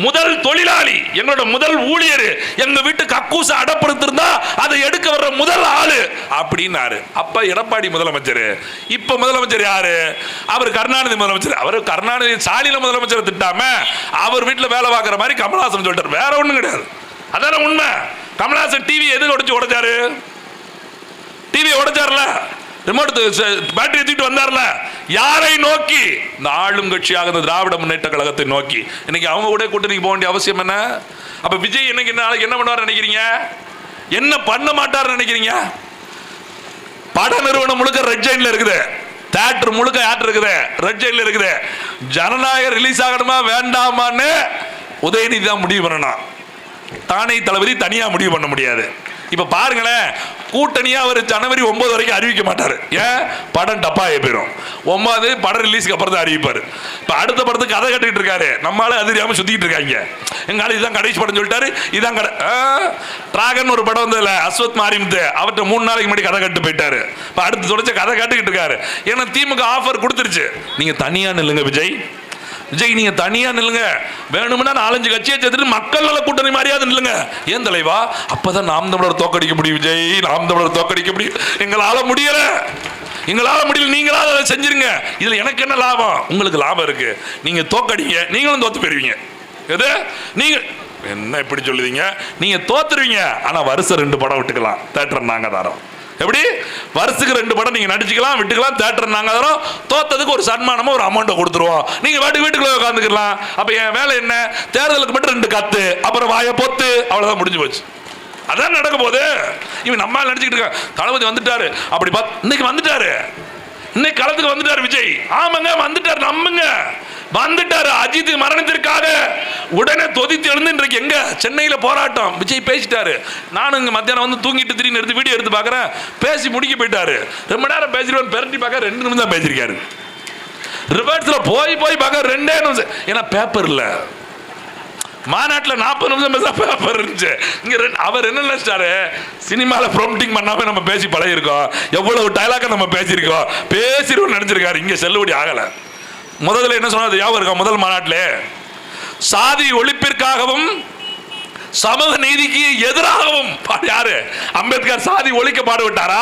முதல் தொழிலாளி, எங்களோட முதல் ஊழியர், எங்க வீட்டு கக்கூச அடப்படுத்திருந்தா அதை எடுக்க வர்ற முதல் ஆளு அப்படின்னாரு. அப்ப எடப்பாடி முதலமைச்சர். இப்ப முதலமைச்சர் யாரு? அவர் கருணாநிதி முதலமைச்சர். அவர் கருணாநிதி ஸ்டாலின் முதலமைச்சர் திட்டாம அவர் வீட்டில் வேலை பார்க்குற மாதிரி கமலஹாசன் சொல்லிட்டார். வேற ஒண்ணும் கிடையாது. அதான உண்மை. கமலஹாசன் டிவி எதுக்கு உடைச்சாரு? டிவி உடைச்சார்ல, ரிமோட் பேட்டரி தூக்கிட்டு வந்தார்ல, யாரை நோக்கி? இந்த ஆளும் கட்சியாக இந்த திராவிட முன்னேற்ற கழகத்தை நோக்கி. இன்னைக்கு அவங்க கூட கூட்டணிக்கு போக வேண்டிய அவசியம் என்ன? அப்ப விஜய் இன்னைக்கு நாளைக்கு என்ன பண்ணுவார் நினைக்கிறீங்க? என்ன பண்ண மாட்டார் நினைக்கிறீங்க? பட நிறுவனம் முழுக்க ரெட் ஜெயின்ல இருக்குது, தியேட்டர் முழுக்க யார் இருக்குது? ரெட் ஜெயின்ல இருக்குது. ஜனநாயகம் ரிலீஸ் ஆகணுமா வேண்டாமான்னு உதயநிதி தான் முடிவு பண்ணணும். தானே தளபதி தனியா முடிவு பண்ண முடியாது. இப்ப பாருங்களேன், கூட்டணியா அவர் ஜனவரி 9 வரைக்கும் அறிவிக்க மாட்டாரு. ஏன்? படம் டப்பாயே போயிடும். 9 படம் ரிலீஸ்க்கு அப்புறம் தான் அறிவிப்பாரு. இப்ப அடுத்த படத்துக்கு கதை கட்டிட்டு இருக்காரு. நம்மளால அது தெரியாம சுத்திட்டு இருக்காங்க. எங்கால இதுதான் கடைசி படம் சொல்லிட்டாரு, இதான் டிராகன் ஒரு படம் வந்ததுல அஸ்வத் மாரிமுத்து, அவர்கிட்ட 3 நாளைக்கு முன்னாடி கதை கட்டு போயிட்டாரு. இப்ப அடுத்து தொடர்ச்சி கதை கட்டுக்கிட்டு இருக்காரு. ஏன்னா திமுக ஆஃபர் கொடுத்துருச்சு, நீங்க தனியா நில்லுங்க விஜய், விஜய் நீங்க தனியா நில்லுங்க, வேணும்னா 4-5 கட்சியை சேர்த்துட்டு மக்கள் நல கூட்டணி மாதிரியாவது நில்லுங்க. ஏன் தலைவா? அப்பதான் நாம் தமிழர் தோக்கடிக்க முடியும் விஜய், நாம் தமிழர் தோக்கடிக்க முடியும். எங்களால முடியல, எங்களால முடியல, நீங்களாவது அதை செஞ்சிருங்க. இதுல எனக்கு என்ன லாபம்? உங்களுக்கு லாபம் இருக்கு. நீங்க தோக்கடிங்க, நீங்களும் தோத்து போயிருவீங்க. எது நீங்க என்ன இப்படி சொல்லுவீங்க? நீங்க தோத்துருவீங்க, ஆனா வருஷம் 2 படம் விட்டுக்கலாம், தேட்டர் நாங்க தரோம். எப்படி? வருஷத்துக்கு 2 படம் நீங்க நடிச்சுக்கலாம், விட்டுக்கலாம், தேட்டர் நாங்க தரோம். தோத்ததுக்கு ஒரு சன்மானமா ஒரு அமௌண்ட் கொடுத்துருவோம், நீங்க வீட்டுக்குள்ள உட்காந்துக்கலாம். அப்ப என் வேலை என்ன? தேர்தலுக்கு மட்டும் 2 கத்து, அப்புறம் வாய பொத்து, அவ்வளவுதான், முடிஞ்சு போச்சு. அதான் நடக்க போகுது. இவன் நம்ம நடிச்சுக்கிட்டு இருக்க. தளபதி வந்துட்டாரு, அப்படி இன்னைக்கு வந்துட்டாரு, இன்னைக்கு களத்துக்கு வந்துட்டாரு விஜய். ஆமாங்க வந்துட்டாரு, நம்புங்க வந்துட்டாரு. அஜித் மரணத்திற்காக உடனே தொதித்து எழுந்து இன்றைக்கு எங்க சென்னையில போராட்டம். விஜய் பேசிட்டாரு. நானும் இங்க மத்தியானம் வந்து தூங்கிட்டு திடீர்னு எடுத்து வீடியோ எடுத்து பாக்குறேன், பேசி முடிக்க போயிட்டாரு. ரொம்ப நேரம் பேசிடுவேன், பெரட்டி பார்க்க 2 நிமிஷம் தான் பேசியிருக்காரு. ரிவர்ஸ்ல போய் பார்க்க 2 நிமிஷம். ஏன்னா பேப்பர் இல்ல, மாநாட்டில் 40 நிமிஷம் பேச பேப்பர் இருந்துச்சு. இங்க அவர் என்ன நினைச்சாரு, சினிமால ப்ரோம்டிங் பண்ணாம நம்ம பேசி பழகிருக்கோம், எவ்வளவு டைலாக நம்ம பேசியிருக்கோம், பேசிடுவோம் நினைச்சிருக்காரு. இங்க செல்லுபடி ஆகல. முதல்ல என்ன சொன்னது ஞாபகம் இருக்கா? முதல் மாநாட்டிலே சாதி ஒழிப்பிற்காகவும் சமூக நீதிக்கு எதிராகவும் யாரு? அம்பேத்கர் சாதி ஒழிக்க பாடுபட்டாரா,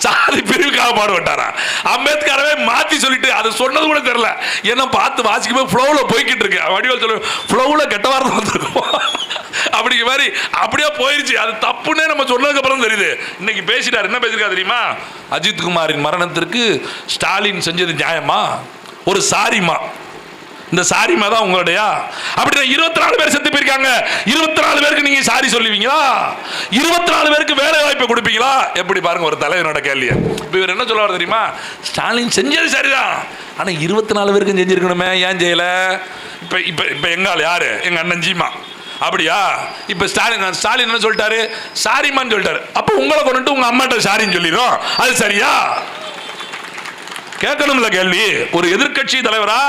சாதி பிரிவுக்காக பாடுபட்டாரா? அம்பேத்கரவே மாத்தி சொல்லிட்டு அது சொன்னது கூட தெரியல. என்ன பார்த்து வாசிக்கும் ஃப்ளோவில் போய்கிட்டு இருக்கு. வடிவல் சொல்லு ஃப்ளோவில் கெட்ட வார்த்தை வந்திருக்கும் அப்படிங்கிற மாதிரி அப்படியே போயிருச்சு. அது தப்புன்னே நம்ம சொன்னதுக்கு அப்புறம் தெரியுது. இன்னைக்கு பேசிட்டார். என்ன பேசிருக்கா தெரியுமா? அஜித் குமாரின் மரணத்திற்கு ஸ்டாலின் செஞ்சது நியாயமா? ஒரு சாரிமா, இந்த சாரிமா தான் உங்களுடையா? அப்படின்னா 24 பேர் செத்து போயிருக்காங்க. 24 பேருக்கு நீங்க சாரி சொல்லுவீங்களா? 24 பேருக்கு வேலை வாய்ப்பை கொடுப்பீங்களா? எப்படி பாருங்க ஒரு தலைவனோட கேள்வியை. இப்போ இவர் என்ன சொல்லுவார் தெரியுமா? ஸ்டாலின் செஞ்சது சரிதான், ஆனா 24 பேருக்கும் செஞ்சிருக்கணுமே, ஏன் செய்யல? இப்ப இப்ப இப்ப எங்கால் யாரு? எங்க அண்ணன் ஜீமா. அப்படியா? இப்ப ஸ்டாலின் என்ன சொல்லிட்டாரு? சாரிமான்னு சொல்லிட்டாரு. அப்ப உங்களை கொண்டுட்டு உங்க அம்மாட்ட சாரின்னு சொல்லிடும், அது சரியா? கேட்கணும்ல கேள்வி. ஒரு எதிர்க்கட்சி தலைவரா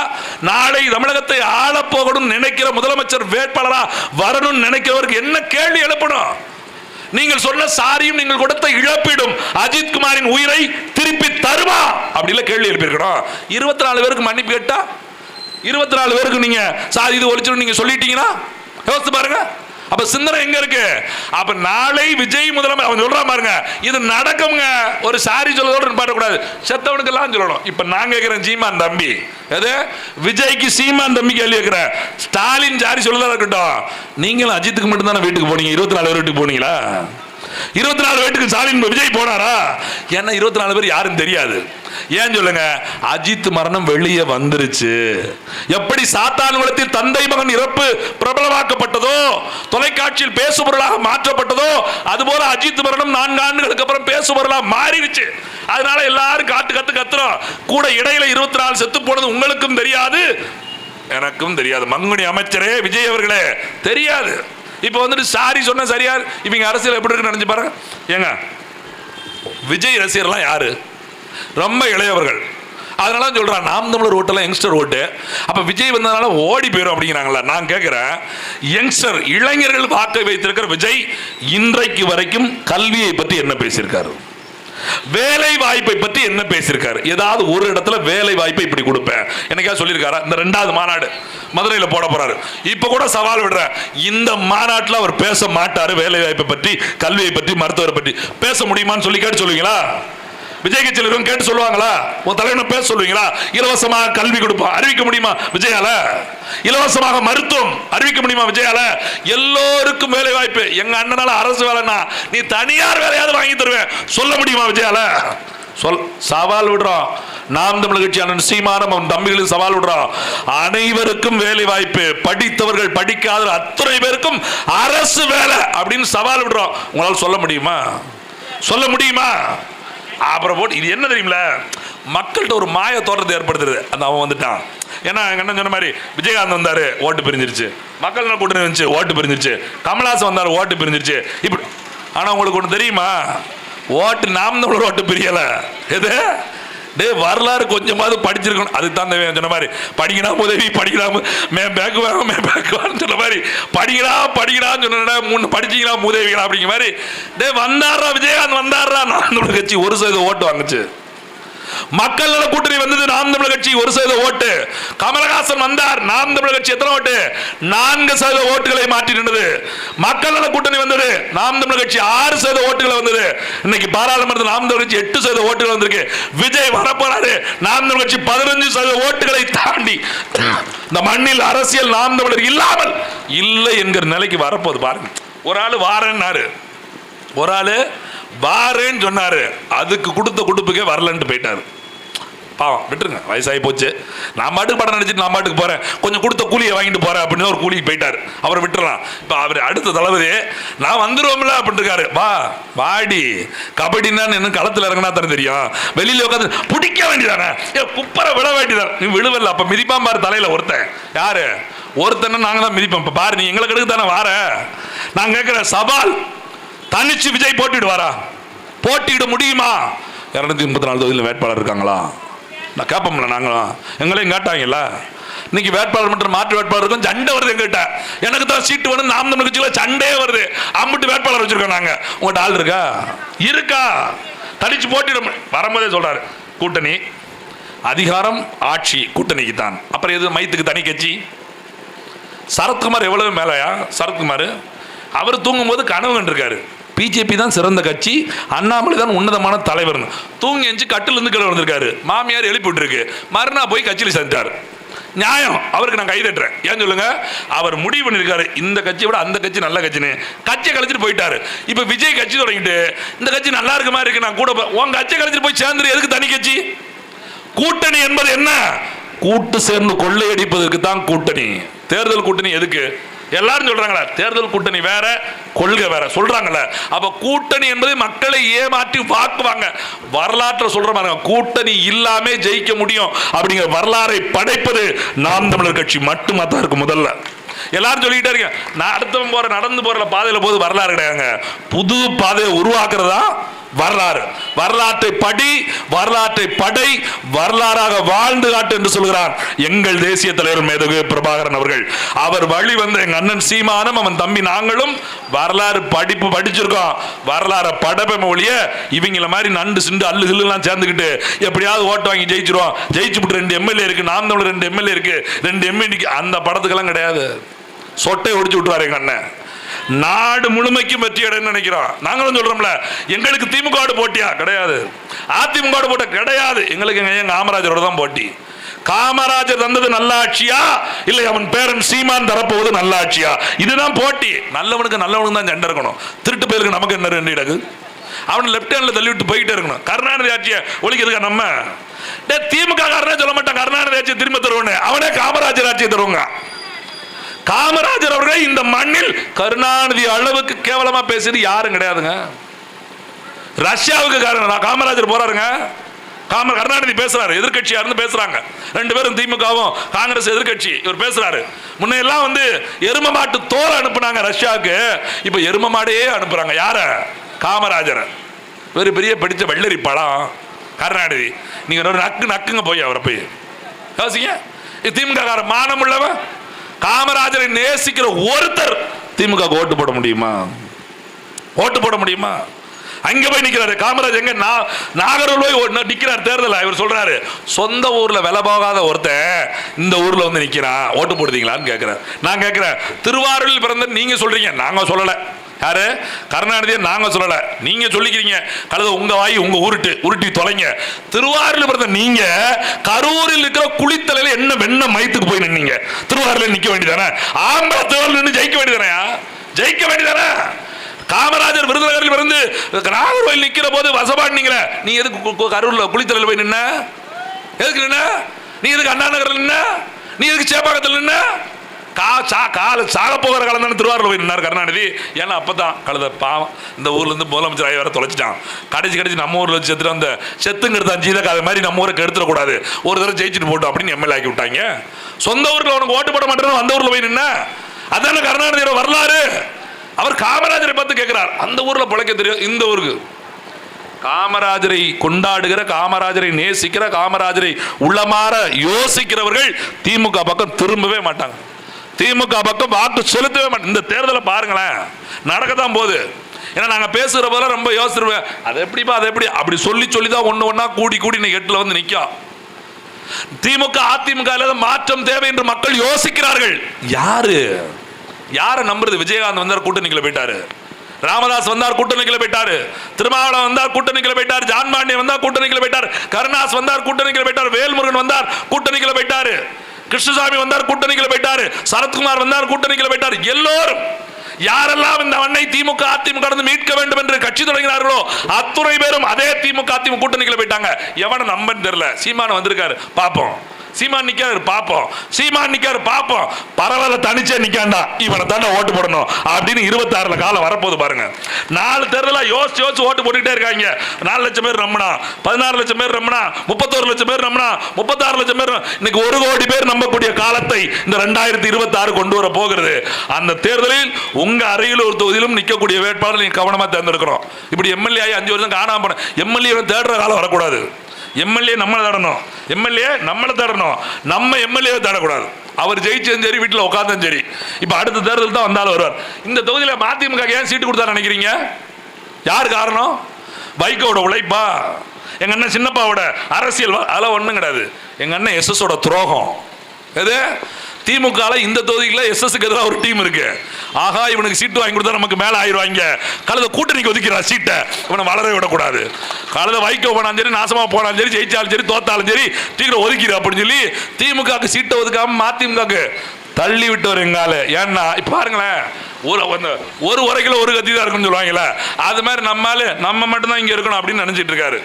நாளை தமிழகத்தை ஆளப்போகணும் நினைக்கிற முதலமைச்சர் வேட்பாளரா வரணும் நினைக்கிறவருக்கு என்ன கேள்வி எழுப்பணும்? நீங்கள் சொன்ன சாரியும் நீங்கள் கொடுத்த இழப்பீடும் அஜித் குமாரின் உயிரை திருப்பி தருமா? அப்படில கேள்வி எழுப்பியிருக்கணும். 24 பேருக்கு மன்னிப்பு கேட்டா 24 பேருக்கு நீங்க சாதி இது ஒழிச்சிடும் நீங்க சொல்லிட்டீங்கன்னா யோசித்து பாருங்க. அப்ப சிந்தனை எங்க இருக்கு? அப்ப நாளை விஜய் முதலமைச்சர் அவன் சொல்றான் பாருங்க, இது நடக்குங்க. ஒரு சாரி சொல்லதோடு பாடக்கூடாது, செத்தவனுக்கு எல்லாம் சொல்லணும். இப்ப நான் கேட்கிறேன், சீமான் தம்பி, எது விஜய்க்கு சீமான் தம்பி கேள்வி கேட்கிறேன். ஸ்டாலின் சாரி சொல்லதான் இருக்கட்டும், நீங்களும் அஜித்துக்கு மட்டும் தானே வீட்டுக்கு போனீங்க? 24 வீட்டுக்கு போனீங்களா? 24 வீட்டுக்கு ஸ்டாலின் விஜய் போனாரா? ஏன்னா 24 பேர் யாரும் தெரியாது. ஏன் சொல்லுங்க? அஜித் மரணம் வெளியே வந்துருச்சு. எப்படி சாத்தான்குளத்தில் தந்தை மகன் இறப்பு பிரபலமாக்கப்பட்டதோ, தொலைக்காட்சியில் பேசுபொருளாக மாற்றப்பட்டதோ, அதுபோல அஜித் மரணம் 4 ஆண்டுகளுக்கு அப்புறம் பேசுபொருளாக மாறிடுச்சு. அதனால எல்லாரும் கத்துறோம். கூட இடையில 24 செத்து போனது உங்களுக்கும் தெரியாது, எனக்கும் தெரியாது. மங்குனி அமைச்சரே விஜய் அவர்களே தெரியாது. இப்ப வந்துட்டு சாரி சொன்ன சரியா? இவங்க அரசியல் எப்படி இருக்குன்னு நினைச்சு பாருங்க. ஏங்க விஜய் ரசிகர்லாம் யாரு? ரொம்ப இளையவர்கள். அதனால சொல்றான் நாம் தமிழர் ஓட்டெல்லாம் யங்ஸ்டர் ஓட்டு. அப்ப விஜய் வந்ததுனால ஓடி போயிடும் அப்படிங்கிறாங்களா? நான் கேட்கிறேன், யங்ஸ்டர் இளைஞர்கள் வாக்கை வைத்திருக்கிற விஜய் இன்றைக்கு வரைக்கும் கல்வியை பற்றி என்ன பேசியிருக்காரு? வேலை வாய்ப்பை பற்றி என்ன பேசியிருக்காரு? ஏதாவது ஒரு இடத்துல வேலை வாய்ப்பை இப்படி கொடுப்பேன் என்னைக்கா சொல்லியிருக்காரா? இந்த 2வது மாநாடு மதுரையில் போட போறாரு. இப்ப கூட சவால் விடுற, இந்த மாநாட்டில் அவர் பேச மாட்டாரு. வேலை வாய்ப்பை பற்றி, கல்வியை பற்றி, மருத்துவரை பற்றி பேச முடியுமான்னு சொல்லி கேட்டு சொல்லுவீங்களா? விஜய் கட்சியில் இருக்கவங்க கேட்டு சொல்லுவாங்களா? உன் தலைவனை பேச சொல்லுவீங்களா? இலவசமாக கல்வி கொடுப்போம் அறிவிக்க முடியுமா விஜயால? இலவசமாக மருத்துவம் அறிவிக்க முடியுமா விஜயால? எல்லோருக்கும் வேலை வாய்ப்பு. எங்க அண்ணனால அரசு வேலைன்னா நீ தனியார் வேலையாவது வாங்கி தருவேன் சொல்ல முடியுமா விஜயால? சவால் விடுறோம். நாம் தமிழர் கட்சி அண்ணன் சீமானம் அவன் தம்பிகளுக்கு சவால் விடுறோம். அனைவருக்கும் வேலை வாய்ப்பு, படித்தவர்கள் படிக்காத அத்தனை பேருக்கும் அரசு வேலை அப்படின்னு சவால் விடுறோம். உங்களால் சொல்ல முடியுமா? சொல்ல முடியுமா? அப்புறம் போட்டு இது என்ன தெரியுமில, மக்கள்கிட்ட ஒரு மாய தோற்றத்தை ஏற்படுத்துறது. அந்த அவன் வந்துட்டான். ஏன்னா எங்க அண்ணன் சொன்ன மாதிரி விஜயகாந்த் வந்தாரு, ஓட்டு பிரிஞ்சிருச்சு. மக்கள் நல கூட்டணி வந்துச்சு, ஓட்டு பிரிஞ்சிருச்சு. கமல்ஹாசன் வந்தாரு, ஓட்டு பிரிஞ்சிருச்சு. இப்படி. ஆனா உங்களுக்கு ஒன்று தெரியுமா? ஓட்டு நாம் தமிழர் ஓட்டு பிரியல. எது? வரலாறு கொஞ்சமாவது படிச்சிருக்கணும். அதுதான் சொன்ன மாதிரி படிக்கிறா உதவி படிக்கிறா மே பேக்கு வேணும் மே பேக்கு வேணும் சொன்ன மாதிரி படிக்கிறான்னு சொன்ன 3 படிச்சிங்களா உதவிகளா அப்படிங்கிற மாதிரி வந்தாரா விஜயகாந்த் வந்தாரா நாம் தமிழர் கட்சி 1% ஓட்டு வாங்குச்சு. மக்கள் நல கூட்டணி வந்தது, நாம் தமிழர் கட்சி 1% ஓட்டு. கமலஹாசன் வந்தார், நாம் தமிழர் கட்சி எத்தனை ஓட்டு? 4% ஓட்டுகளை மாற்றி நின்றது. மக்கள் நல கூட்டணி வந்தது, நாம் தமிழர் கட்சி 6% ஓட்டுகளை வந்தது. இன்னைக்கு பாராளுமன்றத்தில் நாம் தமிழர் கட்சி 8% ஓட்டுகள் வந்திருக்கு. விஜய் வரப்போறாரு, நாம் தமிழர் கட்சி 15% ஓட்டுகளை தாண்டி இந்த மண்ணில் அரசியல் நாம் தமிழர் இல்லாமல் இல்லை என்கிற நிலைக்கு வரப்போகுது. பாருங்க, ஒரு ஆளு வாரன்னாரு, ஒரு ஆளு வாரேன்னு சொன்னாரு, அதுக்கு கொடுத்த கொடுப்புக்கே வரலன்ட்டு போயிட்டாரு. பாவம், விட்டுருங்க, வயசாகி போச்சு. நான் பாட்டுக்கு படம் நடிச்சிட்டு நான் பாட்டுக்கு போறேன், கொஞ்சம் கொடுத்த கூலியை வாங்கிட்டு போறேன் அப்படின்னு ஒரு கூலிக்கு போயிட்டாரு. அவரை விட்டுறலாம். இப்போ அவர் அடுத்த தளபதி நான் வந்துருவோம்ல அப்படின்னு இருக்காரு. வா வாடி, கபடினா என்ன களத்தில் இறங்கினா தானே தெரியும். வெளியில உட்காந்து பிடிக்க வேண்டியதானே, குப்பரை விழ வேண்டியதானே. நீ விழுவல, அப்ப மிதிப்பான் பாரு தலையில ஒருத்தன். யாரு? ஒருத்தன் நாங்க தான் மிதிப்போம். இப்ப பாரு, நீ எங்களுக்கு எடுக்க தானே வார. நான் கேட்கிற சவால், தனிச்சு விஜய் போட்டிடுவாரா? போட்டியிட முடியுமா? 234 தொகுதியில் வேட்பாளர் இருக்காங்களா? நான் கேட்போம்ல, நாங்களும் எங்களையும் கேட்டாங்கல்ல. இன்னைக்கு வேட்பாளர் மட்டும் மாற்று வேட்பாளர் இருக்கும், சண்டை வருது எங்கிட்ட. எனக்கு தான் சீட்டு வேணும், நாம் தமிழர் கட்சியில் சண்டையே வருது. அம்பிட்டு வேட்பாளர் வச்சிருக்கோம் நாங்க. உங்கள்கிட்ட ஆள் இருக்கா? தனிச்சு போட்டியிட வரும்போதே சொல்றாரு, கூட்டணி அதிகாரம் ஆட்சி கூட்டணிக்கு தான். அப்புறம் எது மைத்துக்கு தனி கட்சி? சரத்குமார் எவ்வளவு மேலையா? சரத்குமார் அவர் தூங்கும் போது கனவு கண்டிருக்காரு, பிஜேபி தான் சிறந்த கட்சி, அண்ணாமலை தான் உன்னதமான தலைவர். தூங்கி எஞ்சி கட்டிலிருந்து கீழே வந்திருக்காரு, மாமியார் எழுப்பி விட்டுருக்கு, மறுநாள் போய் கட்சியில் சேர்ந்தார். நியாயம், அவருக்கு நான் கைதட்டுறேன். ஏன் சொல்லுங்க? அவர் முடிவு பண்ணிருக்காரு இந்த கட்சியை விட அந்த கட்சி நல்ல கட்சின்னு, கட்சியை கழிச்சிட்டு போயிட்டாரு. இப்ப விஜய் கட்சி தொடங்கிட்டு இந்த கட்சி நல்லா இருக்க மாதிரி இருக்கு, நான் கூட உங்க கட்சியை கழிச்சிட்டு போய் சேர்ந்துரு. எதுக்கு தனி கட்சி? கூட்டணி என்பது என்ன? கூட்டு சேர்ந்து கொள்ளையடிப்பதற்கு தான் கூட்டணி. தேர்தல் கூட்டணி எதுக்கு? எல்லாரும் சொல்றாங்களா தேர்தல் கூட்டணி வேற கொள்கை வேற சொல்றாங்கல்ல. அப்ப கூட்டணி என்பது மக்களை ஏமாற்றி வாக்குவாங்க. வரலாற்றை சொல்ற மாதிரி கூட்டணி இல்லாம ஜெயிக்க முடியும் அப்படிங்கிற வரலாறை படைப்பது நாம் தமிழர் கட்சி மட்டுமா தான் இருக்கு. முதல்ல எல்லாரும் சொல்லிக்கிட்டே இருக்கேன், நான் அடுத்தவன் போற நடந்து போற பாதையில போது வரலாறு கிடையாதுங்க, புது பாதையை உருவாக்குறதா வரலாறு. வரலாற்றை படி, வரலாற்றை படை, வரலாறாக வாழ்ந்து காட்டு என்று சொல்கிறார் எங்கள் தேசிய தலைவர் மேதகு பிரபாகரன் அவர்கள். அவர் வழி வந்த எங்க அண்ணன் சீமானும் அவன் தம்பி நாங்களும் வரலாறு படிப்பு படிச்சிருக்கோம். வரலாறு படப்பை ஒழிய இவங்கள மாதிரி நண்டு சிண்டு அல்லு சில்லுலாம் சேர்ந்துக்கிட்டு எப்படியாவது ஓட்டு வாங்கி ஜெயிச்சிருவோம், ஜெயிச்சு விட்டு 2 எம்எல்ஏ இருக்கு, நாம் தமிழர் 2 எம்எல்ஏ இருக்கு, 2 எம்எல்ஏ அந்த படத்துக்கெல்லாம் கிடையாது. சொட்டை ஒடிச்சு விட்டுவாரு எங்க அண்ணன். நாடு முழுமைக்கும் வெற்றி அடைன்னு நினைக்கிறோம். நாங்களும் சொல்றோம்ல, எங்களுக்கு திமுக போட்டியா கிடையாது, அதிமுக போட்ட கிடையாது, எங்களுக்கு எங்க காமராஜரோட தான் போட்டி. காமராஜர் தந்தது நல்லாட்சியா இல்லை அவன் பேரன் சீமான் தரப்போவது நல்லாட்சியா? இதுதான் போட்டி. நல்லவனுக்கு நல்லவனுக்கு தான் சண்டை இருக்கணும், திருட்டு பேருக்கு நமக்கு என்ன 2 இடகு? அவன் லெப்ட் ஹேண்ட்ல தள்ளி விட்டு போயிட்டே இருக்கணும். கருணாநிதி ஆட்சியை ஒழிக்கிறதுக்கா நம்ம? திமுக காரனே சொல்ல மாட்டான் கருணாநிதி ஆட்சியை திரும்ப தருவோன்னு, அவனே காமராஜர் ஆட்சியை தருவாங்க. காமராஜர் அவர்கள் இந்த மண்ணில் கருணாநிதி அளவுக்கு கேவலமா பேசியது யாரும் கிடையாதுங்க. ரஷ்யாவுக்கு காரணம் காமராஜர் போறாருங்க, கருணாநிதி பேசுறாரு, எதிர்கட்சியா இருந்து பேசுறாங்க. 2 பேரும் திமுகவும் காங்கிரஸ் எதிர்கட்சி. இவர் பேசுறாரு, முன்னெல்லாம் வந்து எரும மாட்டு தோல் அனுப்புனாங்க ரஷ்யாவுக்கு, இப்ப எரும மாடையே அனுப்புறாங்க. யார? காமராஜர். ஒரு பெரிய படிச்ச வெள்ளரி பழம் கருணாநிதி. நீங்க நக்குங்க போய் அவரை போய் யோசிங்க. திமுக கார மானம் உள்ளவன் காமராஜரை நேசிக்கிற ஒருத்தர் திமுக ஓட்டு போட முடியுமா? ஓட்டு போட முடியுமா? அங்க போய் நிக்கிறாரு காமராஜர். எங்க நாகர்கோவில் போய் நிக்கிறார் தேர்தல். இவர் சொல்றாரு சொந்த ஊர்ல விலை போகாத ஒருத்தன் இந்த ஊர்ல வந்து நிக்கிறான், ஓட்டு போடுதீங்களான்னு கேட்கிறார். நான் கேட்கிறேன், திருவாரூரில் பிறந்த நீங்க சொல்றீங்க, நாங்க சொல்லல. யாரு? கருணாநிதியை நாங்க சொல்லல, நீங்க சொல்லிக்கிறீங்க. கழுத உங்க வாய் உங்க உருட்டி தொலைங்க. திருவாரூரில் பிறந்த நீங்க கரூரில் இருக்கிற குளித்தலையில என்ன வெண்ண மைத்துக்கு போய் நின்னீங்க? திருவாரூரில் நிக்க வேண்டியதானே? ஆம்பளை திருவாரூர் நின்று ஜெயிக்க வேண்டியதானே? ஜெயிக்க வேண்டியதானே? காமராஜர் விருதுநகரில் இருந்து நாகர்கோவில் நிக்கிற போது வசப்பாடினீங்களே, நீ எதுக்கு கரூர்ல குளித்தலையில் போய் நின்ன? எதுக்கு நின்ன? நீ எதுக்கு அண்ணா நகரில் நின்ன? நீ எதுக்கு சேப்பாக்கத்தில் நின்ன? சாக போகிற காலம் தானே திருவாரூர் போய் நின்னார் கருணாநிதி. ஏன்னா அப்பதான் கழுத பாவம் இந்த ஊர்ல இருந்து முதலமைச்சர் ஆகி வேற தொலைச்சிட்டான். கடைசி நம்ம ஊர்ல வச்சு செத்துட்டு அந்த செத்துங்கிறது 5 அது மாதிரி நம்ம ஊருக்கு எடுத்துடக்கூடாது, ஒரு தடவை ஜெயிச்சுட்டு போட்டோம் அப்படின்னு எம்எல்ஏ ஆக்கி விட்டாங்க. சொந்த ஊர்ல உனக்கு ஓட்டு போட மாட்டேன்னு அந்த ஊர்ல போய் நின்ன, அதான கருணாநிதியோட வரலாறு. அவர் காமராஜரை பார்த்து கேட்கிறார், அந்த ஊர்ல பிழைக்க தெரியும், இந்த ஊருக்கு காமராஜரை கொண்டாடுகிற, காமராஜரை நேசிக்கிற, காமராஜரை உள்ளமாற யோசிக்கிறவர்கள் திமுக பக்கம் திரும்பவே மாட்டாங்க. திமுக பக்கம் வாக்கு செலுத்தவே மாட்டேன். இந்த தேர்தலை பாருங்களேன், நடக்கத்தான் போகுது. ஏன்னா நாங்க பேசுற போல ரொம்ப யோசிச்சிருவேன், அது எப்படிப்பா அது எப்படி அப்படி சொல்லி தான் ஒண்ணா கூடி இன்னைக்கு 8ல வந்து நிக்கும். திமுக அதிமுக மாற்றம் தேவை என்று மக்கள் யோசிக்கிறார்கள். யாரை நம்புறது? விஜயகாந்த் வந்தார் கூட்டணிக்குள்ள போயிட்டாரு, ராமதாஸ் வந்தார் கூட்டணிக்குள்ள போயிட்டாரு, திருமாவளவன் வந்தார் கூட்டணிக்குள்ள போயிட்டாரு, ஜான் பாண்டியன் வந்தார் கூட்டணிக்குள்ள போயிட்டாரு, கருணாஸ் வந்தார் கூட்டணிக்குள்ள போயிட்டாரு, வேல்முருகன் வந்தார் கூட்டணிக்குள்ள போயிட்டாரு, கிருஷ்ணசாமி வந்தார் கூட்டணிக்குள்ள போயிட்டாரு, சரத்குமார் வந்தார் கூட்டணிக்குள்ள போயிட்டாரு. எல்லோரும் யாரெல்லாம் இந்த மண்ணை திமுக அதிமுக மீட்க வேண்டும் என்று கட்சி தொடங்கினார்களோ அத்துணை பேரும் அதே திமுக அதிமுக கூட்டணிக்குள்ள போயிட்டாங்க. எவனை நம்பன்னு தெரியல. சீமான் வந்திருக்காரு, பாப்போம். சீமான் நிக்காரு, பாப்போம். சீமான் நிக்காரு, பாப்போம். பரவாயில்ல, தனிச்சே நிக்காண்டா, இவனை தானே ஓட்டு போடணும் அப்படின்னு 26ல காலம் வரப்போது பாருங்க. 4 தேர்தலா யோசிச்சு ஓட்டு போட்டுக்கிட்டே இருக்காங்க. 4 லட்சம் பேர் நம்பினா, 16 லட்சம் பேர் நம்பினா, 31 லட்சம் பேர் நம்பினா, 36 லட்சம் பேர், இன்னைக்கு 1 கோடி பேர் நம்பக்கூடிய காலத்தை இந்த 2026 கொண்டு வர போகிறது. அந்த தேர்தலில் உங்க அருகிலூர் தொகுதியிலும் நிற்கக்கூடிய வேட்பாளர் நீங்க கவனமா தேர்ந்தெடுக்கிறோம். இப்படி எம்எல்ஏ ஆகி 5 வருஷம் காணாம போன எம்எல்ஏ தேடுற காலம் வரக்கூடாது. எம்எல்ஏ நம்மளை தேடணும், எம்எல்ஏ நம்மளை தேடணும், நம்ம எம்எல்ஏ தேடக்கூடாது. அவர் ஜெயிச்சும் சரி, வீட்டில் உட்காந்தும் சரி. இப்போ அடுத்த தேர்தல் தான் வந்தாலும் வருவார். இந்த தொகுதியில் மதிமுக ஏன் சீட்டு கொடுத்தா நினைக்கிறீங்க? யார் காரணம்? வைகோட உழைப்பா? எங்க அண்ணன் சின்னப்பாவோட அரசியல் அதெல்லாம் ஒண்ணும் கிடையாது. எங்க அண்ணன் எஸ்எஸோட துரோகம். எது திமுக இந்த தொகுதியில் எஸ்எஸ்க்கு எதிராக ஒரு டீம் இருக்கு. ஆகா இவனுக்கு சீட்டு வாங்கி கொடுத்தா நமக்கு மேல ஆயிடுவாங்க, கழுத கூட்டணிக்கு ஒதுக்கிறா சீட்டை, இவனை வளர விடக்கூடாது, கழுத வைக்க போனாலும் சரி நாசமா போனாலும் சரி ஜெயிச்சாலும் சரி தோத்தாலும் சரி சீக்கிரம் ஒதுக்கிற அப்படின்னு சொல்லி திமுக சீட்டை ஒதுக்காம மதிமுக தள்ளி விட்டு எங்கால. ஏன்னா இப்ப பாருங்களேன், ஒரு உரைக்குள்ள ஒரு கத்தி தான் இருக்குன்னு சொல்லுவாங்கல்ல, அது மாதிரி நம்ம மட்டும்தான் இங்க இருக்கணும் அப்படின்னு நினைச்சிட்டு இருக்காரு.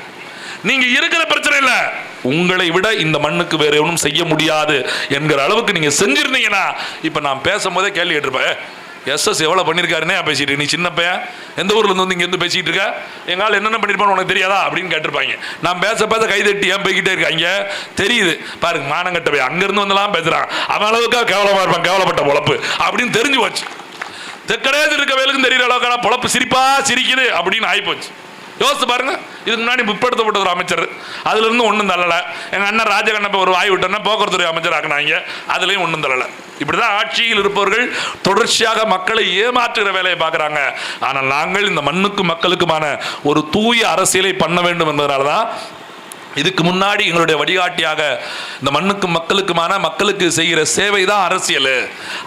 நீங்க இருக்கிற பிரச்சனை இல்ல, உங்களை விட இந்த மண்ணுக்கு வேற ஒன்றும் செய்ய முடியாது என்கிற அளவுக்கு நீங்க செஞ்சிருந்தீங்கன்னா இப்ப நான் பேசும்போதே கேள்வி கேட்டிருப்பேன், எஸ்எஸ் எவ்வளவு பண்ணிருக்காருன்னே பேசிட்டு, நீ சின்ன பையன் எந்த ஊர்ல இருந்து இங்க இருந்து பேசிட்டு இருக்க, எங்கால என்னென்ன பண்ணிருப்பான்னு உனக்கு தெரியாதா அப்படின்னு கேட்டிருப்பாங்க. நான் பேச கைதட்டி ஏன் போய்கிட்டே இருக்காங்க தெரியுது பாருங்க, மானங்கட்டவை அங்க இருந்து வந்தெல்லாம் பேசுறான், அவன் அளவுக்கா கேவலமா இருப்பான், கேவலப்பட்ட பொழப்பு அப்படின்னு தெரிஞ்சு போச்சு. தெக்கடேது இருக்க வேலுக்கும் தெரியற அளவுக்கான பொழப்பு சிரிப்பா சிரிக்குது அப்படின்னு ஆயிப்போச்சு. யோசிச்சு பாருங்க, இதுக்கு முன்னாடி முற்படுத்தப்பட்ட ஒரு அமைச்சர், அதுல இருந்து ஒன்றும் தள்ளலை. எங்க அண்ணன் ராஜகண்ணப்ப ஒரு வாய் விட்டோன்னா போக்குவரத்துறை அமைச்சர் ஆக்கினாங்க, அதுலயும் ஒன்றும் தள்ளலை. இப்படிதான் ஆட்சியில் இருப்பவர்கள் தொடர்ச்சியாக மக்களை ஏமாற்றுகிற வேலையை பார்க்குறாங்க. ஆனால் நாங்கள் இந்த மண்ணுக்கும் மக்களுக்குமான ஒரு தூய அரசியலை பண்ண வேண்டும் என்பதனால தான் இதுக்கு முன்னாடி எங்களுடைய வழிகாட்டியாக இந்த மண்ணுக்கும் மக்களுக்குமான மக்களுக்கு செய்கிற சேவை தான் அரசியல்,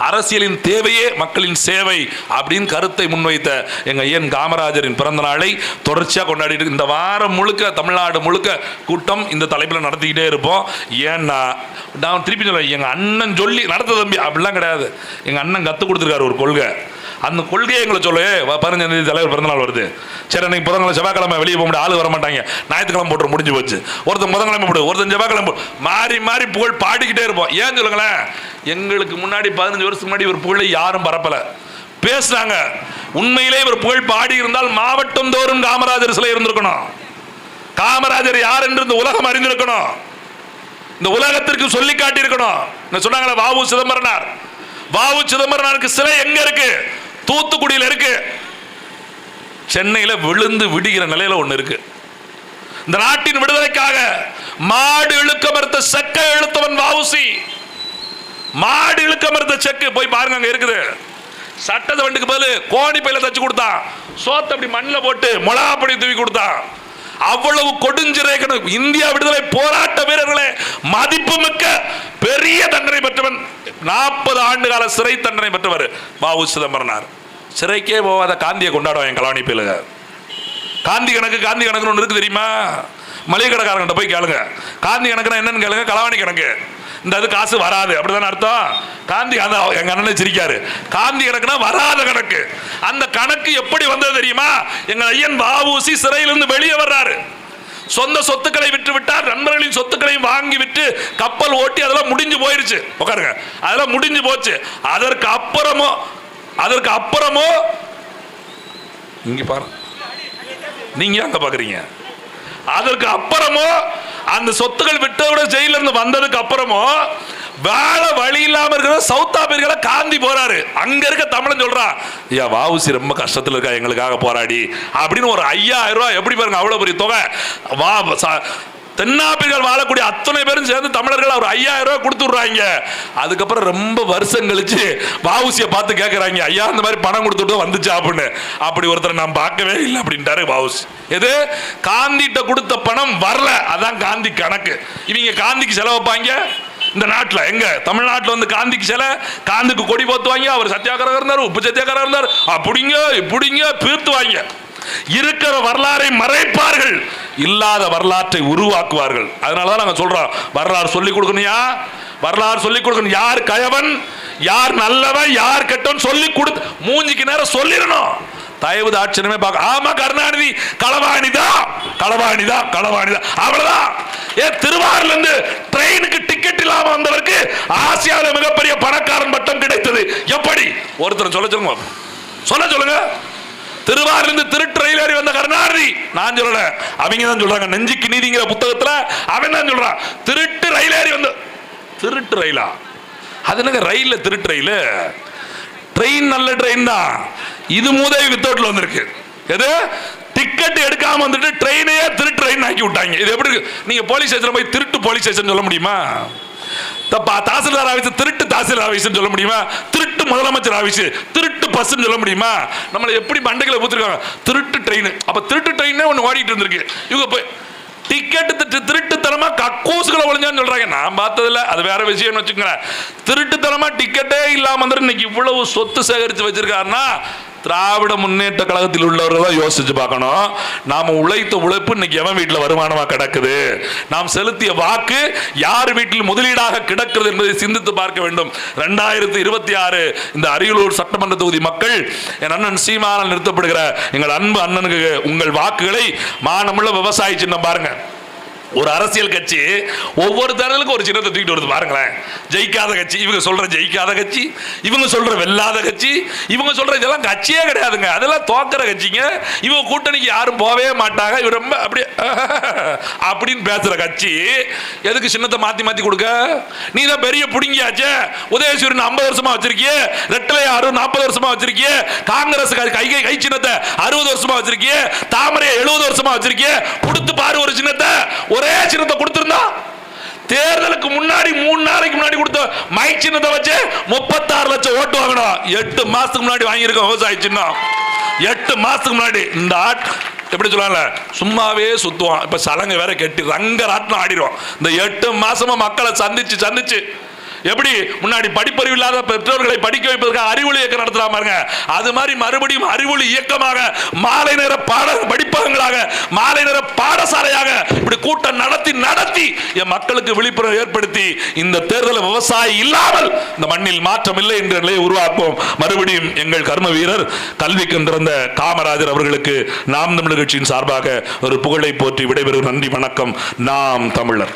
அரசியலின் தேவையே மக்களின் சேவை அப்படின்னு கருத்தை முன்வைத்த எங்க ஐயன் காமராஜரின் பிறந்த நாளை தொடர்ச்சியாக கொண்டாடிட்டு இந்த வாரம் முழுக்க தமிழ்நாடு முழுக்க கூட்டம் இந்த தலைப்பில் நடத்திக்கிட்டே இருப்போம். ஏன்னா நான் திருப்பி சொல்லுவேன், எங்க அண்ணன் சொல்லி நடத்த தம்பி அப்படிலாம் கிடையாது, எங்க அண்ணன் கற்றுக் கொடுத்துருக்காரு ஒரு கொள்கை, அந்த கொள்கையை எங்களை சொல்லு. 15ஆம் தேதி தலைவர் பிறந்தநாள் வருது, சரி அன்னைக்கு புதன்கிழமை செவ்வாய்க்கிழமை வெளியே போக முடியாது, ஆளு வர மாட்டாங்க, ஞாயிற்றுக்கிழமை போட்டு முடிஞ்சு போச்சு, ஒருத்தன் புதன்கிழமை போடு ஒருத்தன் செவ்வாய்க்கிழமை போடு, மாறி மாறி புகழ் பாடிக்கிட்டே இருப்போம். ஏன் சொல்லுங்களேன், எங்களுக்கு முன்னாடி 15 வருஷத்துக்கு முன்னாடி ஒரு புகழை யாரும் பரப்பல பேசுறாங்க. உண்மையிலே ஒரு புகழ் பாடி இருந்தால் மாவட்டம் தோறும் காமராஜர் சிலை இருந்திருக்கணும், காமராஜர் யார் என்று இந்த உலகம் அறிந்திருக்கணும், இந்த உலகத்திற்கு சொல்லி காட்டி இருக்கணும். சொன்னாங்களே வாவு சிதம்பரனார், வாவு சிதம்பரனாருக்கு சிலை எங்க இருக்கு? தூத்துக்குடியில் இருக்கு. சென்னையில விழுந்து விடுகிற நிலையில ஒண்ணு இருக்கு. இந்த நாட்டின் விடுதலைக்காக மாடு இழுக்க மறுத்த செக்கை இழுத்தவன் வாவுசி, மாடு இழுக்க மறுத்த செக்கு போய் பாருங்க அங்க இருக்குது. சட்டத்தை வண்டுக்கு பதில் கோணி பையில தச்சு கொடுத்தான், சோத்த அப்படி மண்ணில் போட்டு மிளகா பொடி தூவி கொடுத்தான். அவ்வளவு கொடுஞ்சிறை இந்தியா விடுதலை போராட்ட வீரர்களே, மதிப்புமிக்க பெரிய தண்டனை பெற்றவன், 40 ஆண்டு கால சிறை தண்டனை பெற்றவர் வாவு சிதம்பரனார். சிறைக்கே போகாத காந்தியை கொண்டாடுவாங்க கலாவணி பயிலுக. காந்தி கணக்குன்னு ஒன்று இருக்கு தெரியுமா? மளிகை கடைக்காரங்கிட்ட போய் கேளுங்க, காந்தி கணக்குனா என்னன்னு கேளுங்க, களவாணி கணக்கு. இந்த அது காசு வராது அப்படிதானே அர்த்தம். காந்தி எங்க அண்ணன் சிரிக்காரு, காந்தி கணக்குனா வராத கணக்கு. அந்த கணக்கு எப்படி வந்தது தெரியுமா? எங்க ஐயன் வாவுசி சிறையிலிருந்து வெளியே வர்றாரு, சொந்த சொத்துக்களை விற்று விட்டார், நண்பர்களின் சொத்துக்களை வாங்கி விட்டு கப்பல் ஓட்டி அதெல்லாம் முடிஞ்சு போயிருச்சு. உட்காருங்க, அதெல்லாம் முடிஞ்சு போச்சு. அதற்கு அப்புறமோ இங்க பாருங்க, நீங்க அங்க பாக்குறீங்க, அதற்கு அப்புறமோ அந்த சொத்துக்கள் விட்டோட ஜெயில இருந்து வந்ததுக்கு அப்புறமோ வேலை வழி இல்லாம இருக்கிற சவுத் ஆப்பிரிக்கால காந்தி போறாரு. அங்க இருக்க தமிழன் சொல்றான், ஐயா வாவுசி ரொம்ப கஷ்டத்துல இருக்கா எங்களுக்காக போராடி அப்படின்னு ஒரு 5000 ரூபாய், எப்படி பாருங்க அவ்வளவு பெரிய தொகை. தென்னாப்பிரிக்கால் வாழக்கூடிய அத்தனை பேரும் சேர்ந்து தமிழர்கள் ஒரு 5000 ரூபாய் கொடுத்துடுறாங்க. அதுக்கப்புறம் ரொம்ப வருஷம் கழிச்சு வாவுசியை பார்த்து கேட்கறாங்க, ஐயா இந்த மாதிரி பணம் கொடுத்துட்டு வந்துச்சா அப்படின்னு. அப்படி ஒருத்தரை நான் பார்க்கவே இல்லை அப்படின்ட்டாரு வாவுசி. எது காந்திட்ட கொடுத்த பணம் வரல, அதான் காந்தி கணக்கு. இவங்க காந்திக்கு செலவு வைப்பாங்க இந்த நாட்டில், எங்க தமிழ்நாட்டில் வந்து காந்திக்கு சில காந்திக்கு கொடி போத்துவாங்க, அவர் சத்தியாகிரகம் இருந்தார், உப்பு சத்தியாகிரகம் இருந்தார், அப்படிங்க இப்படிங்க பீர்த்துவாங்க. இருக்கிற வரலாறை மறைப்பார்கள், இல்லாத வரலாற்றை உருவாக்குவார்கள். அதனாலதான் நாங்க சொல்றோம், வரலாறு சொல்லிக் கொடுக்கணும்யா, வரலாறு சொல்லிக் கொடுக்கணும். யார் கயவன், யார் நல்லவன், யார் கெட்டவன் சொல்லி கொடுத்து மூஞ்சிக்கு நேரம் சொல்லிடணும். தயவு தாட்சணமே பார்க்க, ஆமா கருணாநிதி களவாணிதான் அவ்வளவுதான். திருவாரூர்ல இருந்து ட்ரெயினுக்கு டிக்கெட் இல்லாம வந்தவருக்கு ஆசியாவில் மிகப்பெரிய பணக்காரன் பட்டம் கிடைத்தது எப்படி? ஒருத்தர் சொல்லுங்க. திருவாரூர்ல திருட்டு ரயில் ஏறி வந்த கருணாநிதி நான் சொல்லல, அவங்க தான் சொல்றாங்க. நெஞ்சுக்கு நீதிங்கிற புத்தகத்துல அவன் தான் சொல்றான், திருட்டு ரயில் ஏறி வந்த. திருட்டு ரயிலா? அது என்னங்க ரயில்ல திருட்டு ரயில்? ட்ரெயின் நல்ல ட்ரெயின் தான், இது மூதேவி வித்தவுட்ல வந்திருக்கு. எது டிக்கெட் எடுக்காம வந்துட்டு ட்ரெயினையே திருட்டு ட்ரெயின் ஆக்கி விட்டாங்க. இது எப்படி? நீங்க போலீஸ் ஸ்டேஷன் போய் திருட்டு போலீஸ் ஸ்டேஷன் சொல்ல முடியுமா? தாசில்தார் ஆபீஸ் திருட்டு தாசில்தார் ஆபீஸ் சொல்ல முடியுமா? திருட்டு முதலமைச்சர் ஆபீஸ் திருட்டு பஸ் சொல்ல முடியுமா? நம்மளை எப்படி மண்டைகளை ஊத்துறாங்க திருட்டு ட்ரெயின். அப்ப திருட்டு ட்ரெயின் ஒன்று ஓடிட்டு இருந்திருக்கு. இவங்க போய் டிக்கெட் திருட்டுத்தனமா கக்கூசுகளை ஒளிஞ்சான்னு சொல்றாங்க. நான் பார்த்ததில்ல, அது வேற விஷயம்னு வச்சுக்கோங்களேன். திருட்டுத்தனமா டிக்கெட்டே இல்லாம வந்து இன்னைக்கு இவ்வளவு சொத்து சேகரித்து வச்சிருக்காருன்னா திராவிட முன்னேற்ற கழகத்தில் உள்ளவர்கள் தான் யோசிச்சு பார்க்கணும். நாம உழைத்த உழைப்பு இன்னைக்கு எவன் வீட்டில் வருமானமா கிடக்குது, நாம் செலுத்திய வாக்கு யார் வீட்டில் முதலீடாக கிடக்கிறது என்பதை சிந்தித்து பார்க்க வேண்டும். 2026 இந்த அரியலூர் சட்டமன்ற தொகுதி மக்கள் என் அண்ணன் சீமானால் நிறுத்தப்படுகிற எங்கள் அன்பு அண்ணனுக்கு உங்கள் வாக்குகளை மானமுள்ள விவசாய சின்னம் பாருங்க. ஒரு அரசியல் கட்சி ஒவ்வொரு தேர்தலுக்கும் ஒரு சின்னத்தை தூக்கிட்டு வருது பாருங்களேன். ஜெயிக்காத கட்சி, இவங்க சொல்ற ஜெயிக்காத கட்சி, இவங்க சொல்ற வெல்லாத கட்சி, இவங்க சொல்ற இதெல்லாம் கட்சியே கிடையாதுங்க, அதெல்லாம் தோக்கிற கட்சிங்க. இவங்க கூட்டணிக்கு யாரும் போவே மாட்டாங்க, இவ ரொம்ப அப்படி அப்படின்னு பேசுற கட்சி எதுக்கு சின்னத்தை மாத்தி மாத்தி கொடுக்க? நீ தான் பெரிய புடுங்கியாச்சே. உதயசூரியன் 50 வருஷமா வச்சிருக்கிய, ரெட்டலை 40 வருஷமா வச்சிருக்கிய, காங்கிரஸ் கை சின்னத்தை 60 வருஷமா வச்சிருக்கிய, தாமரை 70 வருஷமா வச்சிருக்கிய. கொடுத்து பாரு ஒரு சின்னத்தை. ஒரே சின்னத்தை கொடுத்திருந்தா தேர்தலுக்கு முன்னாடி 3 நாளைக்கு முன்னாடி கொடுத்த மை சின்னத்தை வச்சு 36 லட்சம் ஓட்டு வாங்கணும். 8 மாசத்துக்கு முன்னாடி வாங்கியிருக்கோம் விவசாய சின்னம். 8 மாசத்துக்கு முன்னாடி இந்த எப்படி சொல்லல சும்மாவே சுத்துவான். இப்ப சலங்கை வேற கட்டி ரங்கராட்டம் ஆடிடுவான். இந்த 8 மாசமா மக்களை சந்திச்சு எப்படி முன்னாடி படிப்பறிவு இல்லாத பெற்றோர்களை படிக்க வைப்பதற்காக அறிவொளி இயக்கம் நடத்தலாம் பாருங்க. அது மாதிரி மறுபடியும் அறிவொளி இயக்கமாக, மாலை நேர படிப்பகங்களாக, மாலை நேர பாடசாலையாக இப்படி கூட்டம் நடத்தி என் மக்களுக்கு விழிப்புணர்வு ஏற்படுத்தி இந்த தேர்தல் விவசாயி இல்லாமல் இந்த மண்ணில் மாற்றம் இல்லை என்ற நிலையை உருவாக்குவோம். மறுபடியும் எங்கள் கர்ம வீரர் கல்விக்கு திறந்த காமராஜர் அவர்களுக்கு நாம் தமிழர் கட்சியின் சார்பாக ஒரு புகழை போற்றி விடைபெறும். நன்றி, வணக்கம். நாம் தமிழர்.